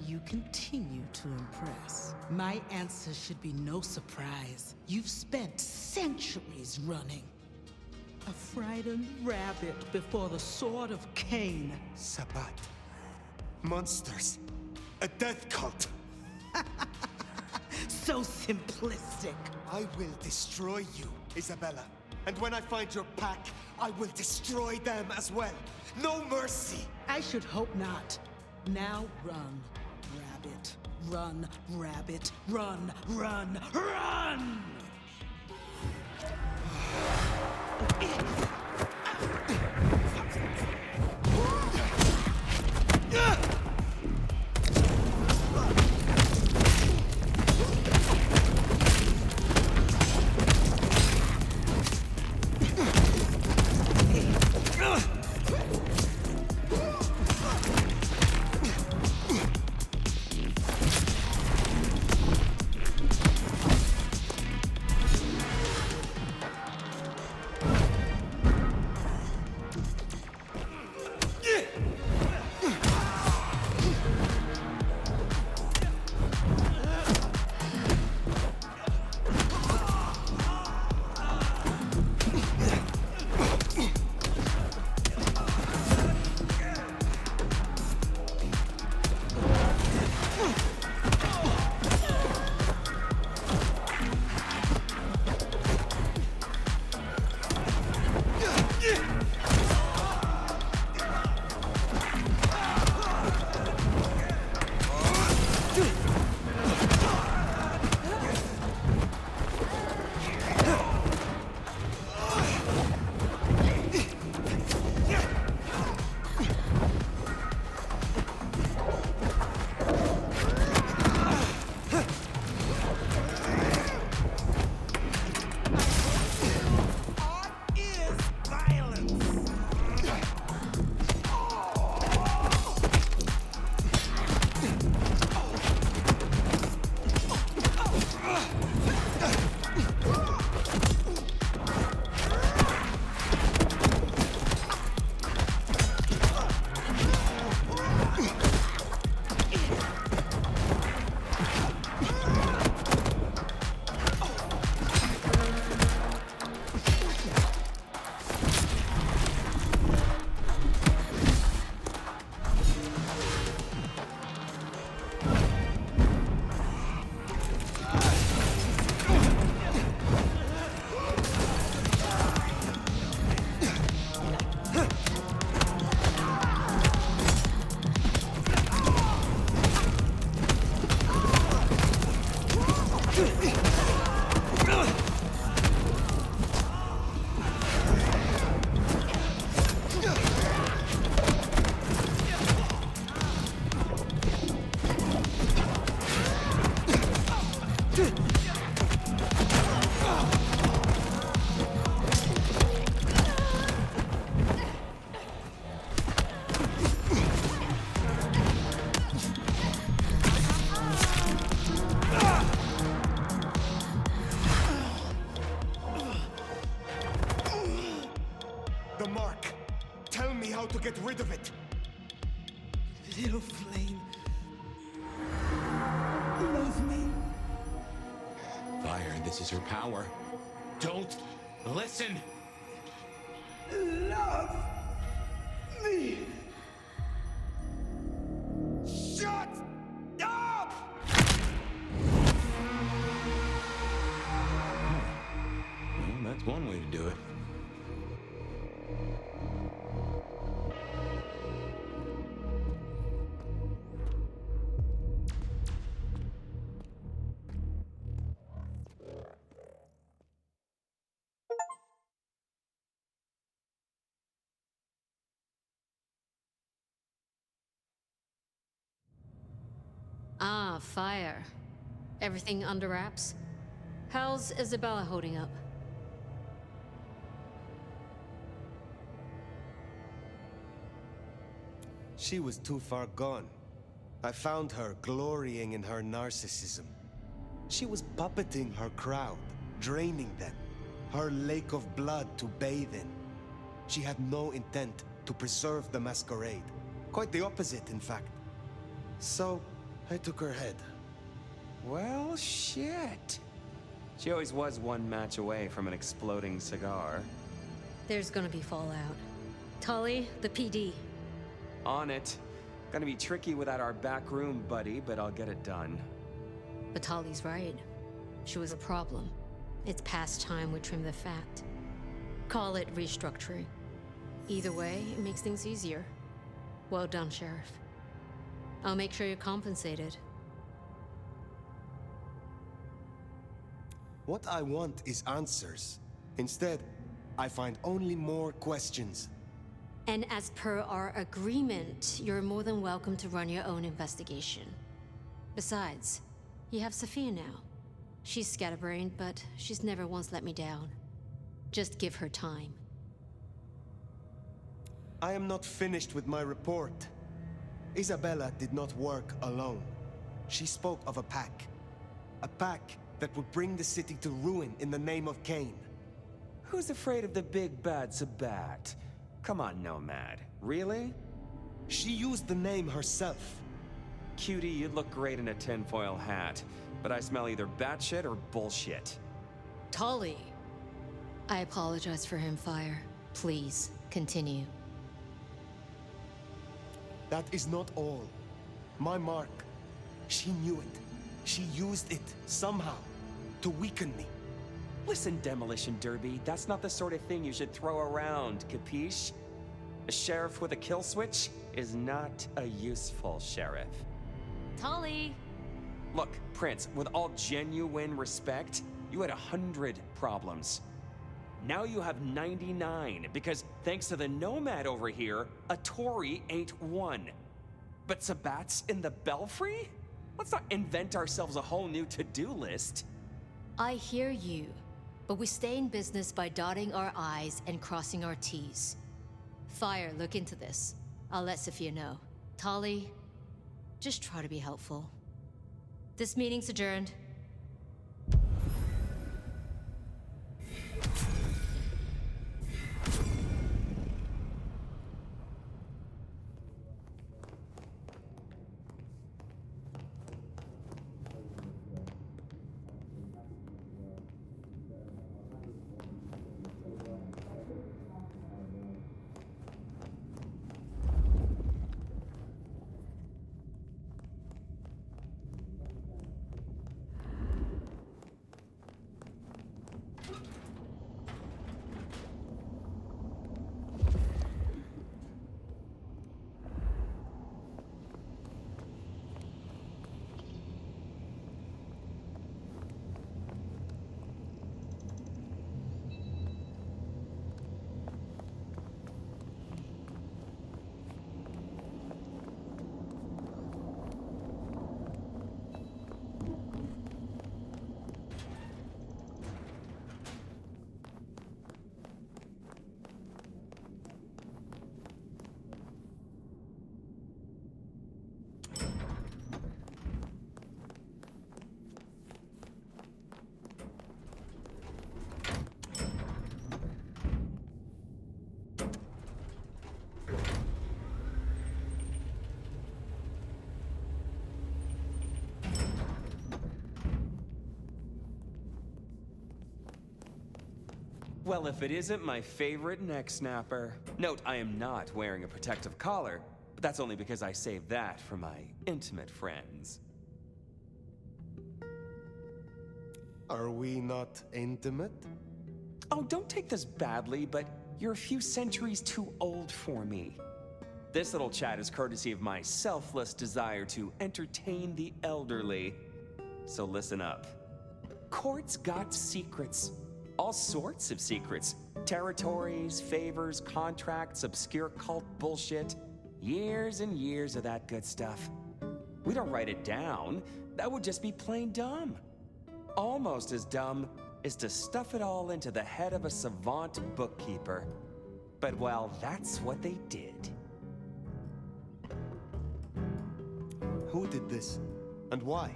You continue to impress. My answer should be no surprise. You've spent centuries running. A frightened rabbit before the sword of Cain. Sabbat. Monsters. A death cult. So simplistic. I will destroy you, Isabella. And when I find your pack, I will destroy them as well. No mercy. I should hope not. Now run, rabbit. Run, rabbit. Run, run, run! The mark. Tell me how to get rid of it. Little flame. Love me. Fire, this is her power. Don't listen! Love me. Shut up! Well, that's one way to do it. Ah, fire. Everything under wraps? How's Isabella holding up? She was too far gone. I found her glorying in her narcissism. She was puppeting her crowd, draining them. Her lake of blood to bathe in. She had no intent to preserve the Masquerade. Quite the opposite, in fact. So, I took her head. Well, shit. She always was one match away from an exploding cigar. There's gonna be fallout. Tully, the PD. On it. Gonna be tricky without our back room buddy, but I'll get it done. But Tully's right. She was a problem. It's past time we trim the fat. Call it restructuring. Either way, it makes things easier. Well done, Sheriff. I'll make sure you're compensated. What I want is answers. Instead, I find only more questions. And as per our agreement, you're more than welcome to run your own investigation. Besides, you have Sophia now. She's scatterbrained, but she's never once let me down. Just give her time. I am not finished with my report. Isabella did not work alone. She spoke of a pack. A pack that would bring the city to ruin in the name of Cain. Who's afraid of the big bad Sabat? Come on, Nomad. Really? She used the name herself. Cutie, you'd look great in a tinfoil hat, but I smell either batshit or bullshit. Tully! I apologize for him, Fire. Please, continue. That is not all. My mark. She knew it. She used it, somehow, to weaken me. Listen, Demolition Derby, that's not the sort of thing you should throw around, capiche? A sheriff with a kill switch is not a useful sheriff. Tully! Look, Prince, with all genuine respect, you had 100 problems. Now you have 99, because thanks to the Nomad over here, a Tory ain't one. But Sabat's in the Belfry? Let's not invent ourselves a whole new to-do list. I hear you, but we stay in business by dotting our I's and crossing our T's. Fire, look into this. I'll let Sophia know. Tully, just try to be helpful. This meeting's adjourned. Well, if it isn't my favorite neck snapper. Note, I am not wearing a protective collar, but that's only because I saved that for my intimate friends. Are we not intimate? Oh, don't take this badly, but you're a few centuries too old for me. This little chat is courtesy of my selfless desire to entertain the elderly. So listen up. Court's got secrets. All sorts of secrets. Territories, favors, contracts, obscure cult bullshit. Years and years of that good stuff. We don't write it down. That would just be plain dumb. Almost as dumb is to stuff it all into the head of a savant bookkeeper. But well, that's what they did. Who did this? And why?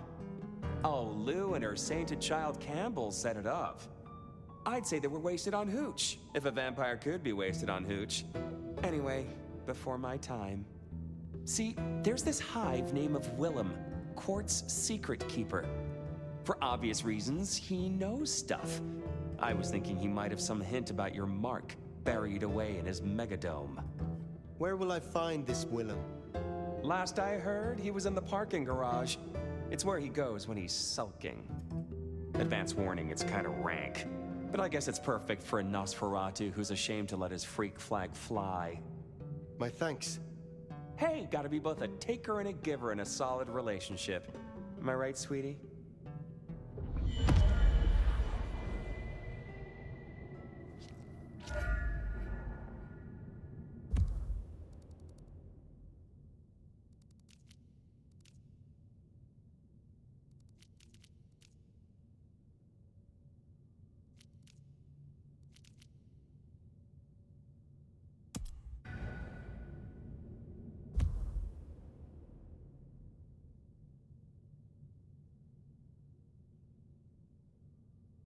Oh, Lou and her sainted child Campbell set it up. I'd say they were wasted on hooch, if a vampire could be wasted on hooch. Anyway, before my time. See, there's this hive name of Willem, Quart's secret keeper. For obvious reasons, he knows stuff. I was thinking he might have some hint about your mark buried away in his megadome. Where will I find this Willem? Last I heard, he was in the parking garage. It's where he goes when he's sulking. Advance warning, it's kind of rank. But I guess it's perfect for a Nosferatu who's ashamed to let his freak flag fly. My thanks. Hey, gotta be both a taker and a giver in a solid relationship. Am I right, sweetie?